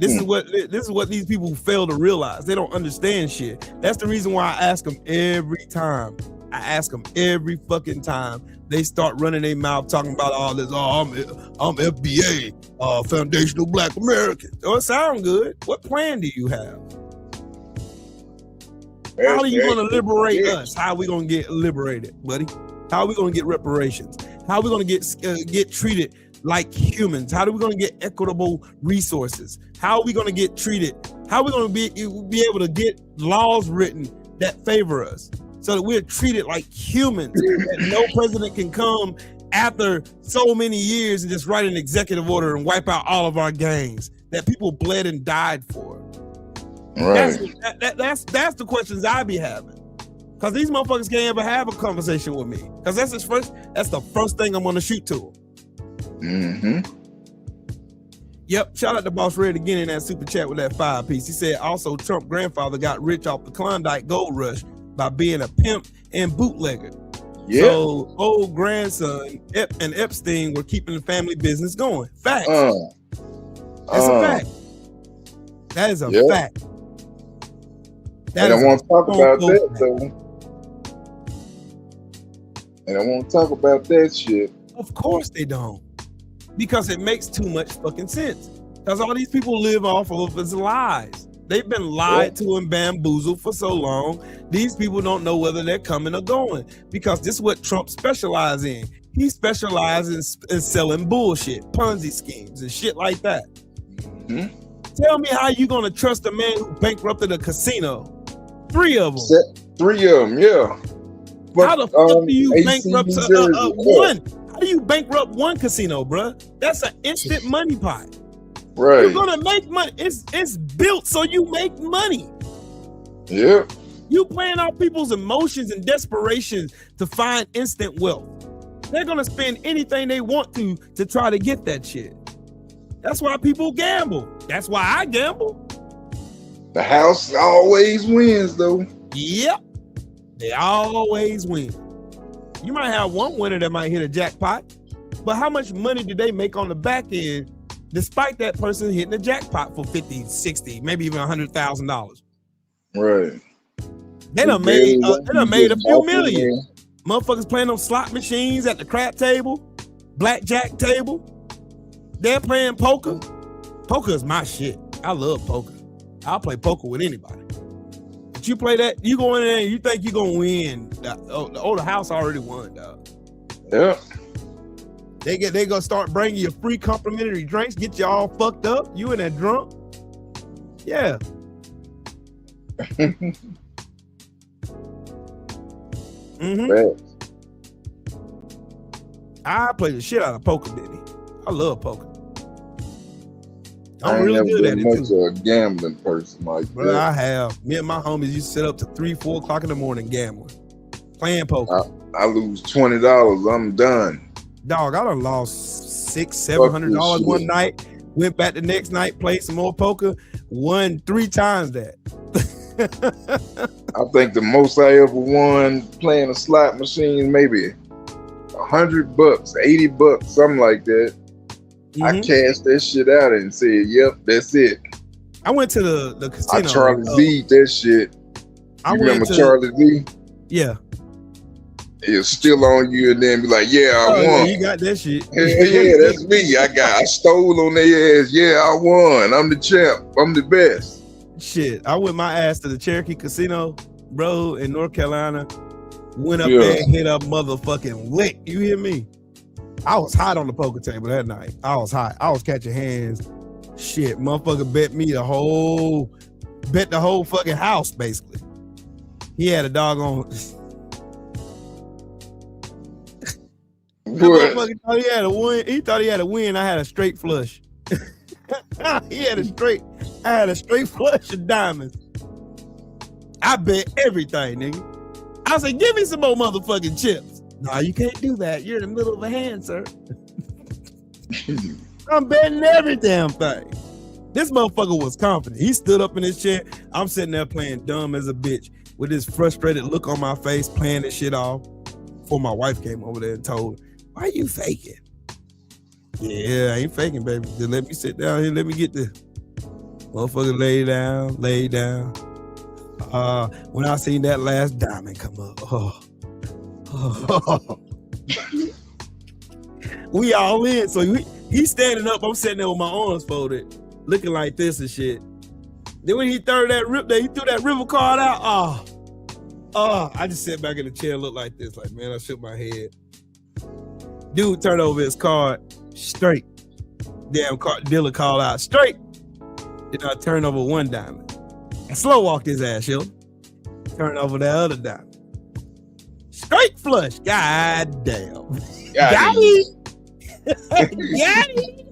This is what these people fail to realize. They don't understand shit. That's the reason why I ask them every time. I ask them every fucking time they start running their mouth talking about all this. I'm FBA, Foundational Black American. Oh, it sounds good. What plan do you have? How are you going to liberate us? How are we going to get liberated, buddy? How are we going to get reparations? How are we going to get treated like humans? How are we going to get equitable resources? How are we going to get treated? How are we going to be able to get laws written that favor us so that we're treated like humans, that no president can come after so many years and just write an executive order and wipe out all of our gains that people bled and died for? Right. That's the questions I be having. Because these motherfuckers can't ever have a conversation with me. Because that's the first thing I'm going to shoot to them. Yep. Shout out to Boss Red again in that super chat with that 5-piece. He said also Trump grandfather got rich off the Klondike gold rush by being a pimp and bootlegger. Yeah. So old grandson and Epstein were keeping the family business going. Fact. That's a fact. That is a fact. I don't want to talk about that though. And I won't talk about that shit. Of course they don't. Because it makes too much fucking sense. Because all these people live off of is lies. They've been lied to and bamboozled for so long. These people don't know whether they're coming or going. Because this is what Trump specializes in. He specializes in selling bullshit, Ponzi schemes and shit like that. Mm-hmm. Tell me how you gonna trust a man who bankrupted a casino? 3 of them. 3 of them, yeah. How the fuck do you AC bankrupt New Jersey, one? How do you bankrupt one casino, bruh? That's an instant money pot. Right. You're gonna make money. It's built so you make money. Yeah. You playing off people's emotions and desperation to find instant wealth. They're gonna spend anything they want to try to get that shit. That's why people gamble. That's why I gamble. The house always wins, though. Yep. They always win. You might have one winner that might hit a jackpot, but how much money did they make on the back end despite that person hitting the jackpot for 50, 60, maybe even $100,000? Right. They done made a few million. Motherfuckers playing on slot machines at the crap table, blackjack table. They're playing poker. Poker is my shit. I love poker. I'll play poker with anybody. But you play that, you go in there and you think you're gonna win. The house already won, dog. Yeah. They gonna start bringing you free complimentary drinks, get you all fucked up. You in that drunk. Yeah. Mm-hmm. I play the shit out of poker, Diddy. I love poker. I'm really good at it much too. of a gambling person like Bro, that. I have. Me and my homies used to sit up to 3, 4 o'clock in the morning gambling, playing poker. I lose $20. I'm done. Dog, I done lost $600-$700 one night. Went back the next night, played some more poker, won 3 times that. I think the most I ever won playing a slot machine, maybe $100, $80, something like that. I cashed that shit out and said, "Yep, that's it." I went to the casino. I Charlie Z'd that shit. You remember Charlie Z? Yeah. He'll still on you and then be like, "Yeah, I won." Yeah, you got that shit. Yeah, that's me. I stole on their ass. Yeah, I won. I'm the champ. I'm the best. Shit, I went my ass to the Cherokee Casino, bro, in North Carolina. Went up there and hit up motherfucking lick. You hear me? I was hot on the poker table that night. I was hot. I was catching hands. Shit, motherfucker bet the whole fucking house, basically. He had a doggone. Motherfucker thought he had a win. He thought he had a win. I had a straight flush. I had a straight flush of diamonds. I bet everything, nigga. I said, give me some more motherfucking chips. No, you can't do that. You're in the middle of a hand, sir. I'm betting every damn thing. This motherfucker was confident. He stood up in his chair. I'm sitting there playing dumb as a bitch with this frustrated look on my face, playing this shit off. Before my wife came over there and told, "Why are you faking?" Yeah, I ain't faking, baby. Just let me sit down here. Let me get this. Motherfucker lay down. When I seen that last diamond come up, we all in. So he's standing up. I'm sitting there with my arms folded, looking like this and shit. Then when he threw that river card out. I just sat back in the chair, looked like this, like, man, I shook my head. Dude turned over his card straight. Damn dealer called out straight. Then I turned over one diamond. I slow walked his ass, yo. Turned over that other diamond. Straight flush. God damn. Got him. Got him.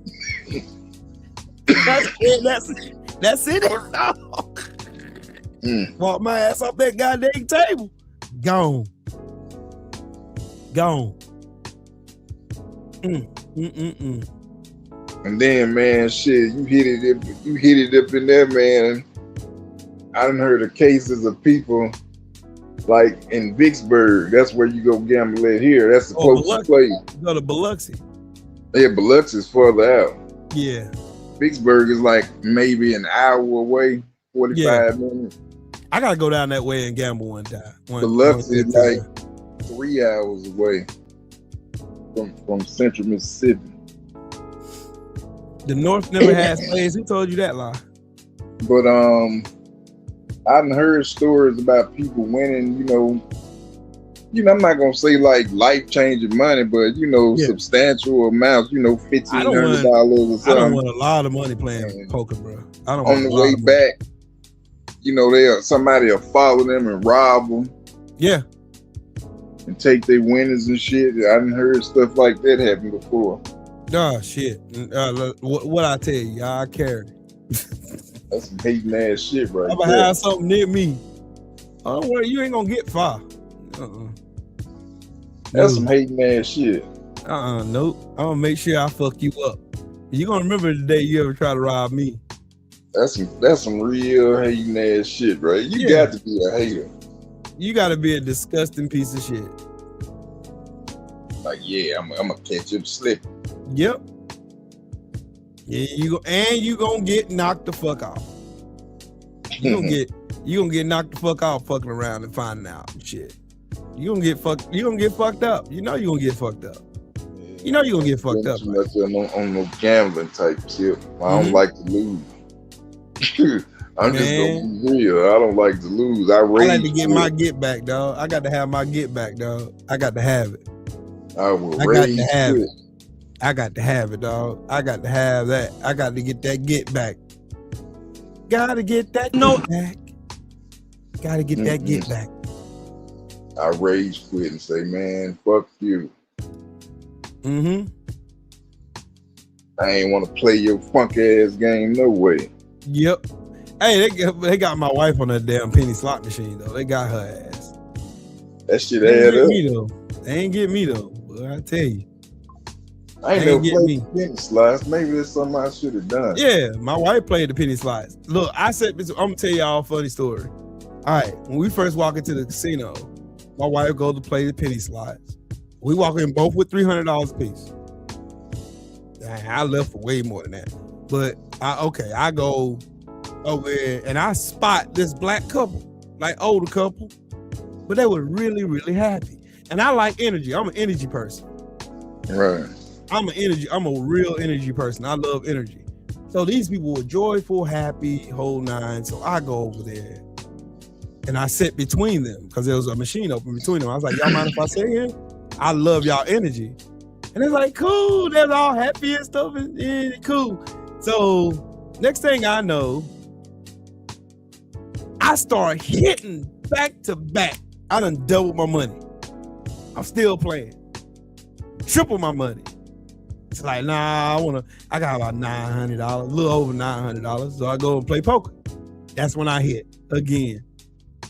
That's it. Walk my ass off that goddamn table. Gone. And then, man, shit, you hit it up in there, man. I done heard of cases of people like in Vicksburg. That's where you go gamble at here. That's the closest place. You go to Biloxi. Yeah, Biloxi's further out. Yeah. Vicksburg is like maybe an hour away, 45 minutes. I gotta go down that way and gamble one time. Biloxi is like 3 hours away from Central Mississippi. The North never had slaves. Who told you that lie? But I done heard stories about people winning, you know, I'm not gonna say like life-changing money, but substantial amounts, $1,500 or something. I don't want a lot of money playing poker, bro. I don't on want the a lot way of money. back, somebody will follow them and rob them. Yeah. And take their winnings and shit. I done heard stuff like that happen before. Oh shit. What I tell you, I carry. That's some hating ass shit right I'm gonna there. have something near me. Don't worry, you ain't gonna get far. That's some hating ass shit. Nope. I'm gonna make sure I fuck you up. You gonna remember the day you ever try to rob me. That's some real hating ass shit, right? You got to be a hater. You gotta be a disgusting piece of shit. Like, yeah, I'm gonna catch him slipping. Yep. Yeah, you gonna get knocked the fuck off. You gonna get knocked the fuck off fucking around and finding out shit. You gonna get fucked up. You know you gonna get fucked up. You know you gonna get fucked up. Right? On no gambling type shit. I don't like to lose. I'm just gonna be real. I don't like to lose. I like to get my get back, dog. I got to have my get back, dog. I got to have it. I got to have it. I got to have it, dog. I got to have that. I got to get that get back. Gotta get that get back. Gotta get that get back. I rage quit and say, man, fuck you. I ain't want to play your funk ass game no way. Yep. Hey, they got my wife on that damn penny slot machine though. They got her ass. That shit add up. They ain't get me though. But I tell you. I ain't never played the penny slots. Maybe that's something I should have done. Yeah, my wife played the penny slots. Look, I'm gonna tell y'all a funny story. All right, when we first walk into the casino, my wife goes to play the penny slots. We walk in both with $300 a piece. Dang, I left for way more than that. But I go over there and I spot this black couple, like older couple, but they were really, really happy. And I like energy. I'm an energy person. Right. I'm a real energy person. I love energy. So these people were joyful, happy, whole nine. So I go over there and I sit between them because there was a machine open between them. I was like, y'all mind if I sit here? I love y'all energy. And it's like, cool. They're all happy and stuff. And cool. So next thing I know, I start hitting back to back. I done doubled my money. I'm still playing. Triple my money. It's like, nah, I got about $900, a little over $900. So I go and play poker. That's when I hit again.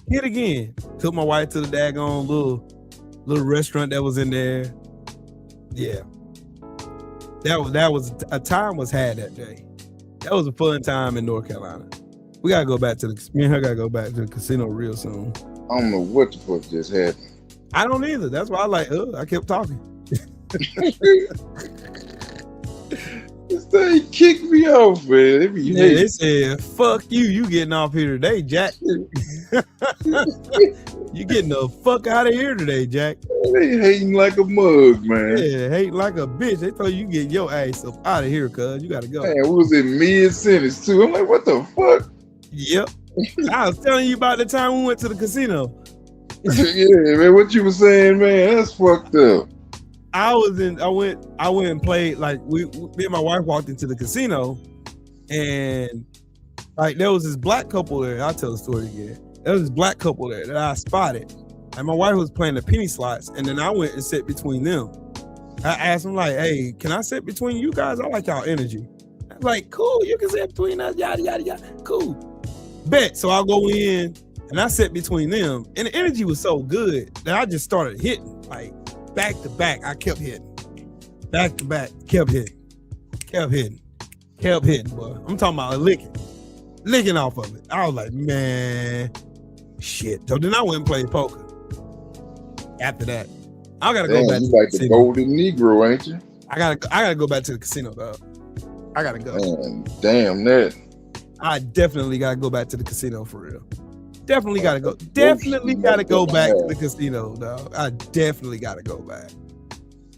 Hit again. Took my wife to the daggone little restaurant that was in there. Yeah. That was a time was had that day. That was a fun time in North Carolina. We gotta go back to me and her gotta go back to the casino real soon. I don't know what the fuck just happened. I don't either. That's why I kept talking. This thing kicked me off, man. They said, fuck you. You getting off here today, Jack. You getting the fuck out of here today, Jack. They hating like a mug, man. Yeah, hating like a bitch. They told you get your ass up out of here, cuz. You gotta go. Man, we was in mid-sentence, too. I'm like, what the fuck? Yep. I was telling you about the time we went to the casino. Yeah, man, what you was saying, man, that's fucked up. I went and played, like, me and my wife walked into the casino, and like there was this black couple there. I'll tell the story again. There was this black couple there that I spotted, and my wife was playing the penny slots, and then I went and sat between them. I asked them like, hey, can I sit between you guys? I like y'all energy. I was like, cool, you can sit between us, yada yada yada. Cool. Bet. So I'll go in and I sat between them, and the energy was so good that I just started hitting, like back to back. I kept hitting. Back to back, kept hitting. Kept hitting, boy. I'm talking about licking off of it. I was like, man, shit. So then I went and played poker. After that, I gotta go back. You to like the the golden Negro, ain't you? I gotta go back to the casino, dog. I gotta go. Man, damn that. I definitely gotta go back to the casino for real. Definitely gotta go. Definitely gotta go back to the casino, dog. I definitely gotta go back.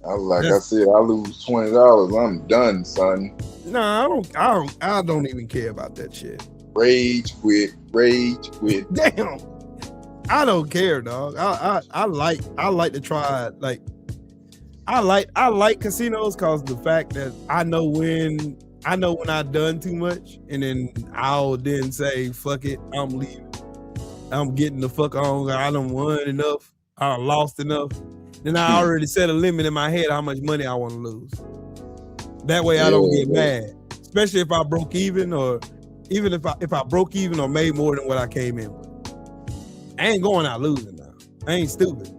I said, I lose $20, I'm done, son. No, I don't even care about that shit. Rage quit. Damn. I don't care, dog. I like to try, like, I like casinos because the fact that I know when I've done too much, and then I'll then say, fuck it, I'm leaving. I'm getting the fuck on. I done won enough. I lost enough. Then I already set a limit in my head how much money I want to lose. That way I don't get mad. Especially if I broke even, or even if I broke even or made more than what I came in with. I ain't going out losing now. I ain't stupid.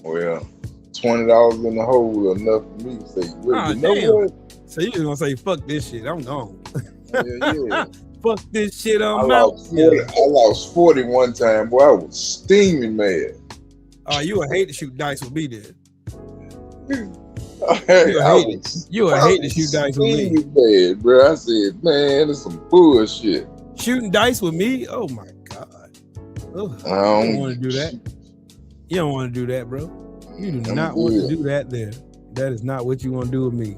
Well, $20 in the hole enough for me to say, well, you know what? So you just gonna say, fuck this shit, I'm gone. Yeah. Fuck this shit, I'm I out. lost 40 one time, boy. I was steaming mad. Oh, you would hate to shoot dice with me then. You would hate to shoot dice with me. Bad, bro. I said, man, that's some bullshit. Shooting dice with me? Oh my God. Ugh. You don't want to do that. You don't want to do that, bro. You do not want to do that there. That is not what you want to do with me.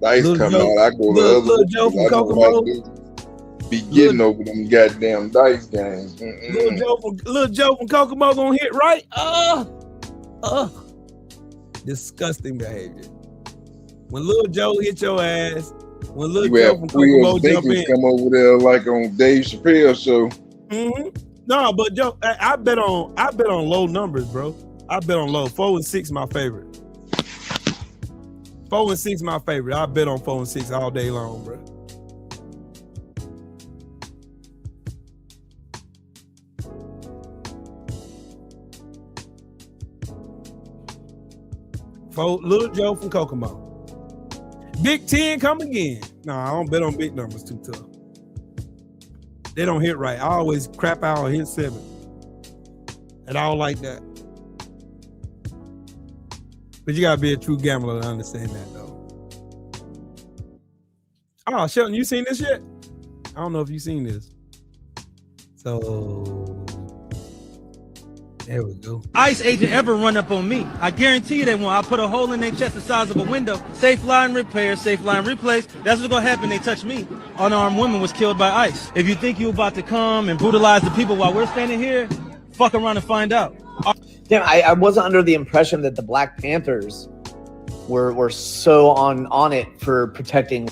Dice come out, I go to Little Joe from Kokomo. Be getting over them goddamn dice games. Little Joe from Kokomo gonna hit right. Disgusting behavior. When Little Joe hit your ass, when Little Joe from Kokomo jump in, come over there like on Dave Chappelle show. No, but Joe, I bet on low numbers, bro. I bet on low. 4 and 6 my favorite. 4 and 6 my favorite. I bet on 4 and 6 all day long, bro. Little Joe from Kokomo. Big 10 come again. No, I don't bet on big numbers too tough. They don't hit right. I always crap out on hit 7. And I don't like that. But you gotta be a true gambler to understand that though. Oh, Shelton, you seen this yet? I don't know if you seen this. So there we go. ICE agent ever run up on me, I guarantee you they won't. I put a hole in their chest the size of a window. Safe line repair, safe line replace. That's what's gonna happen. They touch me. Unarmed woman was killed by ICE. If you think you about to come and brutalize the people while we're standing here, fuck around and find out. Damn, I wasn't under the impression that the Black Panthers were so on it for protecting.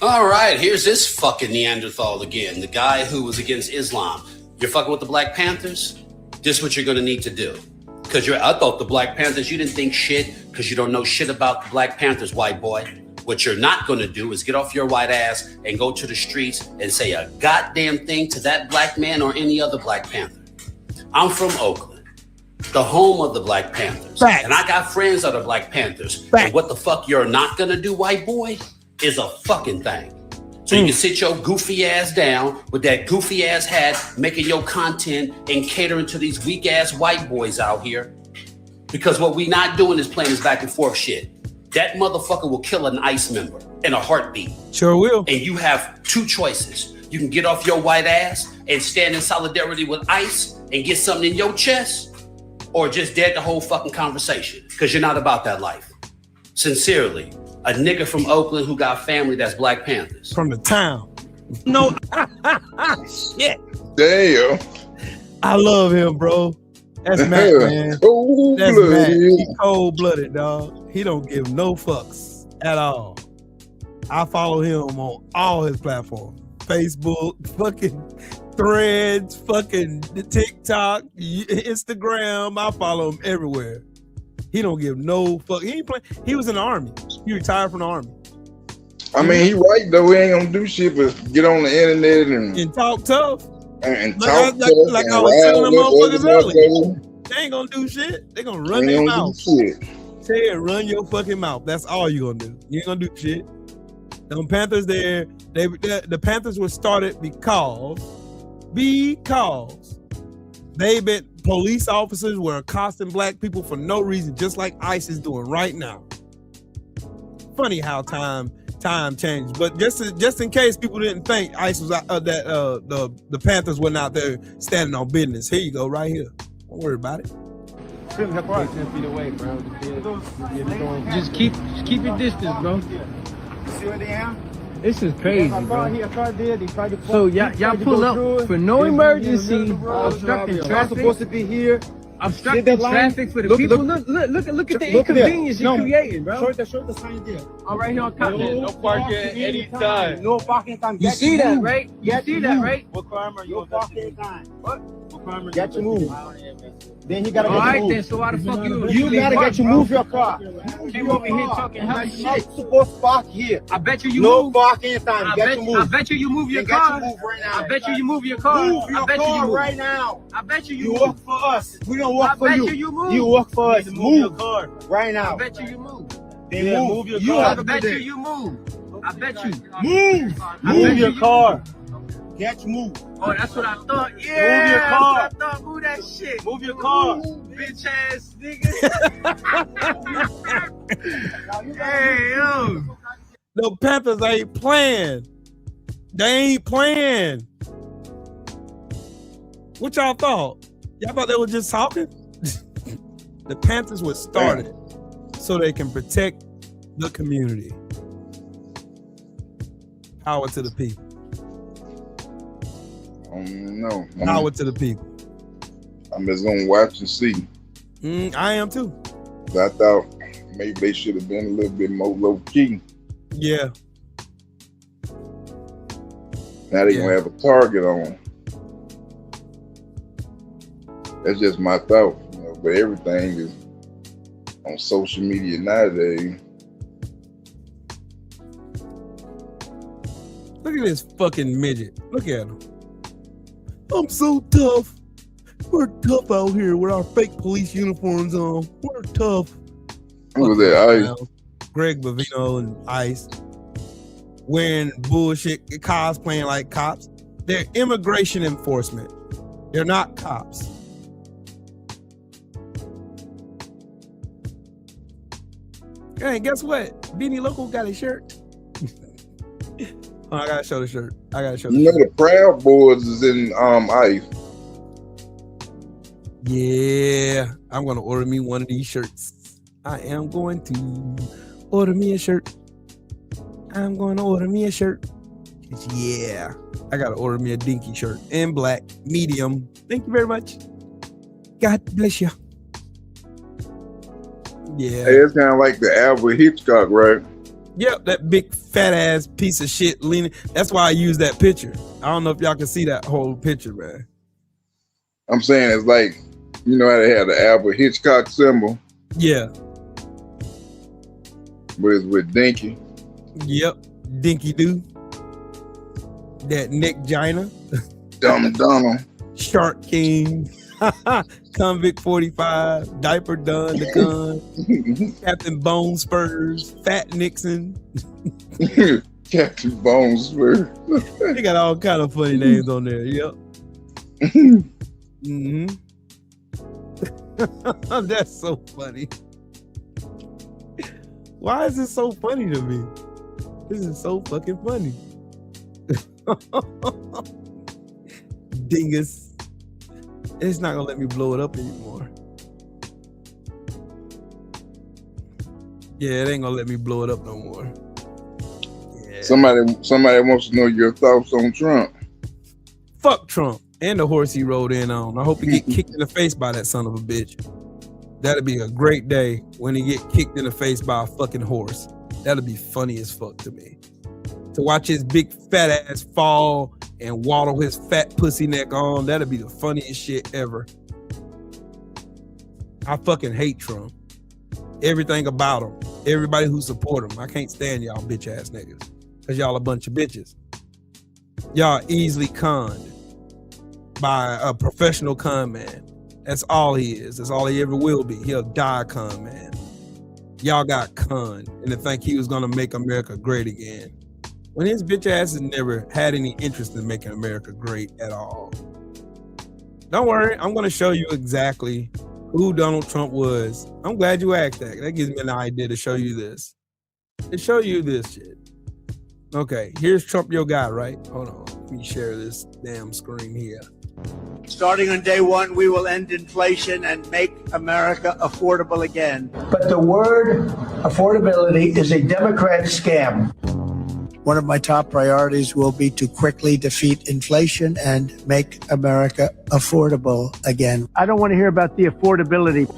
All right, here's this fucking Neanderthal again, the guy who was against Islam. You're fucking with the Black Panthers? This is what you're gonna need to do. Because I thought the Black Panthers, you didn't think shit because you don't know shit about the Black Panthers, white boy. What you're not gonna do is get off your white ass and go to the streets and say a goddamn thing to that black man or any other Black Panther. I'm from Oakland, the home of the Black Panthers. Facts. And I got friends that are Black Panthers. Facts. And what the fuck you're not gonna do, white boy, is a fucking thing. So you can sit your goofy ass down with that goofy ass hat, making your content and catering to these weak ass white boys out here. Because what we not doing is playing this back and forth shit. That motherfucker will kill an ICE member in a heartbeat. Sure will. And you have two choices. You can get off your white ass and stand in solidarity with ICE and get something in your chest, or just dead the whole fucking conversation. Because you're not about that life. Sincerely. A nigga from Oakland who got family that's Black Panthers. From the town. No. Shit. Damn. I love him, bro. That's Matt, man. That's Matt. He cold-blooded, dog. He don't give no fucks at all. I follow him on all his platforms. Facebook, fucking Threads, fucking TikTok, Instagram. I follow him everywhere. He don't give no fuck. He ain't play. He was in the army. He retired from the army. I mean, he right though. We ain't gonna do shit but get on the internet and talk tough. And talk tough. Like I was telling the motherfuckers earlier. They ain't gonna do shit. They gonna run their mouth. Say it, run your fucking mouth. That's all you gonna do. You ain't gonna do shit. Them Panthers there. The Panthers were started because police officers were accosting black people for no reason, just like ICE is doing right now. Funny how time time changes. But just in case people didn't think ICE was the Panthers weren't out there standing on business. Here you go, right here. Don't worry about it. 10 feet away, bro. Just keep your distance, bro. See where they are? This is crazy, bro. So y'all pull up for no emergency, obstructing traffic. Supposed to be here. Obstructing traffic for the people. Look at the inconvenience you're creating, bro. Show the sign there. All right here on top. No parking anytime. No parking time. You see that, right? You see that, right? What crime are you on? No parking time. What? What crime are you? Get your move. Then he gotta get your move. Then so why the fuck you gotta get your move your car. Came over here talking hella shit. You're supposed to park here. I bet you No move. parking time. Get your move. I bet you move your car. I bet you move your car. Move your car right now. I bet you You work for us. We don't work for you. You work for us. Move your car right now. I bet you move. Then move your You car. I bet you move. I bet you. Move. I Move bet your you car. Get your move. Oh, that's what I thought. Yeah. Move your car. That's what I thought. Move that shit. Move your car. Bitch ass nigga. Hey, yo. The Panthers ain't playing. They ain't playing. What y'all thought? Y'all thought they were just talking? The Panthers were started so they can protect the community. Power to the people. No. Power to the people. I'm just gonna watch and see. I am too. I thought maybe they should have been a little bit more low key. Yeah. Now they gonna have a target on. That's just my thought. You know, but everything is on social media nowadays. Look at this fucking midget. Look at him. I'm so tough. We're tough out here with our fake police uniforms on. We're tough. Who was that? Ice? Greg Bavino and Ice. Wearing bullshit, cosplaying like cops. They're immigration enforcement. They're not cops. Hey, guess what? Beanie Loco got a shirt. Oh, I gotta show the shirt. You know the Proud Boys is in ICE. Yeah, I'm gonna order me one of these shirts. I am going to order me a shirt. I'm going to order me a shirt. Yeah, I gotta order me a Dinky shirt in black, medium. Thank you very much. God bless you. Yeah. Hey, it's kind of like the Alfred Hitchcock, right? Yep, that big fat ass piece of shit leaning. That's why I use that picture. I don't know if y'all can see that whole picture, man. I'm saying it's like, you know how they have the Alfred Hitchcock symbol? Yeah. But it's with Dinky. Yep, Dinky Doo. That Nick Gina. Dumb Donald. Shark King. Convict 45, Diaper Dunn, the Gun, Captain Bone Spurs, Fat Nixon. Captain Bone Spurs. They got all kind of funny names on there. Yep. That's so funny. Why is this so funny to me? This is so fucking funny. Dingus. It's not gonna let me blow it up anymore. Yeah, it ain't gonna let me blow it up no more. Yeah. Somebody wants to know your thoughts on Trump. Fuck Trump and the horse he rode in on. I hope he get kicked in the face by that son of a bitch. That'd be a great day when he get kicked in the face by a fucking horse. That'd be funny as fuck to me. To watch his big fat ass fall and waddle his fat pussy neck on, that'd be the funniest shit ever. I fucking hate Trump. Everything about him. Everybody who support him. I can't stand y'all bitch ass niggas. Cause y'all a bunch of bitches. Y'all easily conned by a professional con man. That's all he is. That's all he ever will be. He'll die a con man. Y'all got conned and to think he was gonna make America great again. When his bitch ass has never had any interest in making America great at all. Don't worry, I'm gonna show you exactly who Donald Trump was. I'm glad you asked that. That gives me an idea to show you this. To show you this shit. Okay, here's Trump, your guy, right? Hold on, let me share this damn screen here. Starting on day one, we will end inflation and make America affordable again. But the word affordability is a Democrat scam. One of my top priorities will be to quickly defeat inflation and make America affordable again. I don't want to hear about the affordability.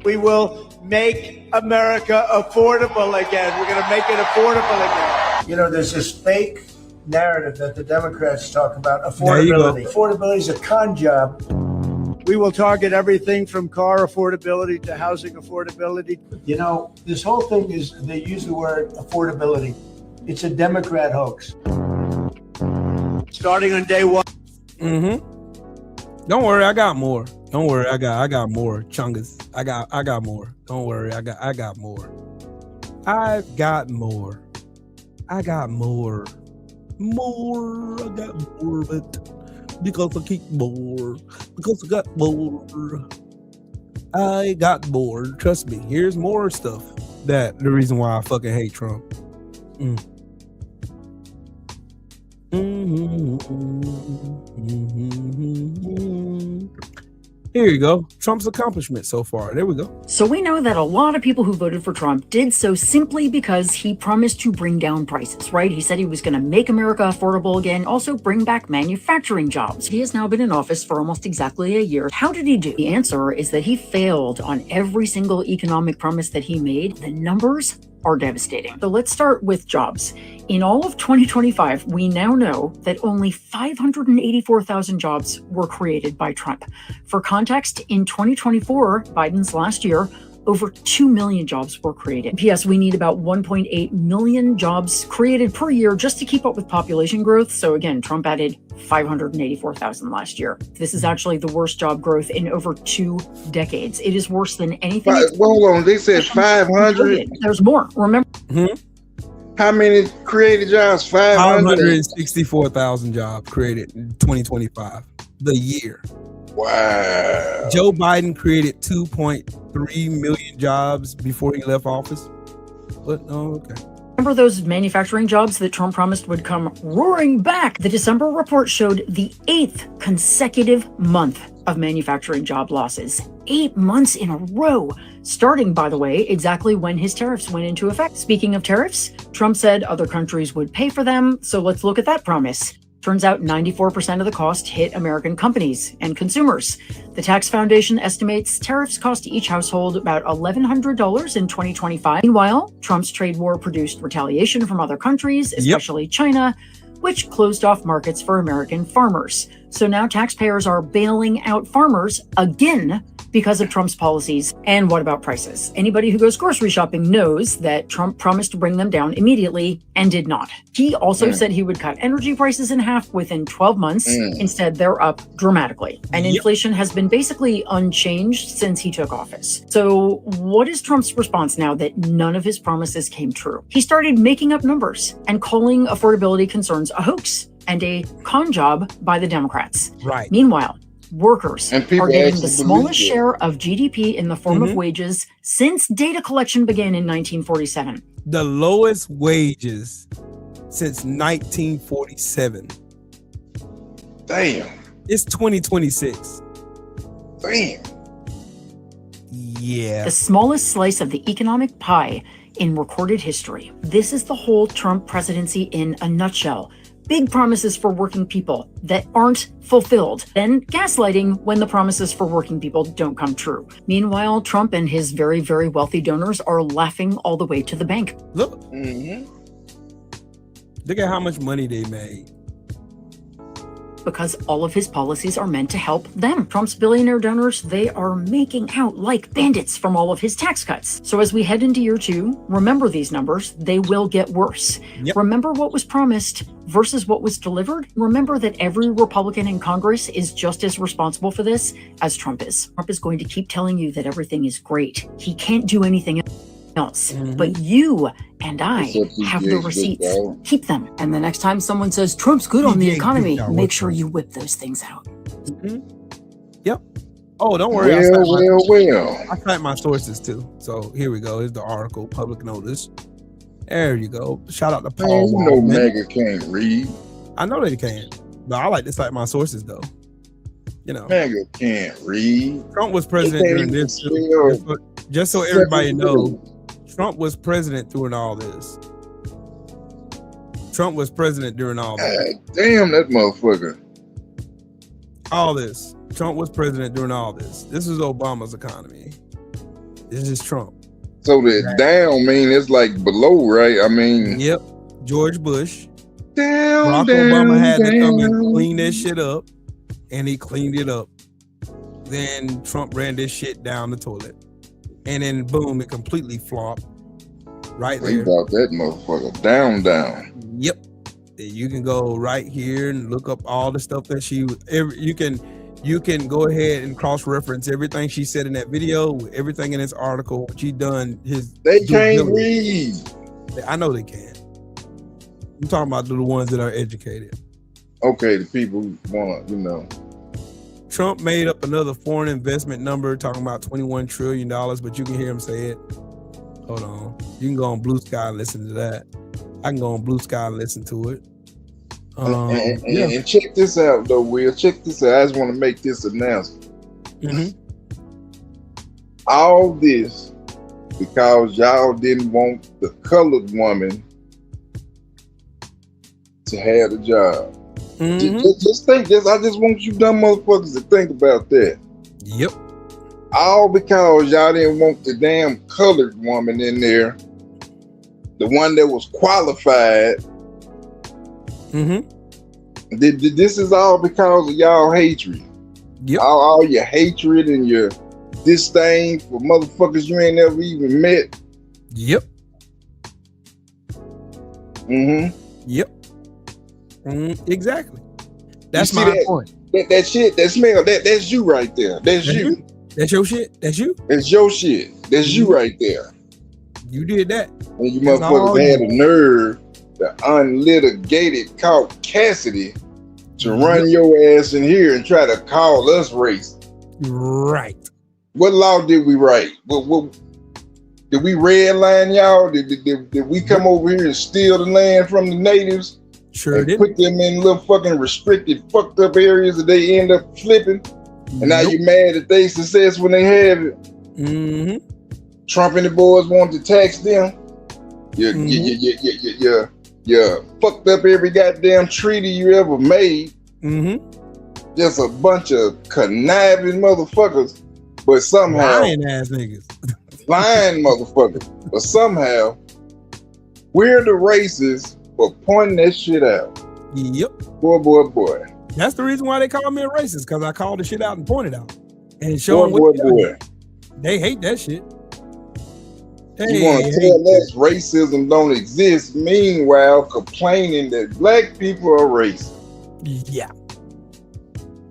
We will make America affordable again. We're going to make it affordable again. You know, there's this fake narrative that the Democrats talk about affordability. Affordability is a con job. We will target everything from car affordability to housing affordability. You know, this whole thing is, they use the word affordability. It's a Democrat hoax. Starting on day one. Don't worry, I got more. Don't worry, I got more. Chungus. I got more. Don't worry, I got more. I've got more. I got more. More. I got more of it. Because I keep more. Because I got more. I got more. Trust me. Here's more stuff. That the reason why I fucking hate Trump. Here you go. Trump's accomplishment so far. There we go. So we know that a lot of people who voted for Trump did so simply because he promised to bring down prices, right? He said he was going to make America affordable again, also bring back manufacturing jobs. He has now been in office for almost exactly a year. How did he do? The answer is that he failed on every single economic promise that he made. The numbers are devastating. So let's start with jobs. In all of 2025, we now know that only 584,000 jobs were created by Trump. For context, in 2024, Biden's last year, over 2 million jobs were created. P.S. We need about 1.8 million jobs created per year just to keep up with population growth. So again, Trump added 584,000 last year. This is actually the worst job growth in over 2 decades. It is worse than anything. Hold on, they said 500. There's more. Remember? How many created jobs? 564,000 jobs created in 2025. The year. Wow. Joe Biden created 2.3 million jobs before he left office. But okay. Remember those manufacturing jobs that Trump promised would come roaring back? The December report showed the 8th consecutive month of manufacturing job losses. 8 months in a row, starting, by the way, exactly when his tariffs went into effect. Speaking of tariffs, Trump said other countries would pay for them, so let's look at that promise. Turns out 94% of the cost hit American companies and consumers. The Tax Foundation estimates tariffs cost each household about $1,100 in 2025. Meanwhile, Trump's trade war produced retaliation from other countries, especially China, which closed off markets for American farmers. So now taxpayers are bailing out farmers again because of Trump's policies. And what about prices? Anybody who goes grocery shopping knows that Trump promised to bring them down immediately and did not. He also said he would cut energy prices in half within 12 months. Instead, they're up dramatically. And inflation has been basically unchanged since he took office. So what is Trump's response now that none of his promises came true? He started making up numbers and calling affordability concerns a hoax and a con job by the Democrats. Right. Meanwhile, workers are getting the smallest believe it. share of GDP in the form of wages since data collection began in 1947. The lowest wages since 1947. Damn. It's 2026. Damn. Yeah. The smallest slice of the economic pie in recorded history. This is the whole Trump presidency in a nutshell. Big promises for working people that aren't fulfilled, then gaslighting when the promises for working people don't come true. Meanwhile, Trump and his very, very wealthy donors are laughing all the way to the bank. Look. Look at how much money they made. Because all of his policies are meant to help them. Trump's billionaire donors, they are making out like bandits from all of his tax cuts. So as we head into year 2, remember these numbers, they will get worse. Remember what was promised versus what was delivered. Remember that every Republican in Congress is just as responsible for this as Trump is. Trump is going to keep telling you that everything is great. He can't do anything else. But you and I have the receipts. Keep them. And the next time someone says Trump's good on the economy, make sure you whip those things out. Yep. Oh, don't worry. I cite my sources too. So here we go. Here's the article, public notice. There you go. Shout out to Man, Paul you know Wall, man. MAGA can't read. I know they can, but I like to cite my sources though. You know, MAGA can't read. Trump was president They during can't this. even spell Just so everybody seven knows, words. Trump was president during all this. Trump was president during all this. God damn that motherfucker. All this. Trump was president during all this. This is Obama's economy. This is Trump. So that down mean it's like below, right? I mean, Yep. George Bush. down, Barack down, Obama had to come and down. clean this shit up, and he cleaned it up. Then Trump ran this shit down the toilet, and then boom, it completely flopped. Right Think there. about that motherfucker. Down, down. Yep. You can go right here and look up all the stuff that you can go ahead and cross-reference everything she said in that video with everything in this article. What she done They can't read. I know they can. I'm talking about the ones that are educated. Okay, the people who want, Trump made up another foreign investment number talking about $21 trillion, but you can hear him say it. Hold on. You can go on Blue Sky and listen to that. I can go on Blue Sky and listen to it. And check this out, though, Will. Check this out. I just want to make this announcement. All this because y'all didn't want the colored woman to have the job. Just think this. I just want you dumb motherfuckers to think about that. Yep. All because y'all didn't want the damn colored woman in there, the one that was qualified. This is all because of y'all hatred. Yep. All your hatred and your disdain for motherfuckers you ain't never even met. Yep. Yep. Exactly. That's You see my point. That shit, that smell, that's you right there. That's you. That's your shit. That's you. It's your shit. That's you right there. You did that. And you That's all motherfuckers had you. the nerve, the unlitigated caught Cassidy to run your ass in here and try to call us racist. Right. What law did we write? What did we redline y'all? Did we come over here and steal the land from the natives? Sure and did. Put them in little fucking restricted, fucked up areas that they end up flipping. And now you mad that they success when they have it. Trump and the boys want to tax them. You fucked up every goddamn treaty you ever made. Just a bunch of conniving motherfuckers, but somehow Lying ass niggas. lying motherfuckers. But somehow we're the racists for pointing that shit out. Yep. Boy. That's the reason why they call me a racist, because I called the shit out and pointed out and show them Boy. what they hate that shit. You want to tell us racism don't exist, meanwhile complaining that black people are racist. Yeah.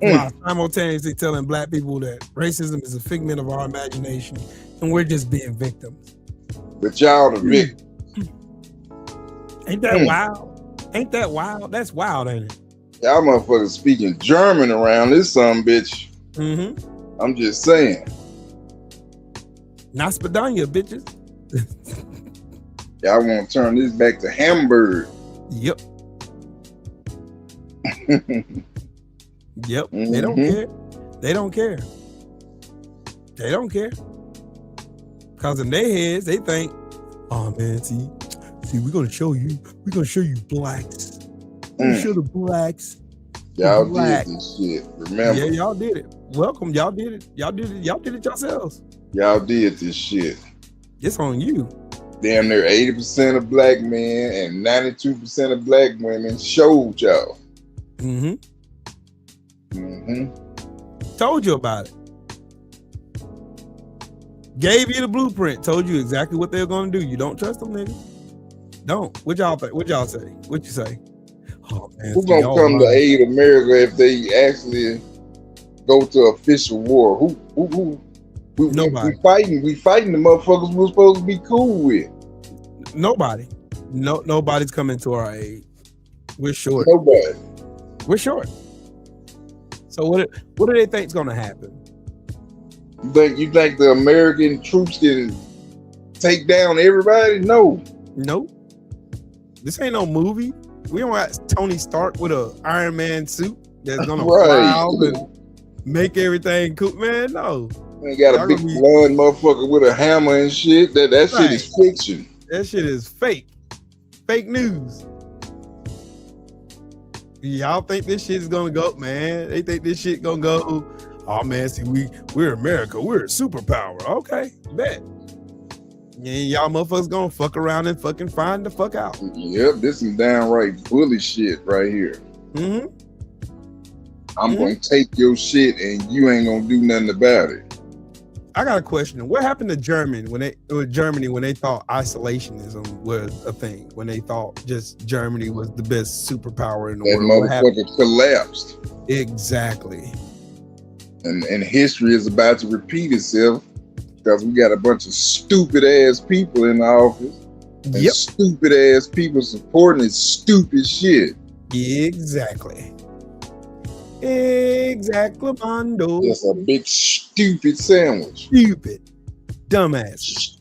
While simultaneously telling black people that racism is a figment of our imagination and we're just being victims. But y'all the victims. Ain't that wild? Ain't that wild? That's wild, ain't it? Y'all motherfuckers speaking German around this son bitch. I'm just saying. Naspadanya, bitches. Y'all want to turn this back to Hamburg. Yep. Yep. They don't care. They don't care. They don't care. Because in their heads, they think, oh man, see, we're gonna show you blacks. We're gonna show the blacks. Y'all black. did this shit. Remember? Yeah, y'all did it. Welcome, y'all did it. Y'all did it yourselves. Y'all did this shit. It's on you. Damn near 80% of black men and 92% of black women showed y'all. Told you about it. Gave you the blueprint. Told you exactly what they're gonna do. You don't trust them, nigga. Don't. What y'all think? What y'all say? What you say? Oh man. Who's gonna come to aid America if they actually go to official war? Who? Nobody. We fighting the motherfuckers we're supposed to be cool with. Nobody. Nobody's coming to our aid. We're short. Nobody. We're short. So what do they think's gonna happen? You think the American troops can take down everybody? No. Nope. This ain't no movie. We don't have Tony Stark with a Iron Man suit that's gonna Right. fly out and make everything cool. Man, no. Ain't got a Y'all big gonna be- blonde motherfucker with a hammer and shit. That shit is fiction. That shit is fake. Fake news. Y'all think this shit is gonna go, man? They think this shit gonna go. Oh man, see, we're America. We're a superpower. Okay, bet. Yeah, y'all motherfuckers gonna fuck around and fucking find the fuck out. Yep, this is downright bully shit right here. Mm-hmm. I'm gonna take your shit and you ain't gonna do nothing about it. I got a question. What happened to Germany when they thought isolationism was a thing? When they thought just Germany was the best superpower in the That world? What happened? motherfucker collapsed. Exactly. And history is about to repeat itself because we got a bunch of stupid ass people in the office. And stupid ass people supporting this stupid shit. Exactly. Exactly, Mondo. That's a big stupid sandwich. Stupid. Dumbasses.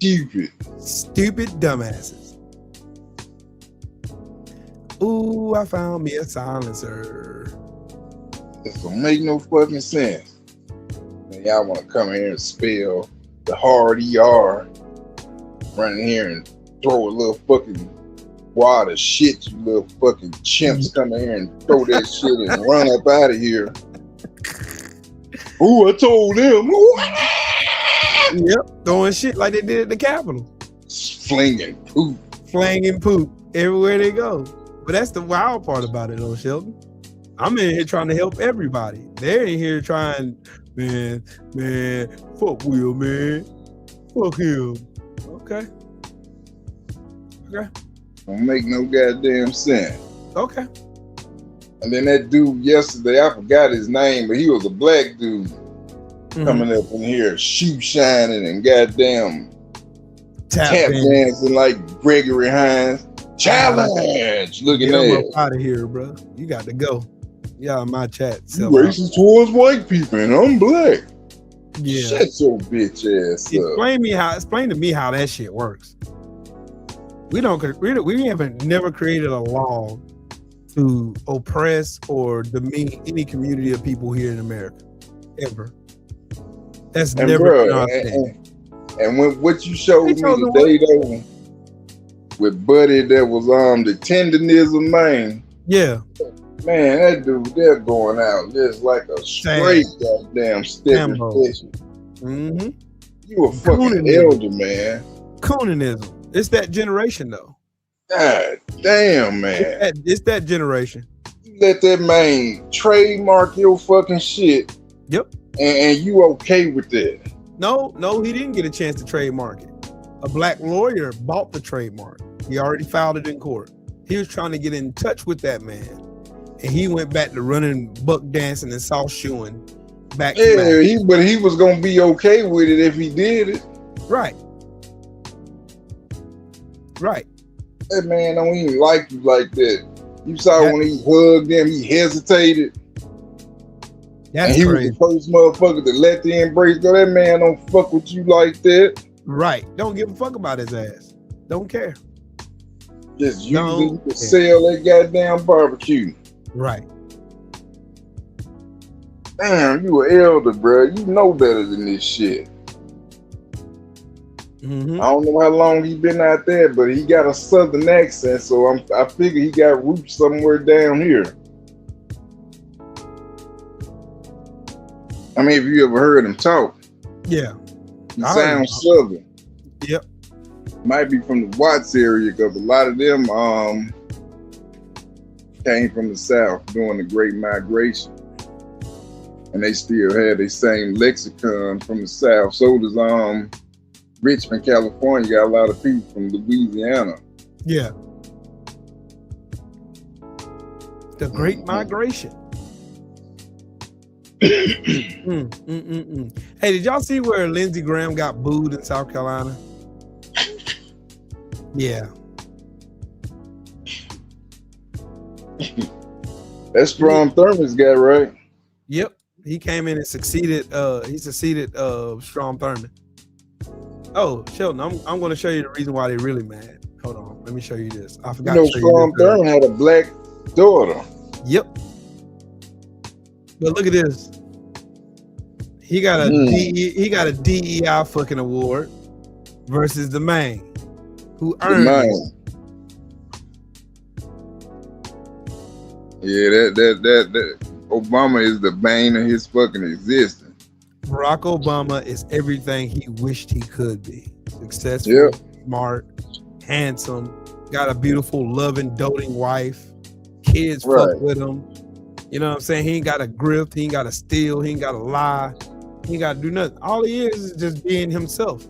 Stupid dumbasses. Ooh, I found me a silencer. This don't make no fucking sense. And y'all want to come here and spell the hard ER, run in here and throw a little fucking wad of shit, you little fucking chimps come in here and throw that shit and run up out of here. Ooh, I told them. Yep, throwing shit like they did at the Capitol. Flinging poop. Flinging poop everywhere they go. But that's the wild part about it, though, Sheldon. I'm in here trying to help everybody. They're in here trying, man, fuck Will, man. Fuck him. Okay. Don't make no goddamn sense. Okay. And then that dude yesterday, I forgot his name, but he was a black dude coming up in here, shoe shining and goddamn tap dancing like Gregory Hines. Challenge! Looking Get him at up out of here, bro. You got to go. Yeah, in my chat. you racist towards white people and I'm black. Yeah. Shut your bitch ass up. Explain to me how that shit works. We haven't never created a law to oppress or demean any community of people here in America. Ever. That's And never bro, been our thing. and when what you showed me today though, with Buddy that was the tendonism man. Yeah. Man, that dude, they're going out just like a straight goddamn Stephen Fishman. Mm-hmm. You a fucking elder, man. Coonanism. It's that generation though. God damn, man. It's that generation. You let that man trademark your fucking shit. Yep. And you okay with that? No, he didn't get a chance to trademark it. A black lawyer bought the trademark. He already filed it in court. He was trying to get in touch with that man. And he went back to running buck dancing and soft shoeing back to back. But he was gonna be okay with it if he did it. Right. That man don't even like you like that. You saw when he hugged him, he hesitated. That's and he crazy. was the first motherfucker to let the embrace go. That man don't fuck with you like that. Right. Don't give a fuck about his ass. Don't care. Just using to sell that goddamn barbecue. Right. Damn, you an elder, bro. You know better than this shit. Mm-hmm. I don't know how long he been out there, but he got a southern accent, so I figure he got roots somewhere down here. I mean, if you ever heard him talk, yeah, he sounds southern. Yep. Might be from the Watts area, because a lot of them came from the South during the Great Migration. And they still have the same lexicon from the South. So does Richmond, California, got a lot of people from Louisiana. Yeah. The Great Migration. Hey, did y'all see where Lindsey Graham got booed in South Carolina? Yeah. That's Strom Thurmond's guy, right? Yep. He came in and succeeded Strom Thurmond. Oh, Sheldon, I'm going to show you the reason why they're really mad. Hold on, let me show you this. I You forgot know, to show Sean you this. Thurman had a black daughter. Yep. But look at this. He got a DEI fucking award versus the man who The earned man. it. Yeah, that Obama is the bane of his fucking existence. Barack Obama is everything he wished he could be. Successful, Yep. smart, handsome, got a beautiful, loving, doting wife. Kids Right. fuck with him. You know what I'm saying? He ain't got to grift. He ain't got to steal. He ain't got to lie. He ain't got to do nothing. All he is just being himself.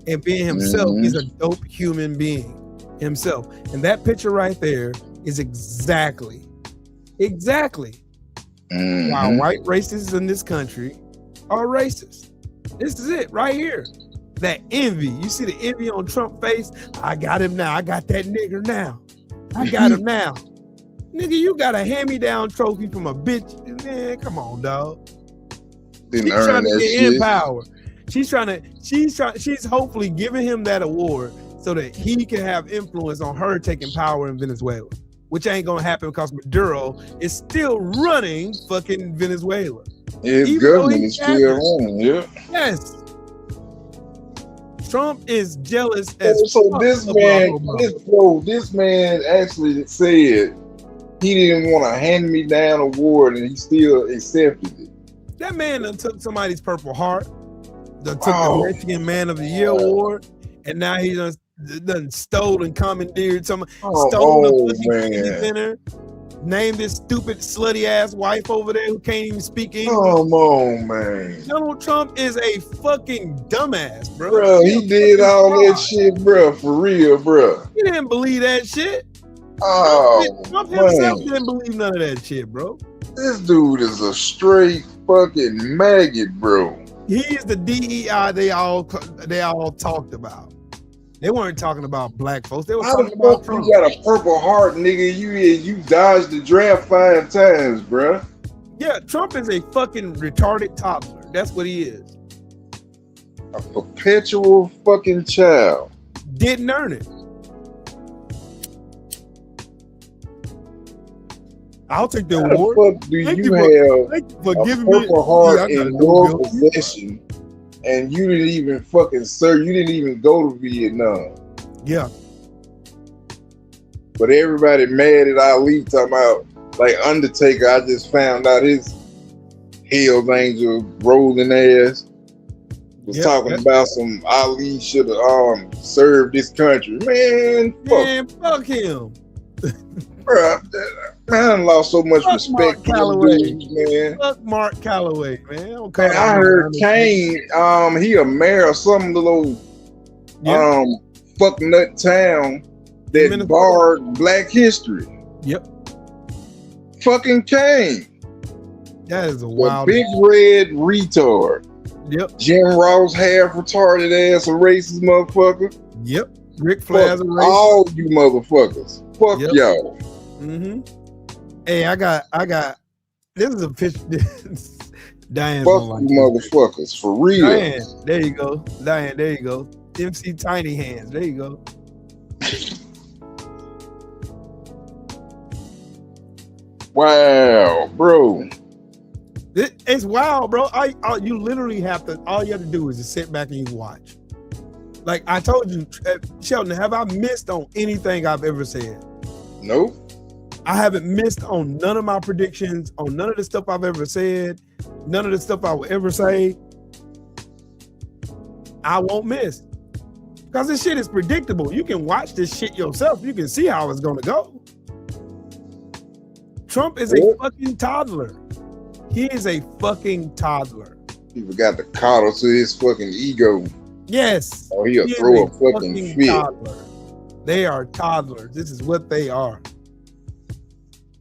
And being himself, he's a dope human being himself. And that picture right there is exactly why white racists in this country are racist. This is it right here. That envy. You see the envy on Trump's face? I got him now. I got that nigger now. I got him now. Nigga, you got a hand-me-down trophy from a bitch. Man, come on, dog. Didn't She's earn trying to that get shit. in power. She's hopefully giving him that award so that he can have influence on her taking power in Venezuela, which ain't gonna happen because Maduro is still running fucking Venezuela. His Even though government he's is still running, yeah. Yes. Trump is jealous as So fuck this of man, Barack Obama. this man actually said he didn't want a hand-me-down award, and he still accepted it. That man done took somebody's Purple Heart, done took the Michigan Man of the Year award, and now he done stole and commandeered stole the fucking Kennedy Center, named this stupid slutty ass wife over there who can't even speak English. Come on, man. Donald Trump is a fucking dumbass, bro. Bro, he did all that shit, bro, for real, bro. He didn't believe that shit. Oh, Trump himself man. didn't believe none of that shit, bro. This dude is a straight fucking maggot, bro. He's the DEI they all talked about. They weren't talking about black folks. They were How the talking about fuck Trump. you got a Purple Heart, nigga? You dodged the draft 5 times, bro. Yeah, Trump is a fucking retarded toddler. That's what he is. A perpetual fucking child. Didn't earn it. I'll take the How award. the fuck do Thank you you have for a giving me Purple Heart I gotta in do your Bill. possession, and you didn't even fucking serve? You didn't even go to Vietnam. Yeah. But everybody mad at Ali talking about like Undertaker. I just found out his Hell's Angel rolling ass was talking about some Ali should have served this country. Man, fuck him. Bruh, man, I lost so much Fuck respect Mark for them Calloway. dudes, man. Fuck Mark Calloway, man. Man, I heard Kane, he a mayor of some little fuck nut town that barred Black history. Yep. Fucking Kane. That is a The wild big red retard. Yep. Jim Ross, half retarded ass, a racist motherfucker. Yep. Ric Flair's a Fuck racist. all you motherfuckers. Fuck Yep. y'all. Mm-hmm. Hey, I got. This is a pitch. Diane. Fuck you motherfuckers, for real. Diane, there you go. Diane, there you go. MC Tiny Hands, there you go. Wow, bro. It's wild, bro. You literally have to. All you have to do is just sit back and you watch. Like I told you, Sheldon, have I missed on anything I've ever said? Nope. I haven't missed on none of my predictions, on none of the stuff I've ever said, none of the stuff I will ever say. I won't miss. Because this shit is predictable. You can watch this shit yourself. You can see how it's going to go. Trump is a fucking toddler. He is a fucking toddler. He forgot to coddle to his fucking ego. Yes. Or he'll He is throw a fucking fit. toddler. They are toddlers. This is what they are.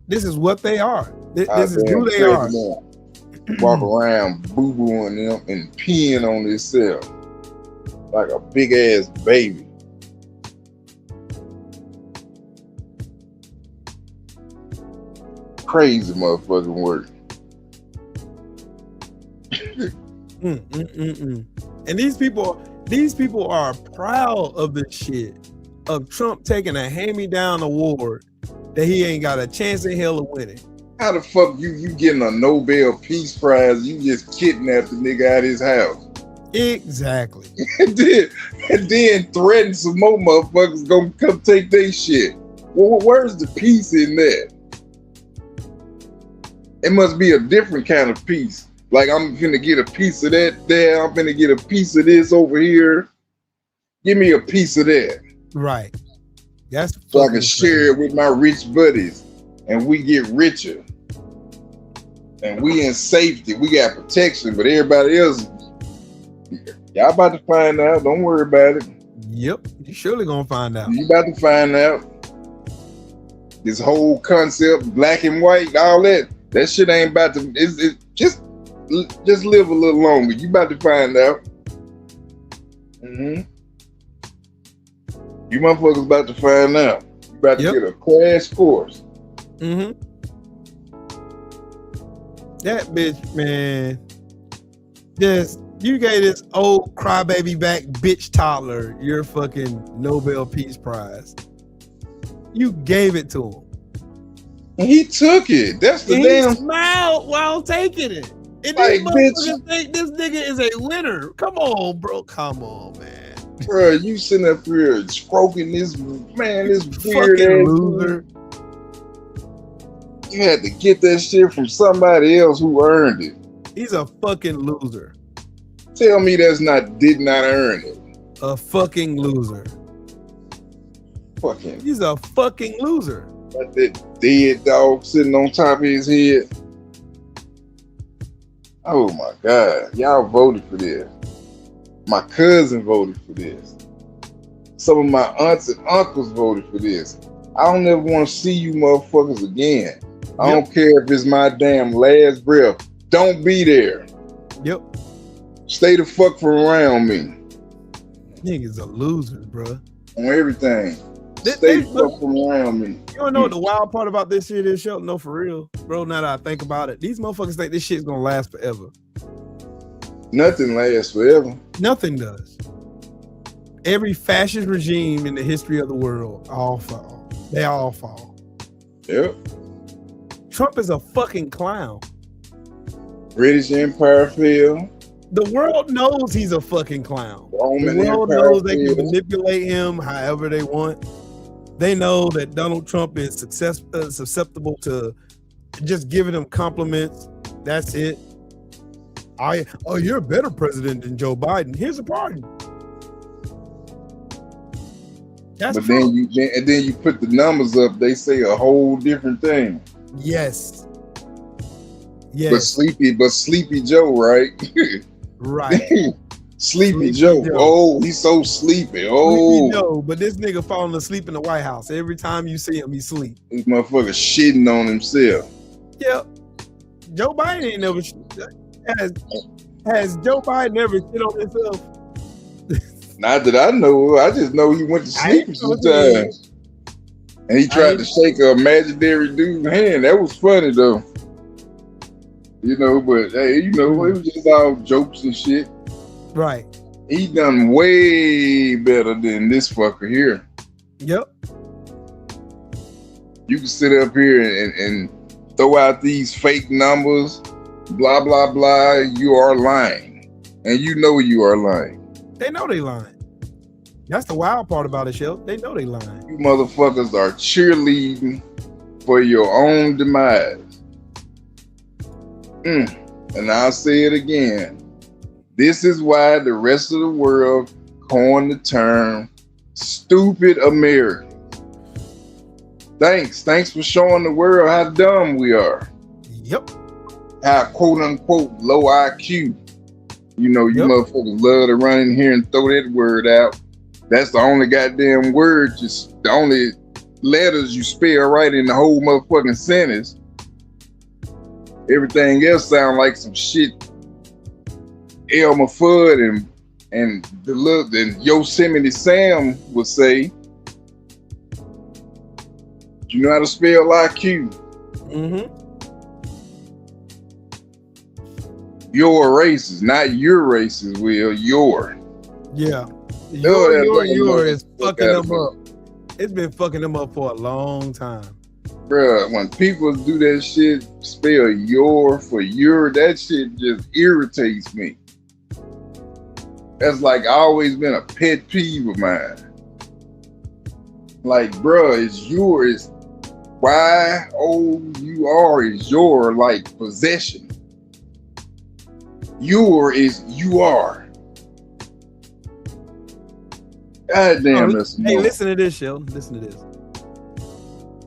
This is what they are. This is who they are. Walk around boo-booing them and peeing on himself like a big ass baby. Crazy motherfucking work. And these people are proud of this shit. of Trump taking a hand-me-down award that he ain't got a chance in hell of winning. How the fuck you getting a Nobel Peace Prize? You just kidnapped the nigga out of his house. Exactly. and then threaten some more motherfuckers gonna come take their shit. Well, where's the peace in that? It must be a different kind of peace. Like, I'm gonna get a piece of that there. I'm gonna get a piece of this over here. Give me a piece of that. Right. That's so I can share it with my rich buddies, and we get richer. And we in safety. We got protection, but everybody else, y'all about to find out. Don't worry about it. Yep, you surely gonna find out. You about to find out. This whole concept, black and white, all that shit ain't about to. It's just live a little longer. You about to find out. You motherfuckers about to find out. You about to get a crash course. That bitch, man. Just you gave this old crybaby back bitch toddler your fucking Nobel Peace Prize. You gave it to him. And he took it. That's the damn. He smiled while taking it. And like, bitch, think this nigga is a winner. Come on, bro. Come on, man. Bro, you sitting up here stroking this man, this weird fucking ass loser. You had to get that shit from somebody else who earned it. He's a fucking loser. Tell me did not earn it. A fucking loser. Fucking. He's a fucking loser. Got that dead dog sitting on top of his head. Oh my God. Y'all voted for this. My cousin voted for this. Some of my aunts and uncles voted for this. I don't ever want to see you motherfuckers again. I don't care if it's my damn last breath. Don't be there. Yep. Stay the fuck from around me. Niggas a loser, bro. On everything. Stay the fuck from around me. You don't know what the wild part about this shit is, Shelton? No, for real. Bro, now that I think about it, these motherfuckers think this shit's gonna last forever. Nothing lasts forever. Nothing does. Every fascist regime in the history of the world all fall. They all fall. Yep. Trump is a fucking clown. British Empire fell. The world knows he's a fucking clown. Roman the world Empire knows they fell. can manipulate him however they want. They know that Donald Trump is susceptible to just giving them compliments. That's it. You're a better president than Joe Biden. Here's a pardon. That's but then you put the numbers up, they say a whole different thing. Yes. But sleepy Joe, right? Right. Sleepy Joe. Oh, he's so sleepy. Oh, Sleepy Joe, but this nigga falling asleep in the White House. Every time you see him, he sleep. This motherfucker shitting on himself. Yep. Joe Biden ain't never has Joe Biden ever shit on himself? Not that I know. I just know he went to sleep sometimes. And he tried to shake a imaginary dude's hand. That was funny though. You know, but hey, you know, it was just all jokes and shit. Right. He done way better than this fucker here. Yep. You can sit up here and throw out these fake numbers, blah, blah, blah. You are lying. And you know you are lying. They know they lying. That's the wild part about it, Shell. They know they lying. You motherfuckers are cheerleading for your own demise. And I'll say it again. This is why the rest of the world coined the term stupid Americans. Thanks for showing the world how dumb we are. Yep. How quote unquote low IQ. You know, you motherfuckers love to run in here and throw that word out. That's the only goddamn word, just the only letters you spell right in the whole motherfucking sentence. Everything else sound like some shit Elmer Fudd and Yosemite Sam would say. You know how to spell IQ? Your races, not your races, Will. Your. Yeah. Your is fucking them up. It's been fucking them up for a long time. Bruh, when people do that shit, spell your for your, that shit just irritates me. That's like always been a pet peeve of mine. Like, bruh, it's yours. Y-O-U-R is your, like, possession. Your is you are. God damn, hey, listen to this, Sheldon. Listen to this.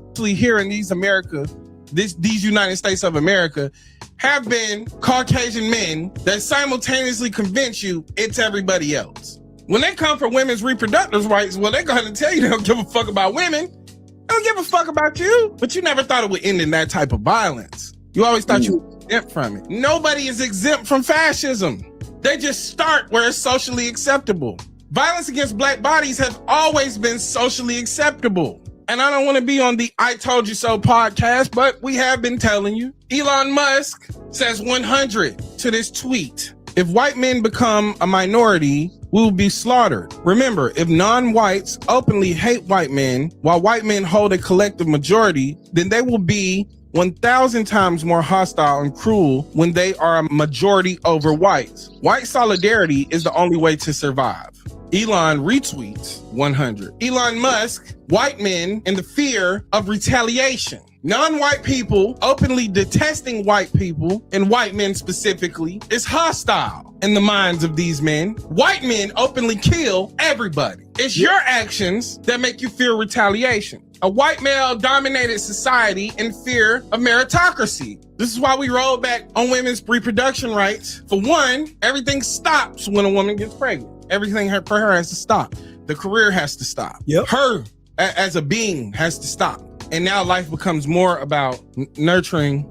Actually, here in these United States of America, have been Caucasian men that simultaneously convince you it's everybody else. When they come for women's reproductive rights, well, they're going to tell you they don't give a fuck about women. They don't give a fuck about you. But you never thought it would end in that type of violence. You always thought you were exempt from it. Nobody is exempt from fascism. They just start where it's socially acceptable. Violence against black bodies has always been socially acceptable. And I don't want to be on the I Told You So podcast, but we have been telling you. Elon Musk says 100 to this tweet. If white men become a minority, we will be slaughtered. Remember, if non-whites openly hate white men, while white men hold a collective majority, then they will be 1,000 times more hostile and cruel when they are a majority over whites. White solidarity is the only way to survive. Elon retweets 100. Elon Musk, white men in the fear of retaliation. Non-white people openly detesting white people, and white men specifically, is hostile in the minds of these men. White men openly kill everybody. It's your actions that make you fear retaliation. A white male-dominated society in fear of meritocracy. This is why we roll back on women's reproduction rights. For one, everything stops when a woman gets pregnant. Everything for her has to stop. The career has to stop. Yep. Her as a being has to stop. And now life becomes more about nurturing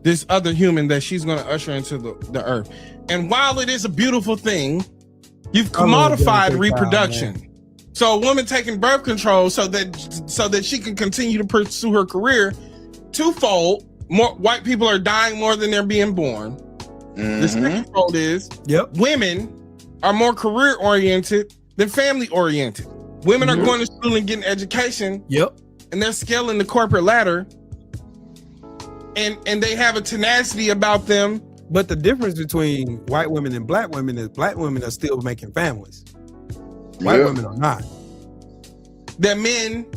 this other human that she's going to usher into the earth. And while it is a beautiful thing, you've commodified reproduction. So a woman taking birth control so that she can continue to pursue her career, twofold, more white people are dying more than they're being born. The second fold is women are more career oriented than family oriented. Women are going to school and getting education. And they're scaling the corporate ladder. And they have a tenacity about them. But the difference between white women and black women is black women are still making families. White women are not. That men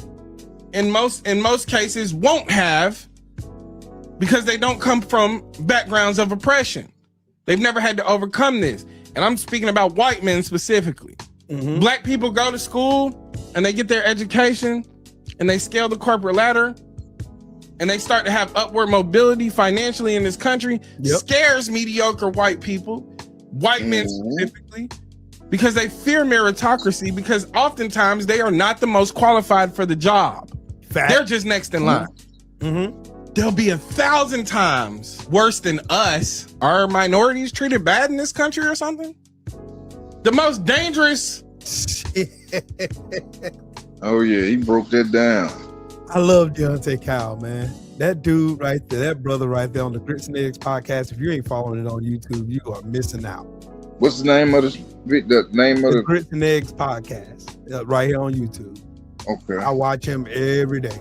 in most cases won't have, because they don't come from backgrounds of oppression. They've never had to overcome this. And I'm speaking about white men specifically. Black people go to school and they get their education and they scale the corporate ladder and they start to have upward mobility financially in this country. Scares mediocre white people, white men specifically, because they fear meritocracy, because oftentimes they are not the most qualified for the job. They're just next in line. They'll be 1,000 times worse than us. Are minorities treated bad in this country or something? The most dangerous. Oh yeah, he broke that down. I love Deontay Kyle, man. That dude right there, that brother right there on the Grits and Eggs podcast. If you ain't following it on YouTube, you are missing out. What's the name of the Grits and Eggs podcast? Right here on YouTube. Okay. I watch him every day.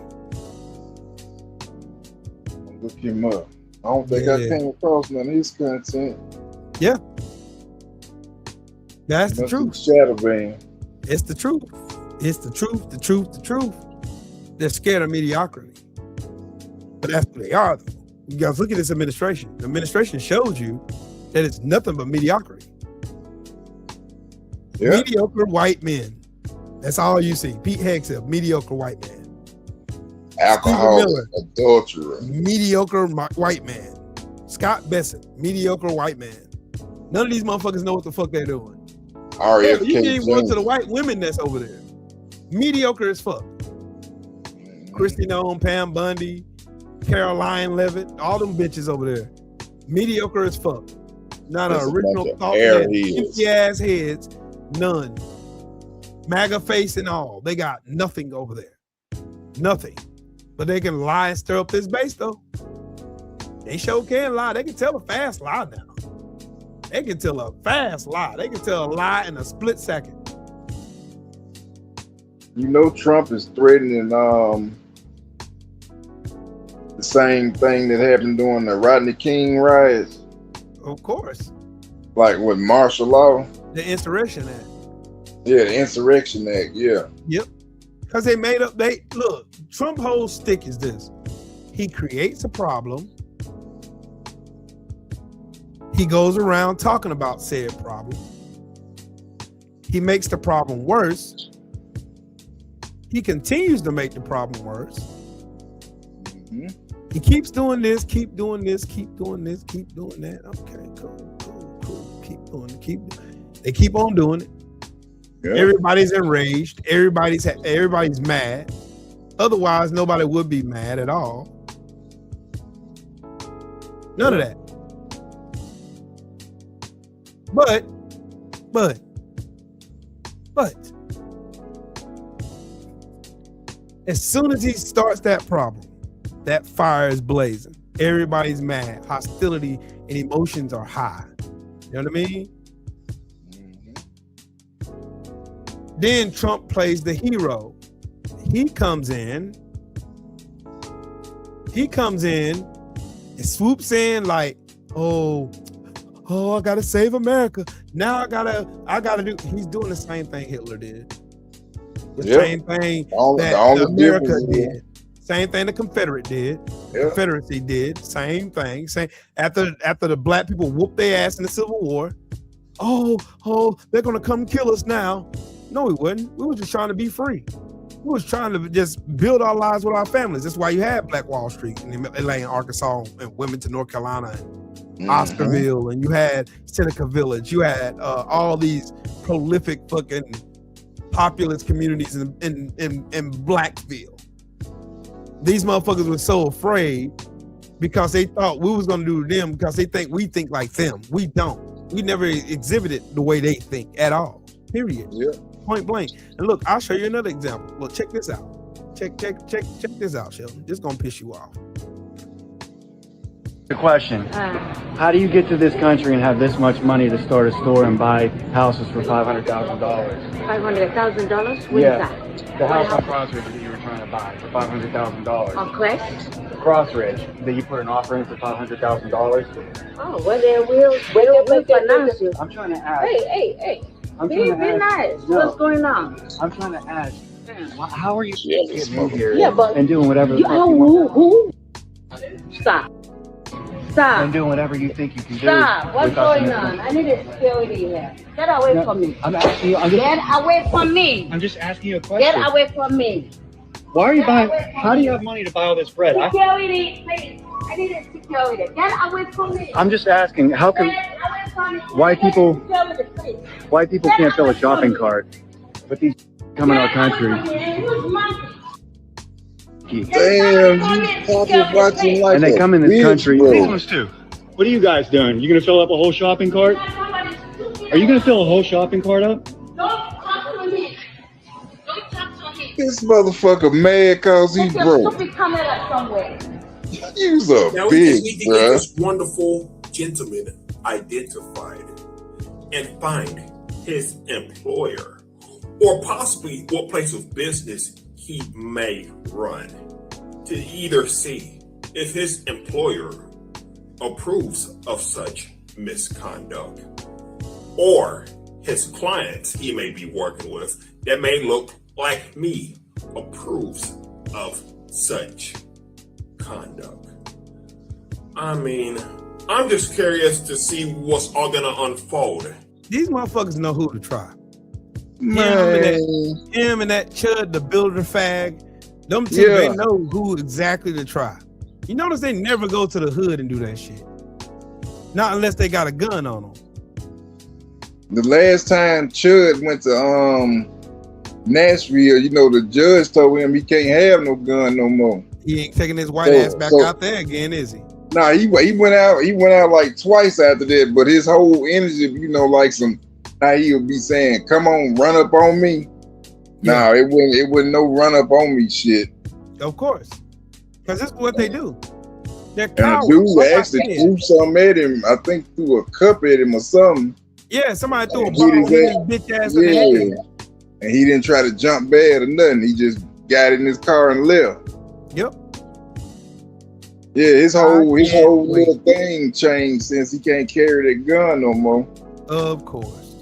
Look him up. I don't think I came across none of his content. Yeah. That's the truth. Shadowbang. It's the truth. It's the truth, the truth, the truth. They're scared of mediocrity. But that's what they are, though. You guys look at this administration. The administration shows you that it's nothing but mediocrity. Mediocre white men. That's all you see. Pete Hegseth, mediocre white man. Alcohol, adultery. Mediocre white man. Scott Bessent, mediocre white man. None of these motherfuckers know what the fuck they're doing. RFK You can't even go to the white women that's over there. Mediocre as fuck. Christy Nome, Pam Bundy, Caroline Levitt, all them bitches over there. Mediocre as fuck. Not an original thought. Empty ass heads. None. MAGA face and all. They got nothing over there. Nothing. But they can lie and stir up this base though. They sure can lie. They can tell a fast lie now. They can tell a fast lie. They can tell a lie in a split second. You know, Trump is threatening the same thing that happened during the Rodney King riots. Of course. Like with martial law. The Insurrection Act. Yeah, the Insurrection Act. Yeah. Yep. Because look, Trump whole stick is this. He creates a problem. He goes around talking about said problem. He makes the problem worse. He continues to make the problem worse. Mm-hmm. He keeps doing this, keep doing this, keep doing this, keep doing that. Okay, cool. They keep on doing it. Yeah. Everybody's enraged. Everybody's mad. Otherwise, nobody would be mad at all. None of that. But as soon as he starts that problem, that fire is blazing. Everybody's mad. Hostility and emotions are high. You know what I mean? Mm-hmm. Then Trump plays the hero. He comes in and swoops in like, oh, I gotta save America. Now I gotta do. He's doing the same thing Hitler did. The same thing that America did. Same thing the Confederate did. Confederacy did. Same thing. Same after the black people whooped their ass in the Civil War. Oh, they're gonna come kill us now. No, we wouldn't. We were just trying to be free. We was trying to just build our lives with our families. That's why you had Black Wall Street in Atlanta, Arkansas, and Wilmington, North Carolina, and Oscarville, and you had Seneca Village. You had all these prolific fucking populous communities in Blackville. These motherfuckers were so afraid because they thought we was gonna do to them because they think we think like them. We don't. We never exhibited the way they think at all. Period. Yeah. Point blank. And look, I'll show you another example. Look, check this out. Check this out, Sheldon. This is gonna piss you off. The question: how do you get to this country and have this much money to start a store and buy houses for $500,000? $500,000? What is that? The house on Crossridge that you were trying to buy for $500,000. On Crest? Crossridge, that you put an offer in for $500,000. Oh, well, they will finance you. I'm trying to ask. Hey. Be nice. No. What's going on? I'm trying to ask. How are you getting in here and doing whatever the fuck you want? Who? Stop. And doing whatever you think you can do. Stop. What's going on? I need a security here. Get away from me. I'm asking you. Get away from me. I'm just asking you a question. Get away from me. Why are you buying? How do you have money to buy all this bread? Security, please. I need a security. Get away from me. I'm just asking. How can white people can't fill a shopping cart, but these come in our country? Damn, watching like and they come in this country. Bro. What are you guys doing? You gonna fill up a whole shopping cart? Are you gonna fill a whole shopping cart up? Don't talk to me. Don't talk to me. This motherfucker mad cause he broke. Stupid camera somewhere. You's a now bitch, we need to bruh. get this wonderful gentleman identified and find his employer or possibly what place of business he may run to either see if his employer approves of such misconduct or his clients he may be working with that may look like me approves of such conduct. I mean, I'm just curious to see what's all gonna unfold. These motherfuckers know who to try. Him and that Chud, the builder fag, them two, they know who exactly to try. You notice they never go to the hood and do that shit. Not unless they got a gun on them. The last time Chud went to Nashville, you know, the judge told him he can't have no gun no more. He ain't taking his white ass back out there again, is he? Nah, he went out like twice after that, but his whole energy, you know, like some, now he'll be saying, come on, run up on me. Yeah. Nah, it wasn't no run up on me shit. Of course. Because that's what they do. They're And cowards. the dude Like I actually said. threw something at him, I think threw a cup at him or something. Yeah, somebody threw a bottle in his bitch ass in the head. And he didn't try to jump bad or nothing. He just got in his car and left. Yep. Yeah, his whole little thing changed since he can't carry that gun no more. Of course.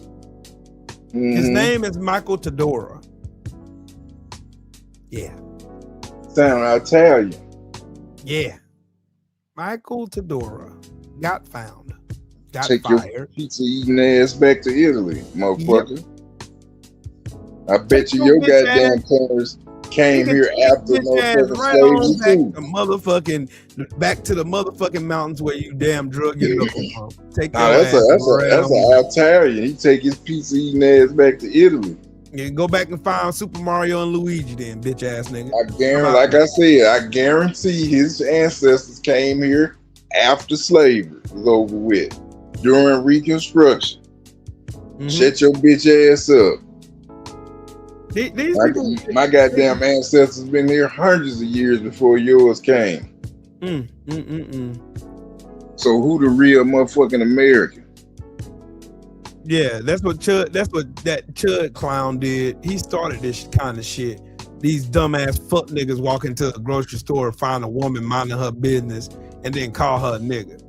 His name is Michael Todora. Yeah. Sound Italian. Yeah. Michael Todora got found. Got Take fired. your pizza eating ass back to Italy, motherfucker. Yep. I bet you your goddamn parents came here after motherfucking slavery too. Back to the motherfucking mountains where you damn drug your knuckles from. Take that's an Italian. He take his pizza eating ass back to Italy. Yeah, go back and find Super Mario and Luigi then, bitch ass nigga. I guarantee his ancestors came here after slavery was over with, during Reconstruction. Shut your bitch ass up. My goddamn ancestors been here hundreds of years before yours came. So who the real motherfucking American? Yeah, that's what that Chud clown did. He started this kind of shit. These dumbass fuck niggas walk into a grocery store and find a woman minding her business and then call her a nigga.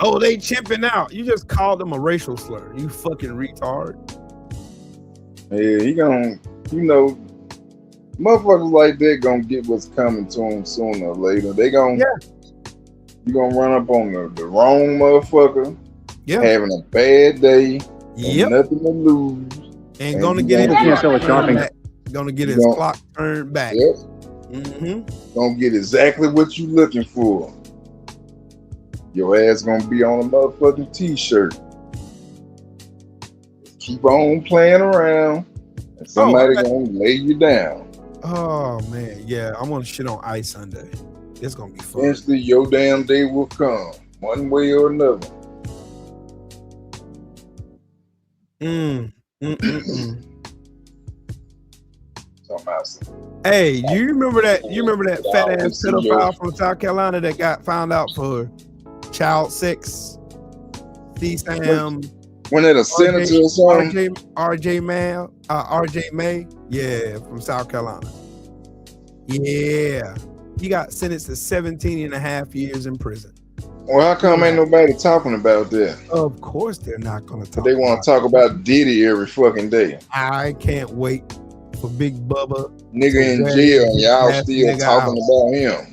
Oh, they chimping out. You just called them a racial slur. You fucking retard. Yeah, he gonna, motherfuckers like that gonna get what's coming to them sooner or later. They gonna, you gonna run up on the wrong motherfucker, having a bad day, nothing to lose, and gonna get his clock turned back. Gonna get exactly what you looking for. Your ass gonna be on a motherfucking t-shirt. Keep on playing around, and somebody gonna lay you down. Oh man, yeah, I'm gonna shit on Ice Sunday. It's gonna be fun. Eventually, your damn day will come, one way or another. Hey, you remember that? You remember that fat ass pedophile from South Carolina that got found out for child sex? C-Sam. When it a senator or something? RJ May, yeah, from South Carolina. Yeah, he got sentenced to 17 and a half years in prison. Well, how come ain't nobody talking about that? Of course they're not gonna talk. They want to talk about Diddy every fucking day. I can't wait for Big Bubba nigga in jail and y'all still talking about him.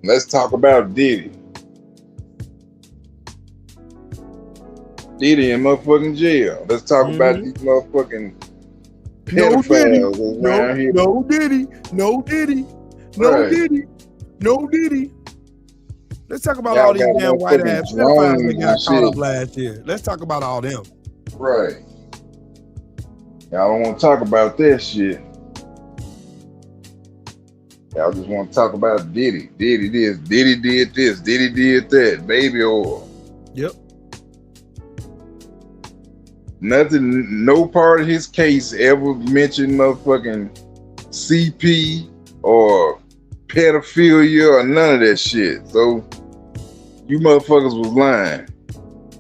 Let's talk about Diddy. Diddy in motherfucking jail. Let's talk about these motherfucking pedophiles around here. No Diddy. Let's talk about all these damn white ass pedophiles that got caught up last year. Let's talk about all them. Right. Y'all don't want to talk about that shit. Y'all just want to talk about Diddy. Diddy this, Diddy did this, Diddy did that. Baby oil. Yep. Nothing, no part of his case ever mentioned motherfucking CP or pedophilia or none of that shit. So you motherfuckers was lying.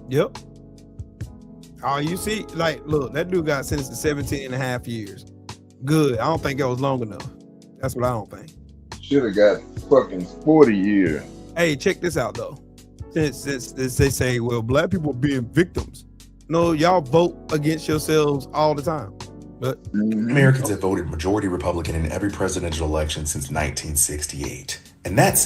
Yep. Oh, you see, like, look, that dude got sentenced to 17 and a half years. Good. I don't think that was long enough. That's what I don't think. Should have got fucking 40 years. Hey, check this out though. Since they say, well, black people being victims. No, y'all vote against yourselves all the time. But Americans have voted majority Republican in every presidential election since 1968. And that's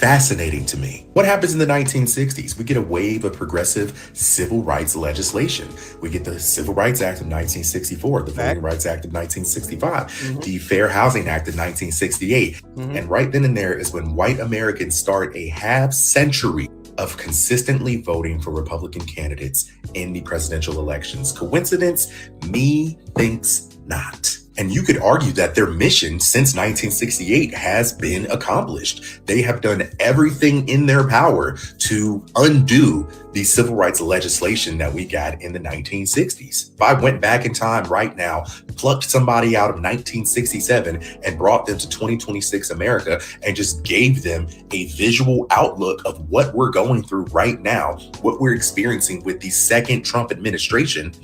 fascinating to me. What happens in the 1960s? We get a wave of progressive civil rights legislation. We get the Civil Rights Act of 1964, the Voting Rights Act of 1965, the Fair Housing Act of 1968. And right then and there is when white Americans start a half century of consistently voting for Republican candidates in the presidential elections. Coincidence? Me thinks not. And you could argue that their mission since 1968 has been accomplished. They have done everything in their power to undo the civil rights legislation that we got in the 1960s. If I went back in time right now, plucked somebody out of 1967 and brought them to 2026 America and just gave them a visual outlook of what we're going through right now, what we're experiencing with the second Trump administration,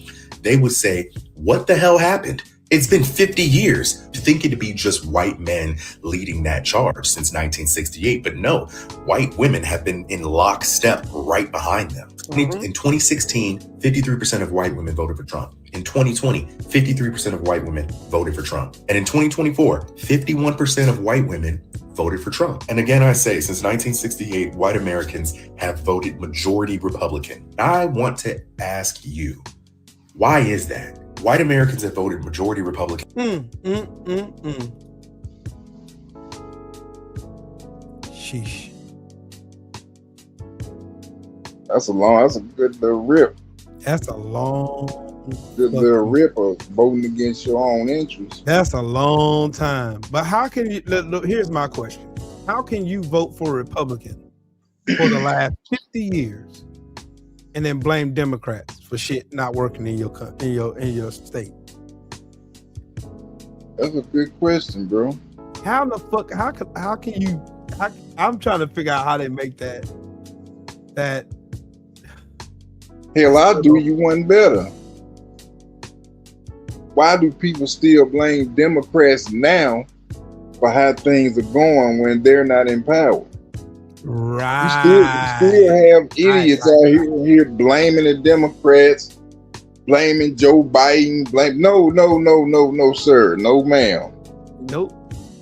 they would say, what the hell happened? It's been 50 years to think it'd be just white men leading that charge since 1968. But no, white women have been in lockstep right behind them. In 2016, 53% of white women voted for Trump. In 2020, 53% of white women voted for Trump. And in 2024, 51% of white women voted for Trump. And again, I say, since 1968, white Americans have voted majority Republican. I want to ask you, why is that? White Americans have voted majority Republican. Sheesh. That's a good little rip. That's a long good little rip of voting against your own interests. That's a long time. But how can you look, here's my question. How can you vote for Republican for the last 50 years and then blame Democrats for shit not working in your state? That's a good question, bro. How the fuck? How can you? I'm trying to figure out how they make that. Hell, I'll do you one better. Why do people still blame Democrats now for how things are going when they're not in power? Right. You still have idiots out here blaming the Democrats, blaming Joe Biden. No, sir. No, ma'am. Nope.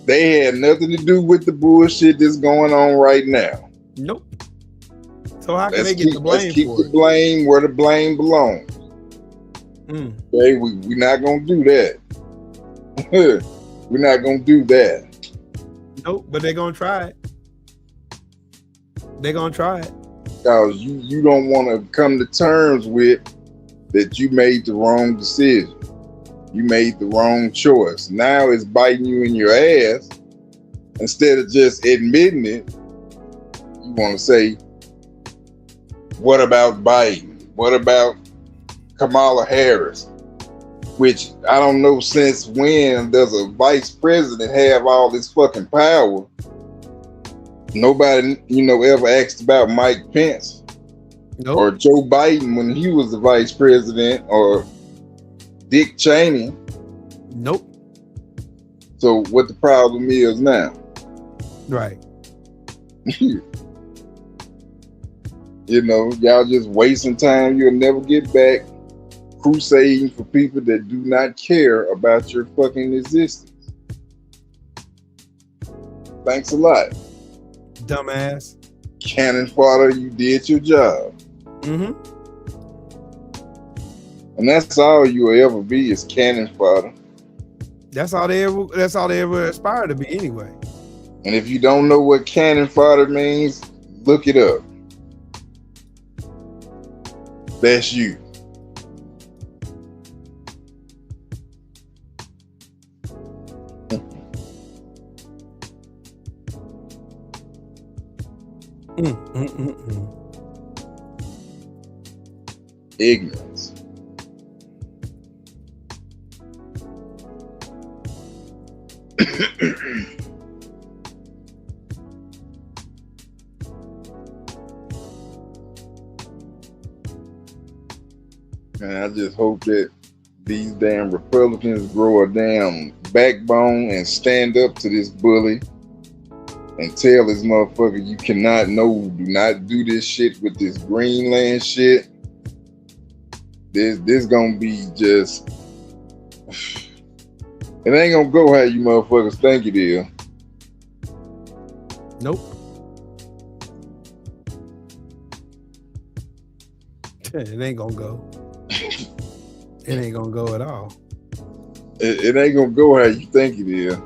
They had nothing to do with the bullshit that's going on right now. Nope. So how can they get the blame let's keep for the blame where the blame belongs. Okay, we're not gonna do that. We're not gonna do that. Nope, but they're gonna try it. They're gonna try it. Because you don't want to come to terms with that you made the wrong decision. You made the wrong choice. Now it's biting you in your ass. Instead of just admitting it, you want to say, what about Biden? What about Kamala Harris? Which I don't know since when does a vice president have all this fucking power. Nobody, ever asked about Mike Pence or Joe Biden when he was the vice president or Dick Cheney. Nope. So what the problem is now? Right. Y'all just wasting time. You'll never get back crusading for people that do not care about your fucking existence. Thanks a lot. Dumbass. Cannon fodder, you did your job. Mm-hmm. And that's all you will ever be is cannon fodder. That's all they ever aspire to be anyway. And if you don't know what cannon fodder means, look it up. That's you. Ignorance. And I just hope that these damn Republicans grow a damn backbone and stand up to this bully and tell this motherfucker you do not do this shit with this Greenland shit. This gonna be just, it ain't gonna go how you motherfuckers think it is. Nope. It ain't gonna go. It ain't gonna go at all. It ain't gonna go how you think it is.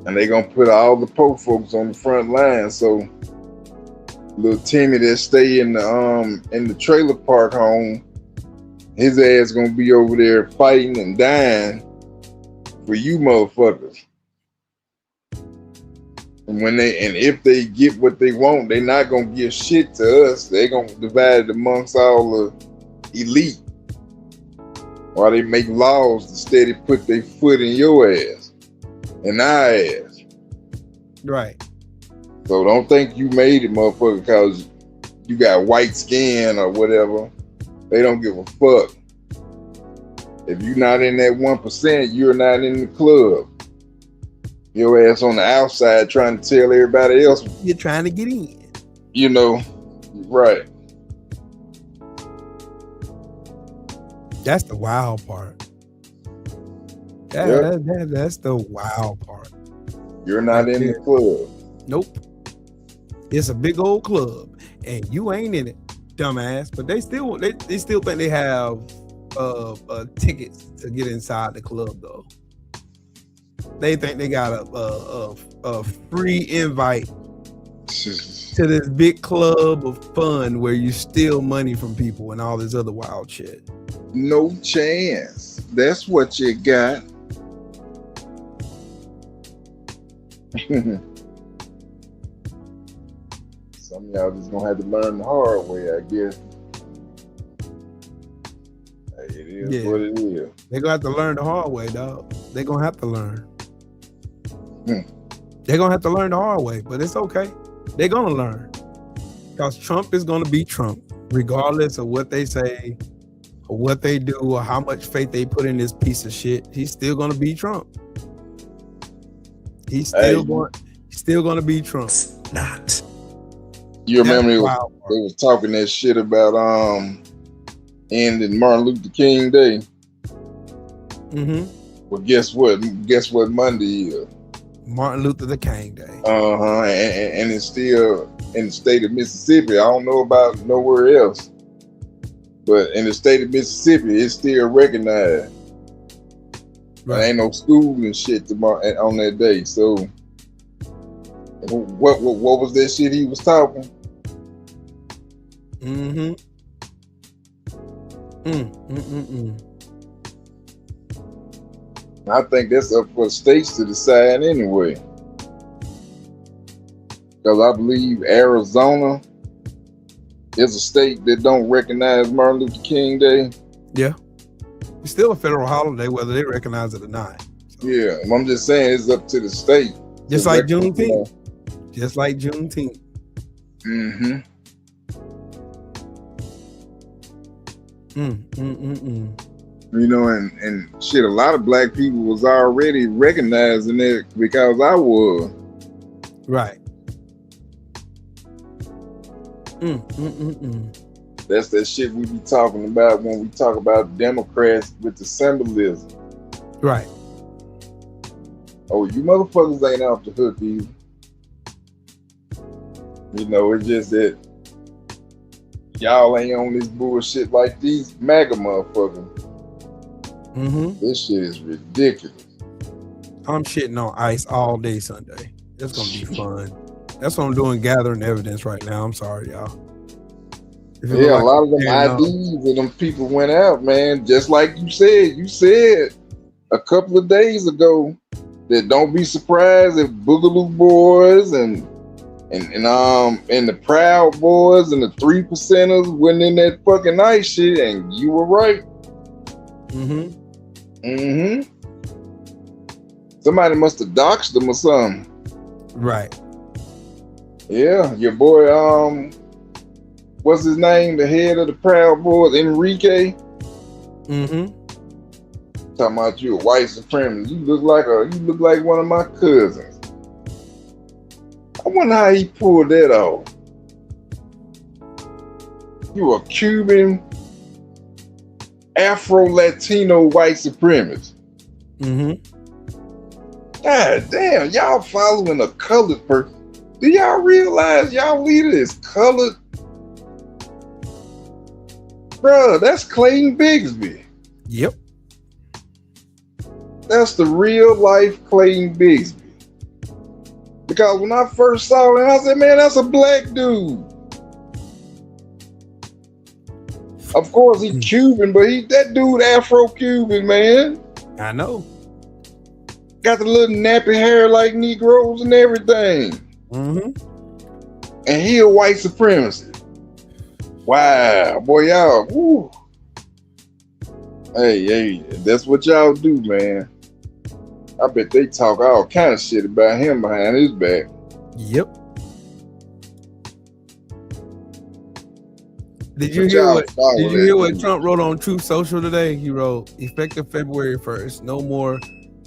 And they gonna put all the poor folks on the front line. So little Timmy that stay in the trailer park home his ass gonna be over there fighting and dying for you motherfuckers. And if they get what they want, they not gonna give shit to us. They gonna divide it amongst all the elite. While they make laws to steady put their foot in your ass and our ass. Right. So don't think you made it, motherfucker, because you got white skin or whatever. They don't give a fuck. If you're not in that 1%, you're not in the club. Your ass on the outside trying to tell everybody else. You're trying to get in. You know, right. That's the wild part. That's the wild part. You're not in the club. Nope. It's a big old club, and you ain't in it, dumbass. But they still think they have tickets to get inside the club, though. They think they got a free invite to this big club of fun where you steal money from people and all this other wild shit. No chance. That's what you got. Some of y'all just gonna have to learn the hard way, I guess. Hey, it is what it is. They're gonna have to learn the hard way, dog. They're gonna have to learn. They're gonna have to learn the hard way, but it's okay. They're gonna learn. Because Trump is gonna be Trump, regardless of what they say, or what they do, or how much faith they put in this piece of shit. He's still gonna be Trump. He's still gonna be Trump. Not. You remember they was talking that shit about ending Martin Luther King Day. Mm-hmm. Well, guess what? Guess what Monday is? Martin Luther King Day. And it's still in the state of Mississippi. I don't know about nowhere else, but in the state of Mississippi, it's still recognized. Right. There ain't no school and shit on that day. So, what was that shit he was talking? Mm-hmm. I think that's up for states to decide anyway. Because I believe Arizona is a state that don't recognize Martin Luther King Day. Yeah. It's still a federal holiday, whether they recognize it or not. So. Yeah, I'm just saying it's up to the state. Just like Juneteenth. Just like Juneteenth. Mm-hmm. You know, and shit, a lot of black people was already recognizing it because I was. Right. That's that shit we be talking about when we talk about Democrats with the symbolism. Right. Oh, you motherfuckers ain't off the hook either. You know, it's just that y'all ain't on this bullshit like these MAGA motherfuckers. This shit is ridiculous. I'm shitting on ICE all day Sunday. It's gonna be fun. That's what I'm doing, gathering evidence right now. I'm sorry, y'all. Yeah, a lot of them IDs and them people went out, man. Just like you said a couple of days ago that don't be surprised if Boogaloo Boys and the Proud Boys and the 3%ers went in that fucking ICE shit, and you were right. Somebody must have doxed them or something. Right. Yeah, your boy, what's his name? The head of the Proud Boys, Enrique. Talking about you a white supremacist. You look like one of my cousins. I wonder how he pulled that off. You a Cuban Afro-Latino white supremacist. God damn, y'all following a colored person. Do y'all realize y'all leader is colored? Bruh, that's Clayton Bigsby. Yep. That's the real life Clayton Bigsby. Because when I first saw him, I said, man, that's a black dude. Of course, he's Cuban, but that dude Afro-Cuban, man. I know. Got the little nappy hair like Negroes and everything. Mm-hmm. And he a white supremacist. Wow, boy, y'all. Woo. Hey, that's what y'all do, man. I bet they talk all kind of shit about him behind his back. Yep. Did you hear what Trump wrote on Truth Social today? He wrote, effective February 1st, no more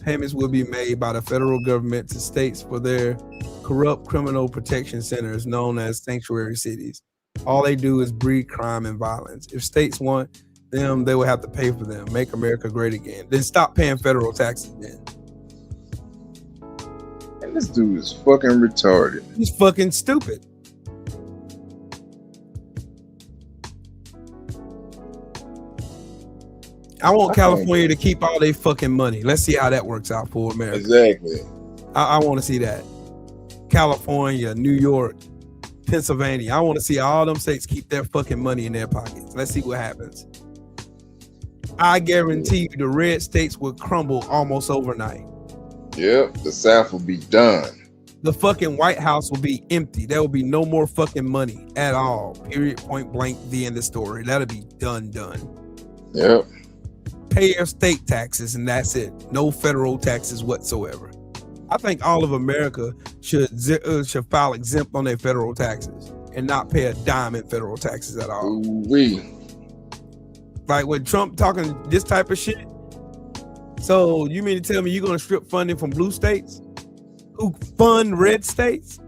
payments will be made by the federal government to states for their corrupt criminal protection centers known as sanctuary cities. All they do is breed crime and violence. If states want them, they will have to pay for them. Make America great again. Then stop paying federal taxes then. And this dude is fucking retarded. He's fucking stupid. I want California to keep all their fucking money. Let's see how that works out for America. Exactly. I want to see that. California, New York, Pennsylvania. I want to see all them states keep their fucking money in their pockets. Let's see what happens. I guarantee you the red states will crumble almost overnight. Yep, the South will be done. The fucking White House will be empty. There will be no more fucking money at all. Period, point blank, the end of the story. That'll be done. Yep. Pay your state taxes and that's it. No federal taxes whatsoever. I think all of America should file exempt on their federal taxes and not pay a dime in federal taxes at all. Ooh-wee. Like when Trump talking this type of shit. So you mean to tell me you're gonna strip funding from blue states who fund red states?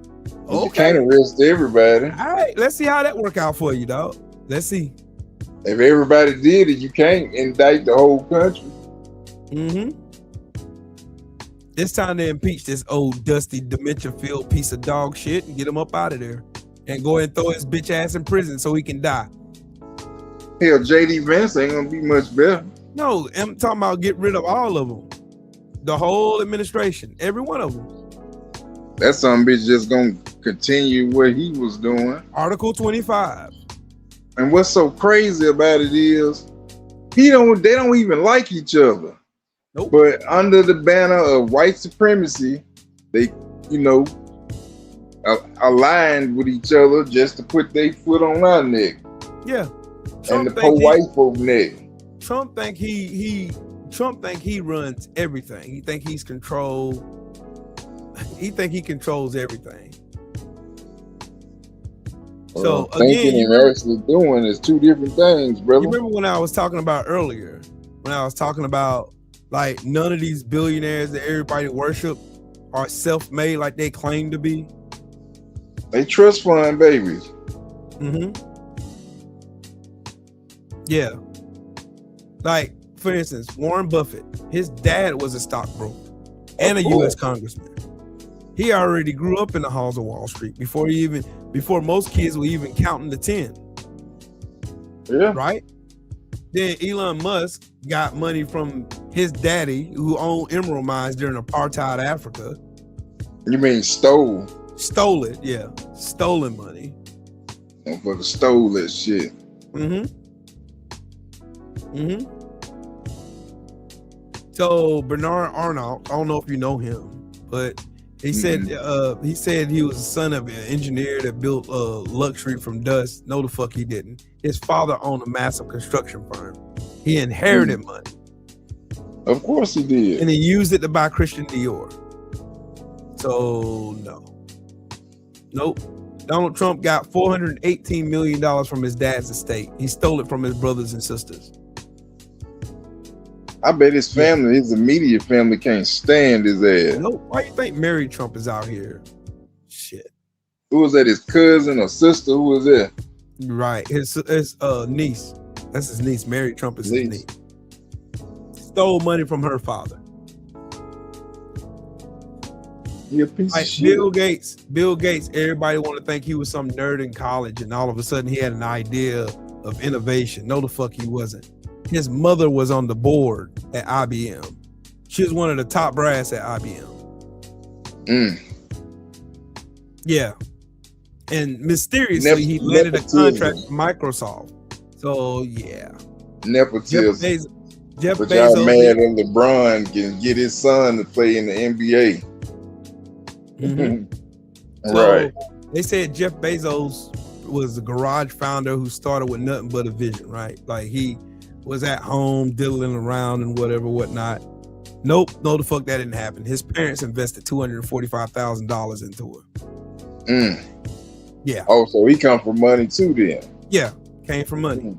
Okay. You can't arrest everybody. All right, let's see how that work out for you, dog. Let's see. If everybody did it, you can't indict the whole country. Mm-hmm. It's time to impeach this old dusty dementia-filled piece of dog shit and get him up out of there and go ahead and throw his bitch ass in prison so he can die. Hell, JD Vance ain't gonna be much better. No, I'm talking about get rid of all of them. The whole administration, every one of them. That some bitch just gonna continue what he was doing. Article 25. And what's so crazy about it is they don't even like each other. Nope. But under the banner of white supremacy, they, aligned with each other just to put their foot on our neck. Yeah. And the poor white folk neck. Trump think he runs everything. He think he's controlled. He think he controls everything. So thinking and actually doing is two different things, brother. You remember when I was talking about earlier, when I was talking about like none of these billionaires that everybody worship are self-made like they claim to be? They trust fund babies. Mm-hmm. Yeah. Like, for instance, Warren Buffett, his dad was a stockbroker and a U.S. congressman. He already grew up in the halls of Wall Street before most kids were even counting to 10. Yeah. Right? Then Elon Musk got money from his daddy who owned emerald mines during apartheid Africa. You mean stole? Stole it, yeah. Stolen money. Motherfucker stole that shit. Mm-hmm. Mm-hmm. So Bernard Arnault, I don't know if you know him, but he said he was the son of an engineer that built luxury from dust. No, the fuck he didn't. His father owned a massive construction firm. He inherited money. Of course he did. And he used it to buy Christian Dior. So no. Nope. Donald Trump got $418 million from his dad's estate. He stole it from his brothers and sisters. I bet his family, his immediate family, can't stand his ass. No, why you think Mary Trump is out here? Shit. Who was that? His cousin or sister? Who was that? Right. His niece. That's his niece. Mary Trump is his niece. Stole money from her father. He a piece of shit. Bill Gates, everybody want to think he was some nerd in college and all of a sudden he had an idea of innovation. No, the fuck he wasn't. His mother was on the board at IBM. She was one of the top brass at IBM. Yeah. And mysteriously, he landed a contract with Microsoft. So yeah, nepotism. Jeff But y'all Bezos. mad that LeBron can get his son to play in the NBA. Right. So they said Jeff Bezos was the garage founder who started with nothing but a vision, right? Like he was at home diddling around and whatnot. Nope, no, the fuck that didn't happen. His parents invested $245,000 into it. Yeah. Oh, so he come from money too then. Yeah, came from money.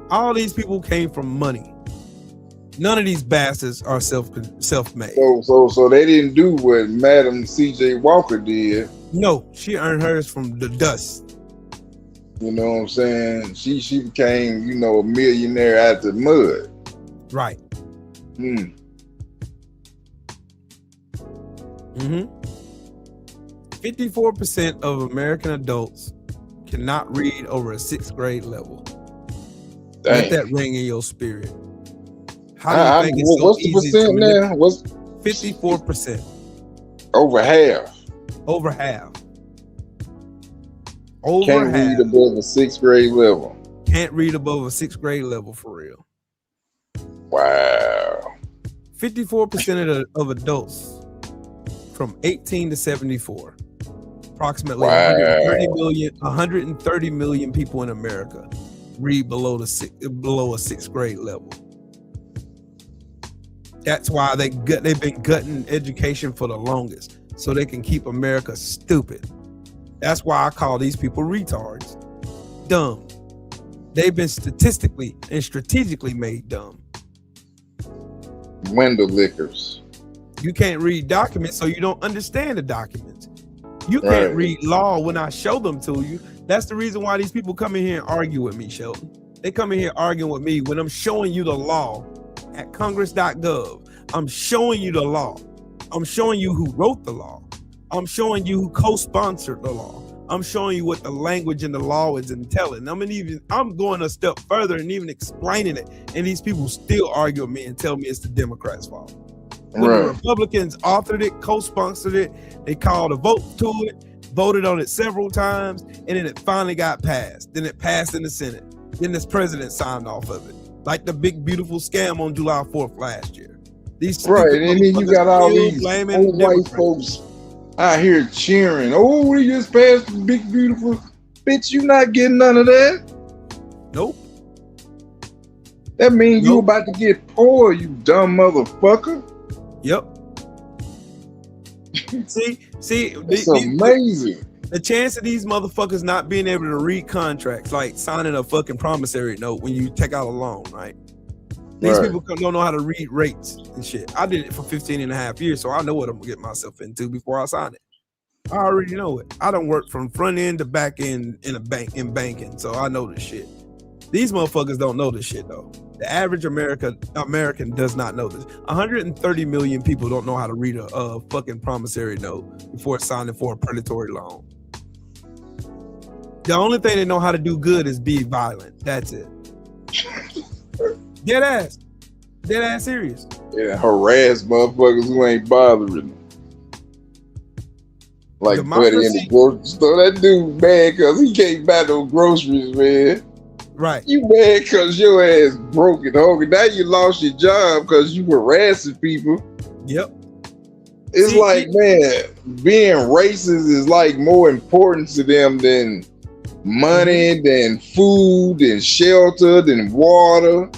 All these people came from money. None of these bastards are self-made. So they didn't do what Madam C.J. Walker did. No, she earned hers from the dust. You know what I'm saying? She became, a millionaire out the mud. Right. 54% of American adults cannot read over a 6th grade level. Let that ring in your spirit. How do you think it's so what's the easy percent now? What's 54%? Over half. Over half. Can't read above a 6th grade level. Can't read above a 6th grade level for real. Wow. 54% of adults from 18 to 74. Approximately 130 million people in America read below a 6th grade level. That's why they've been gutting education for the longest, so they can keep America stupid. That's why I call these people retards. Dumb. They've been statistically and strategically made dumb. Window lickers. You can't read documents, so you don't understand the documents. You can't read law when I show them to you. That's the reason why these people come in here and argue with me, Sheldon. They come in here arguing with me when I'm showing you the law at congress.gov. I'm showing you the law. I'm showing you who wrote the law. I'm showing you who co-sponsored the law. I'm showing you what the language in the law is entailing. I'm going a step further and even explaining it. And these people still argue with me and tell me it's the Democrats' fault. When the Republicans authored it, co-sponsored it, they called a vote to it, voted on it several times, and then it finally got passed. Then it passed in the Senate. Then this president signed off of it. Like the big, beautiful scam on July 4th last year. These and then you got all these old white folks out here cheering. Oh, we just passed the big, beautiful. Bitch, you not getting none of that. Nope. That means you about to get poor, you dumb motherfucker. Yep. See, it's amazing. The chance of these motherfuckers not being able to read contracts, like signing a fucking promissory note when you take out a loan, right? These people don't know how to read rates and shit. I did it for 15 and a half years, so I know what I'm gonna get myself into before I sign it. I already know it. I don't work from front end to back end in banking, so I know this shit. These motherfuckers don't know this shit though. The average American does not know this. 130 million people don't know how to read a fucking promissory note before signing for a predatory loan. The only thing they know how to do good is be violent. That's it. Dead ass serious. Yeah, harass motherfuckers who ain't bothering them. Like Buddy in the grocery store. That dude mad because he can't buy no groceries, man. Right. You mad because your ass broke and hungry. Now you lost your job because you harassing people. Yep. It's man, being racist is like more important to them than money, than food, than shelter, than water.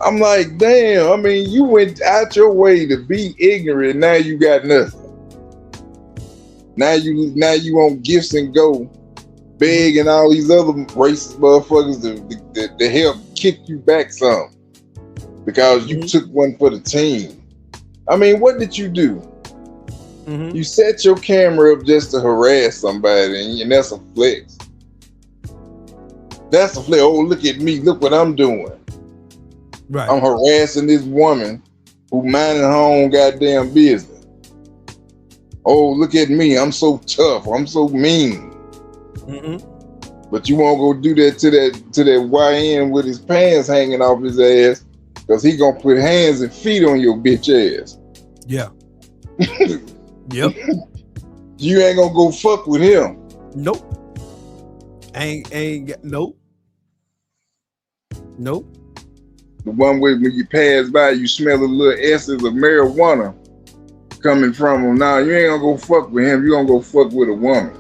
I'm like, damn, I mean, you went out your way to be ignorant. Now you got nothing. Now you on gifts and go, begging all these other racist motherfuckers to help kick you back some because you took one for the team. I mean, what did you do? You set your camera up just to harass somebody, and that's a flex. That's a flex. Oh, look at me. Look what I'm doing. Right. I'm harassing this woman who minding her own goddamn business. Oh, look at me. I'm so tough. I'm so mean. But you won't go do that to that YN with his pants hanging off his ass because he gonna put hands and feet on your bitch ass. Yeah. Yep. You ain't gonna go fuck with him. Nope. Ain't nope. Nope. The one where when you pass by, you smell a little essence of marijuana coming from him. Now you ain't gonna go fuck with him. You gonna go fuck with a woman.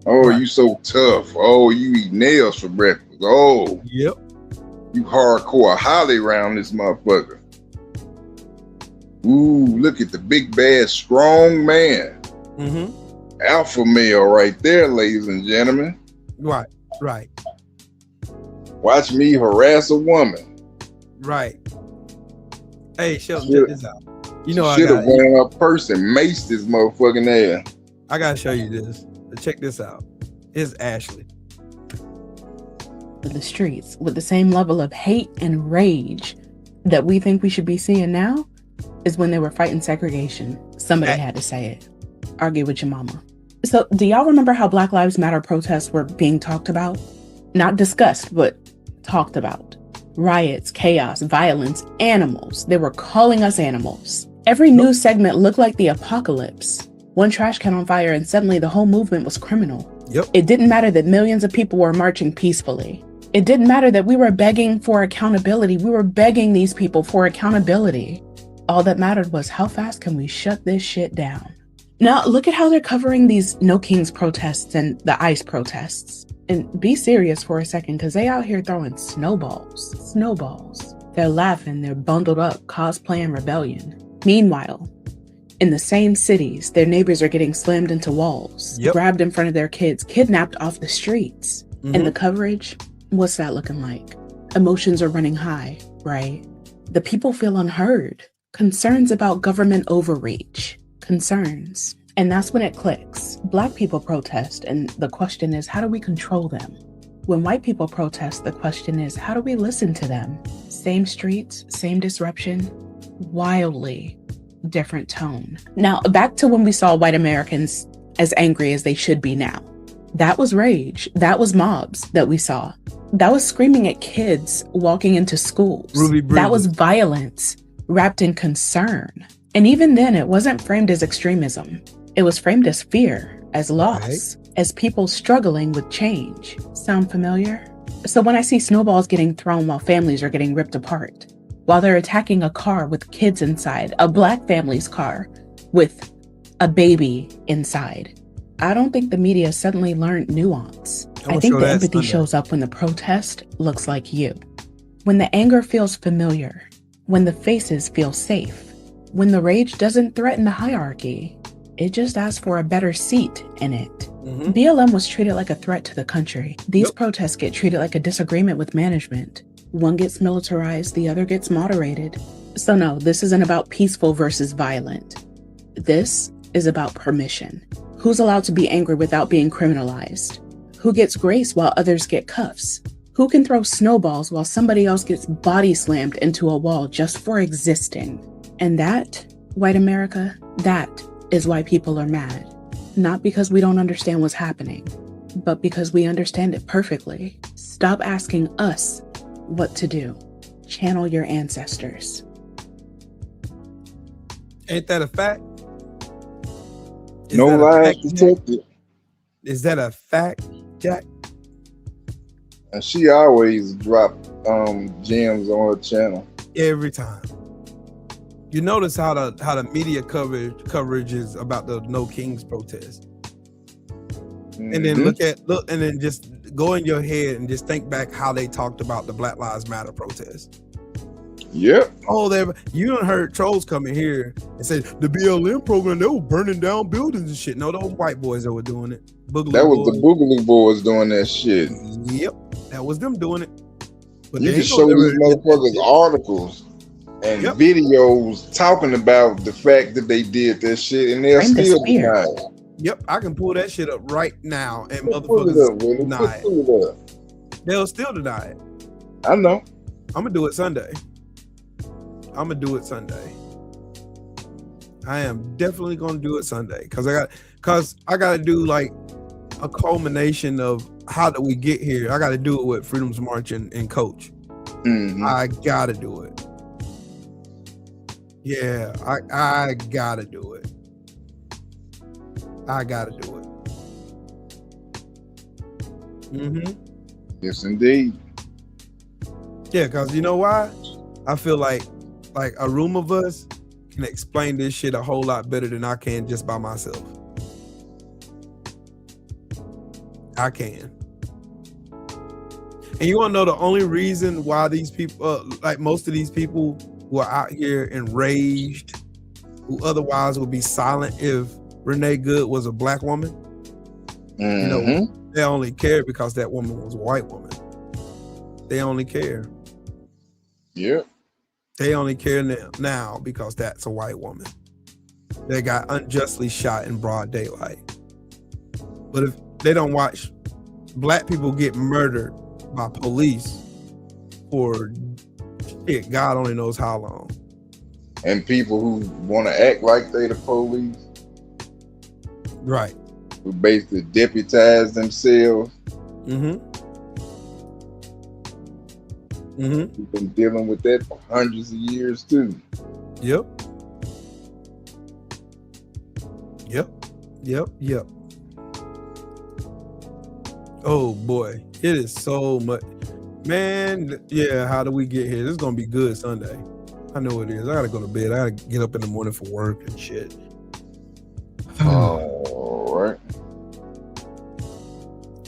Oh, you so tough. Oh, you eat nails for breakfast. Oh, yep. You hardcore Holly around this motherfucker. Ooh, look at the big bad strong man. Mm-hmm. Alpha male right there, ladies and gentlemen. Right. Right. Watch me harass a woman. Right. Hey, Shelton, check this out. You know, I should have got ran up purse and maced this motherfucking ass. I gotta show you this. Check this out. It's Ashley. The streets with the same level of hate and rage that we think we should be seeing now is when they were fighting segregation. Somebody had to say it. Argue with your mama. So do y'all remember how Black Lives Matter protests were being talked about? Not discussed, but talked about. Riots, chaos, violence, animals. They were calling us animals. Every news segment looked like the apocalypse. One trash can on fire and suddenly the whole movement was criminal. Yep. It didn't matter that millions of people were marching peacefully. It didn't matter that we were begging for accountability. We were begging these people for accountability. All that mattered was how fast can we shut this shit down? Now, look at how they're covering these No Kings protests and the ICE protests. And be serious for a second, because they out here throwing snowballs. Snowballs. They're laughing, they're bundled up, cosplaying rebellion. Meanwhile, in the same cities, their neighbors are getting slammed into walls, grabbed in front of their kids, kidnapped off the streets. And the coverage, what's that looking like? Emotions are running high, right? The people feel unheard. Concerns about government overreach. Concerns. And that's when it clicks. Black people protest, and the question is, how do we control them? When white people protest, the question is, how do we listen to them? Same streets, same disruption, wildly different tone. Now, back to when we saw white Americans as angry as they should be now. That was rage. That was mobs that we saw. That was screaming at kids walking into schools. That was violence wrapped in concern. And even then, it wasn't framed as extremism. It was framed as fear, as loss, as people struggling with change. Sound familiar? So when I see snowballs getting thrown while families are getting ripped apart, while they're attacking a car with kids inside, a Black family's car with a baby inside, I don't think the media suddenly learned nuance. I think the empathy shows up when the protest looks like you. When the anger feels familiar. When the faces feel safe. When the rage doesn't threaten the hierarchy. It just asks for a better seat in it. BLM was treated like a threat to the country. These protests get treated like a disagreement with management. One gets militarized, the other gets moderated. So no, this isn't about peaceful versus violent. This is about permission. Who's allowed to be angry without being criminalized? Who gets grace while others get cuffs? Who can throw snowballs while somebody else gets body slammed into a wall just for existing? And that, white America, that is why people are mad. Not because we don't understand what's happening, but because we understand it perfectly. Stop asking us what to do. Channel your ancestors. Ain't that a fact? No lies detected. Is that a fact, Jack? And she always drop gems on her channel. Every time. You notice how the media coverage is about the No Kings protest. And then look and then just go in your head and just think back how they talked about the Black Lives Matter protest. Yep. Oh, you done heard trolls come in here and say the BLM program, they were burning down buildings and shit. No, those white boys that were doing it. That was the Boogaloo Boys doing that shit. Yep, that was them doing it. But you can show these motherfuckers articles and videos talking about the fact that they did that shit, and they'll still deny it. Yep, I can pull that shit up right now, and motherfuckers deny it. They'll still deny it. I know. I'm gonna do it Sunday. I am definitely gonna do it Sunday because I got to do like a culmination of how did we get here. I got to do it with Freedom's March and Coach. I gotta do it. Yeah, I gotta do it. I gotta do it. Yes, indeed. Yeah, because you know why? I feel like a room of us can explain this shit a whole lot better than I can just by myself. I can. And you want to know the only reason why these people, like most of these people who are out here enraged, who otherwise would be silent if Renee Good was a black woman, you know, they only care because that woman was a white woman. They only care. Yeah. They only care now because that's a white woman. They got unjustly shot in broad daylight. But if they don't watch black people get murdered by police for shit, God only knows how long. And people who want to act like they the police. Right. Who basically deputize themselves. Mm-hmm. We've been dealing with that for hundreds of years too. Yep. Oh boy, it is so much, man. Yeah, how do we get here? This is gonna be good Sunday. I know it is. I gotta go to bed. I gotta get up in the morning for work and shit. All right.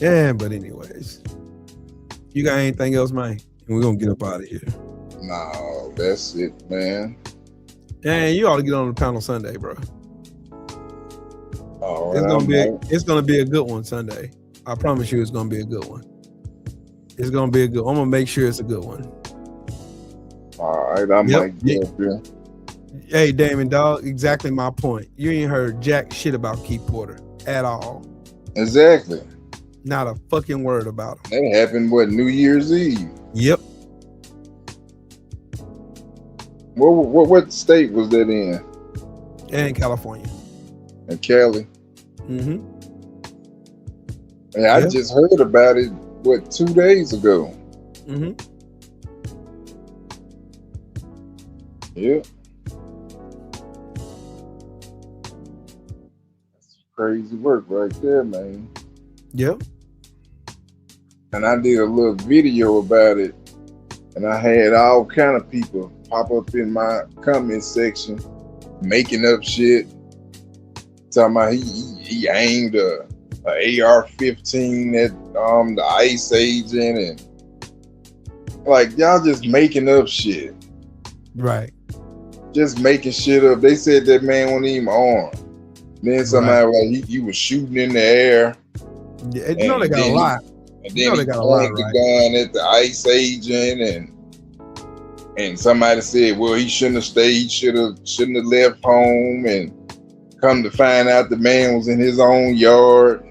Yeah, but anyways, you got anything else, man? We're gonna get up out of here. No, that's it, man. And you ought to get on the panel Sunday, bro. All It's right, gonna be a good one Sunday. I promise you, it's gonna be a good one. It's gonna be a good. I'm gonna make sure it's a good one. All right, I might get up there. Hey, Damon, dog. Exactly my point. You ain't heard jack shit about Keith Porter at all. Exactly. Not a fucking word about him. That happened New Year's Eve. Yep. What state was that in? And California. In Cali. Mm-hmm. And I just heard about it 2 days ago. Mm-hmm. Yeah. That's crazy work right there, man. Yep. And I did a little video about it, and I had all kind of people pop up in my comment section making up shit, talking about he aimed a AR-15 at the ICE agent, and like y'all just making up shit. Right. Just making shit up. They said that man wasn't even armed. Then somehow like he was shooting in the air. Yeah, you know they got a lot. And then he pointed the gun at the ICE agent, and somebody said, well, he shouldn't have stayed, shouldn't have left home, and come to find out the man was in his own yard.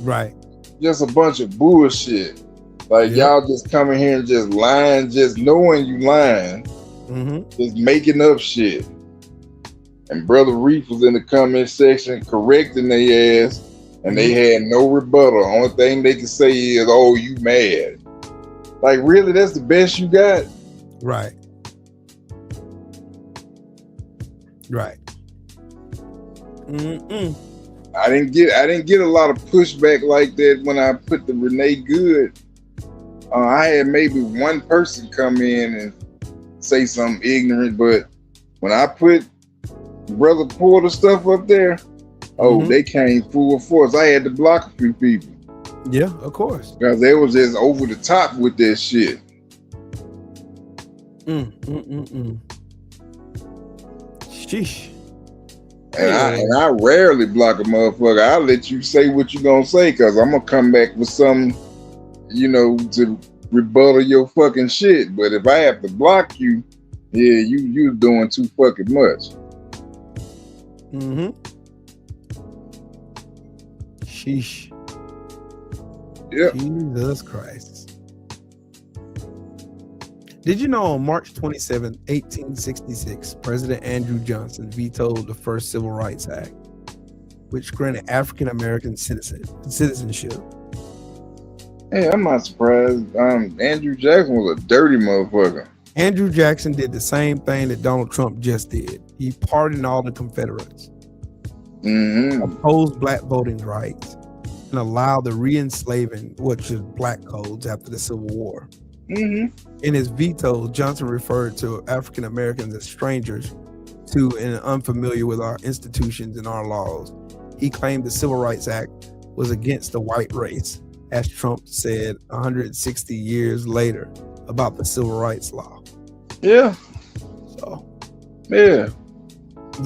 Right. Just a bunch of bullshit. Like y'all just coming here and just lying, just knowing you lying, just making up shit. And Brother Reef was in the comment section correcting their ass, and they had no rebuttal. Only thing they could say is, "Oh, you mad?" Like, really? That's the best you got? Right. Right. Mm-mm. I didn't get a lot of pushback like that when I put the Renee Good. I had maybe one person come in and say something ignorant, but when I put Brother Porter stuff up there, they came full force. I had to block a few people. Yeah, of course. Because they was just over the top with that shit. Sheesh. And I rarely block a motherfucker. I'll let you say what you gonna say, because I'm gonna come back with some, to rebuttal your fucking shit. But if I have to block you, yeah, you doing too fucking much. Sheesh. Yeah. Jesus Christ. Did you know on March 27, 1866, President Andrew Johnson vetoed the first Civil Rights Act, which granted African American citizenship? Hey, I'm not surprised. Andrew Jackson was a dirty motherfucker. Andrew Jackson did the same thing that Donald Trump just did. He pardoned all the Confederates, opposed black voting rights, and allow the re-enslaving, which is black codes after the Civil War. In his veto, Johnson referred to African Americans as strangers to and unfamiliar with our institutions and our laws. He claimed the Civil Rights Act was against the white race, as Trump said 160 years later about the Civil Rights Law. Yeah. So, yeah.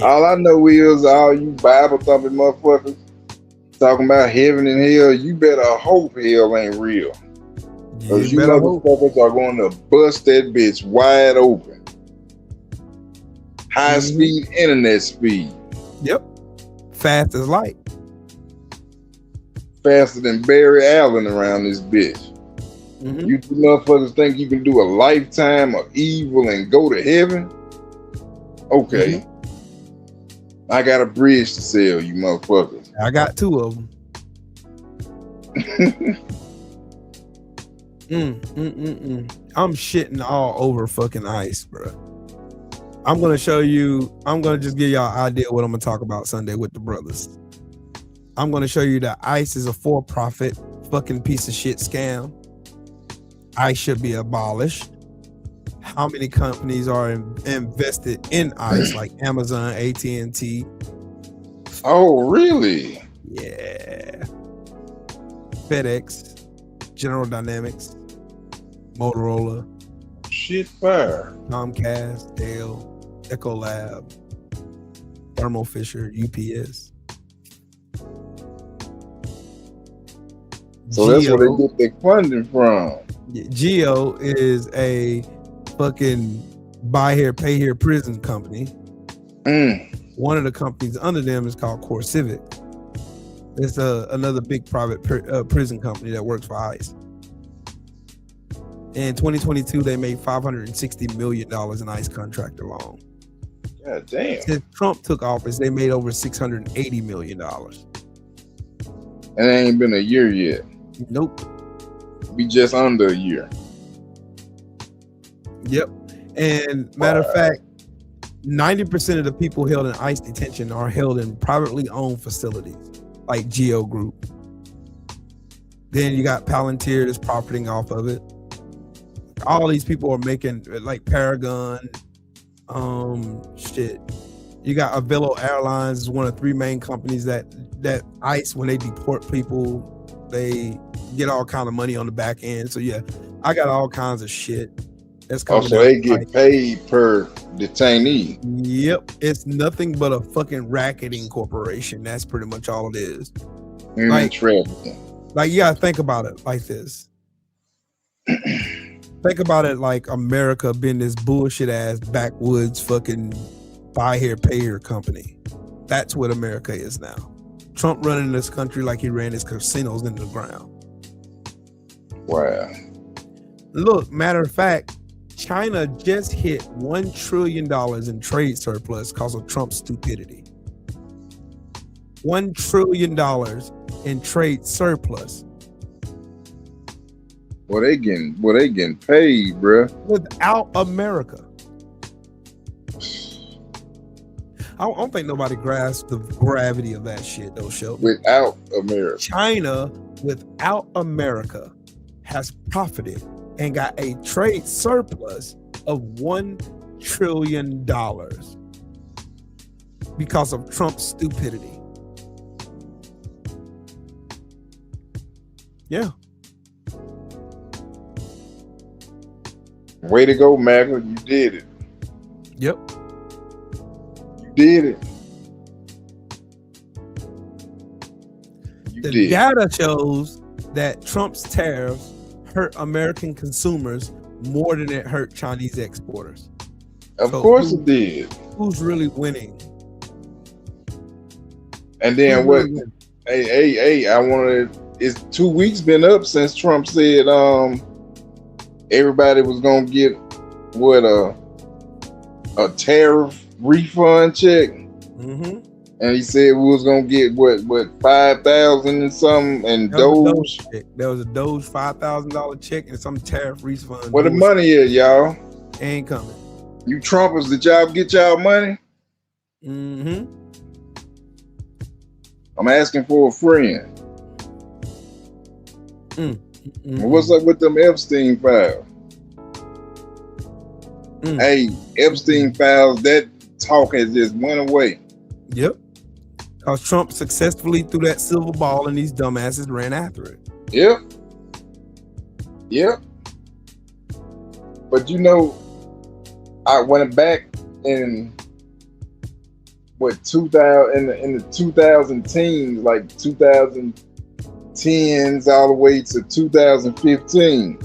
All I know is all you Bible thumping motherfuckers talking about heaven and hell. You better hope hell ain't real. Because you motherfuckers are going to bust that bitch wide open. High speed internet speed. Yep. Fast as light. Faster than Barry Allen around this bitch. You motherfuckers think you can do a lifetime of evil and go to heaven? Okay. I got a bridge to sell, you motherfuckers. I got 2 of them. I'm shitting all over fucking ICE, bro. I'm gonna show you. I'm gonna just give y'all an idea what I'm gonna talk about Sunday with the brothers. I'm gonna show you that ICE is a for-profit fucking piece of shit scam. ICE should be abolished. How many companies are invested in ICE, like Amazon, AT&T? Oh, really? Yeah. FedEx, General Dynamics, Motorola, shit fire, Comcast, Dell, Ecolab, Thermo Fisher, UPS. So that's where they get their funding from. Geo is a fucking buy here, pay here prison company. One of the companies under them is called CoreCivic. It's another big private prison company that works for ICE. In 2022, they made $560 million in ICE contract alone. God damn. Since Trump took office, they made over $680 million. And it ain't been a year yet. Nope. Be just under a year. Yep. And matter of fact, 90% of the people held in ICE detention are held in privately owned facilities like Geo Group. Then you got Palantir that's profiting off of it. All these people are making, like Paragon, shit. You got Avelo Airlines is one of 3 main companies that ICE, when they deport people, they get all kind of money on the back end. So yeah, I got all kinds of shit. That's so they get paid per detainee. Yep, it's nothing but a fucking racketing corporation. That's pretty much all it is. Like you gotta think about it like this. Think about it like America being this bullshit ass backwoods fucking buy here, pay here company. That's what America is now. Trump running this country like he ran his casinos into the ground. Wow. Look, matter of fact, China just hit $1 trillion in trade surplus because of Trump's stupidity. $1 trillion in trade surplus. Well, they getting paid, bruh. Without America. I don't think nobody grasps the gravity of that shit, though, Shelton. Without America. China, without America, has profited and got a trade surplus of $1 trillion because of Trump's stupidity. Yeah. Way to go, MAGA. You did it. Yep. You did it. The data shows that Trump's tariffs hurt American consumers more than it hurt Chinese exporters. Of course it did. Who's really winning? And then what? Hey, I want to. It's 2 weeks been up since Trump said everybody was gonna get what a tariff refund check. Mm-hmm. And he said we was gonna get what 5,000 and something, and Doge. There was a Doge $5,000 check and some tariff refund. Where the money is, y'all? Ain't coming. You Trumpers, did y'all get y'all money? Mm-hmm. I'm asking for a friend. What's up with them Epstein files? Hey, Epstein files, that talk has just went away. Yep. Because Trump successfully threw that silver ball and these dumbasses ran after it. Yep. But you know, I went back in 2000 in the 2010s, like 2010s all the way to 2015.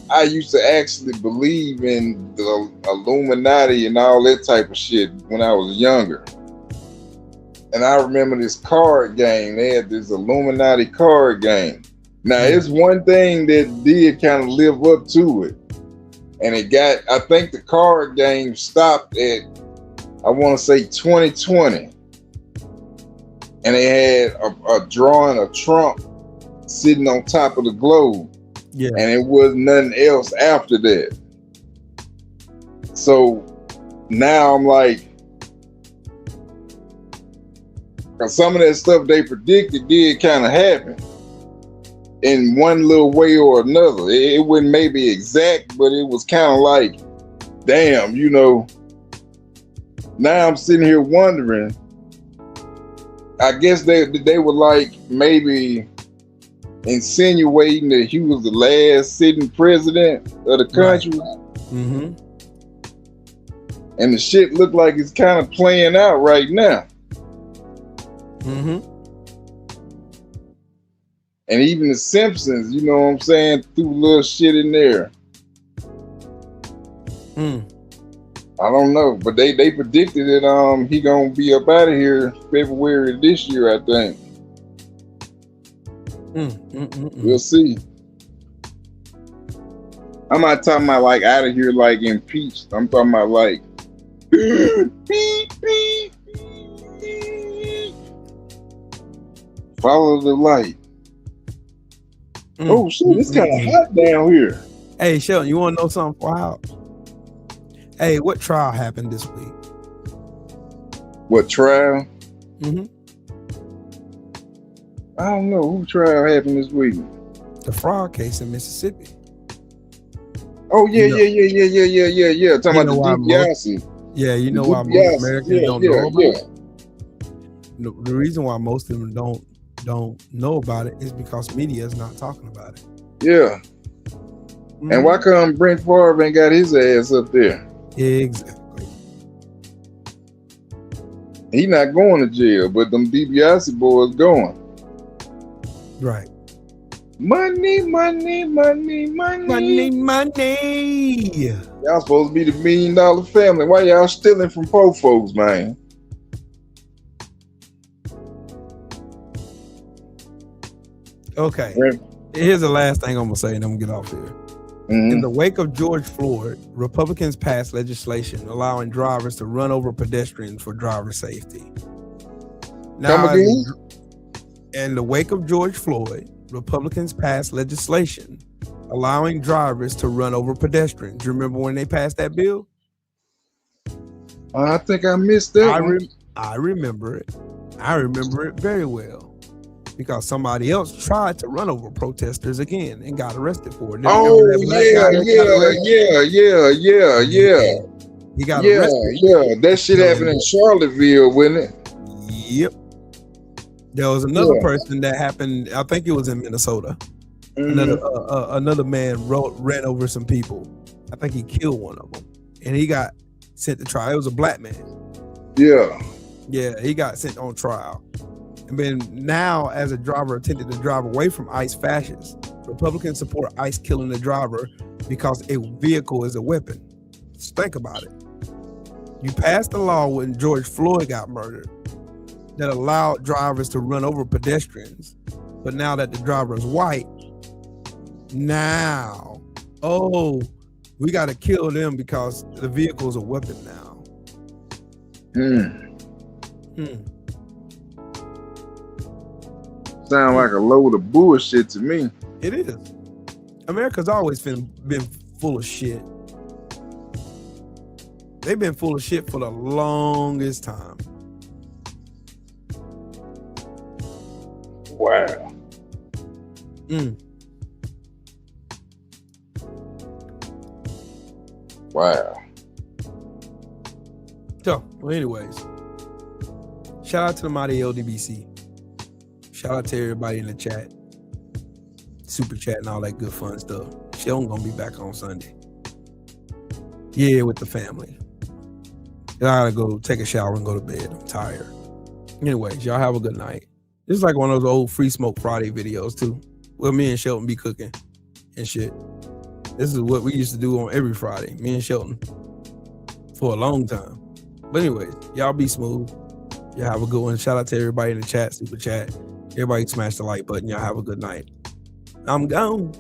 I used to actually believe in the Illuminati and all that type of shit when I was younger. And I remember this card game. They had this Illuminati card game. Now, it's one thing that did kind of live up to it. And it got, I think the card game stopped at, I want to say 2020. And they had a drawing of Trump sitting on top of the globe. Yeah. And it was nothing else after that. So now I'm like, because some of that stuff they predicted did kind of happen in one little way or another. It wasn't maybe exact, but it was kind of like, damn, you know. Now I'm sitting here wondering, I guess they were like maybe insinuating that he was the last sitting president of the country. Mm-hmm. And the shit looked like it's kind of playing out right now. Mm-hmm. And even the Simpsons, you know what I'm saying, threw a little shit in there. I don't know, but they predicted that he gonna be up out of here February this year, I think. We'll see. I'm not talking about like out of here like impeached. I'm talking about like follow the light. Oh shit, it's kind of hot down here. Hey Sheldon, you want to know something wild? Hey, what trial happened this week? What trial? Mm-hmm. I don't know. Who trial happened this week? The fraud case in Mississippi. Oh yeah. Talking about the DiBiase. Yeah, you know why most Americans don't know about it. The reason why most of them don't know about it is because media is not talking about it. Yeah. And why come Brent Favre ain't got his ass up there? Exactly. He not going to jail, but them DiBiase boys going. Right. Money. Money. Y'all supposed to be the $1 million family. Why y'all stealing from poor folks, man? Okay. Here's the last thing I'm gonna say, and I'm gonna get off here. In the wake of George Floyd, Republicans passed legislation allowing drivers to run over pedestrians for driver safety. Now, in the wake of George Floyd, Republicans passed legislation allowing drivers to run over pedestrians. You remember when they passed that bill? I think I missed that one. I remember it. I remember it very well. Because somebody else tried to run over protesters again and got arrested for it. Oh, yeah. He got arrested. Yeah. That shit happened in Charlottesville, wasn't it? Yep. There was another person that happened, I think it was in Minnesota. Another man ran over some people. I think he killed one of them. And he got sent to trial. It was a black man. Yeah. Yeah, he got sent on trial. And then now, as a driver attempted to drive away from ICE fascists, Republicans support ICE killing the driver because a vehicle is a weapon. Just think about it. You passed a law when George Floyd got murdered that allowed drivers to run over pedestrians. But now that the driver is white, now, we got to kill them because the vehicle is a weapon now. Sound like a load of bullshit to me. It is. America's always been full of shit. They've been full of shit for the longest time. Wow. Wow. So, well, anyways, shout out to the mighty LDBC. Shout out to everybody in the chat, super chat, and all that good fun stuff. Sheldon gonna be back on Sunday. Yeah, with the family. I gotta go take a shower and go to bed. I'm tired. Anyways, y'all have a good night. This is like one of those old Free Smoke Friday videos too, where me and Shelton be cooking and shit. This is what we used to do on every Friday, me and Shelton, for a long time. But anyways, y'all be smooth. Y'all have a good one. Shout out to everybody in the chat, super chat. Everybody smash the like button. Y'all have a good night. I'm gone.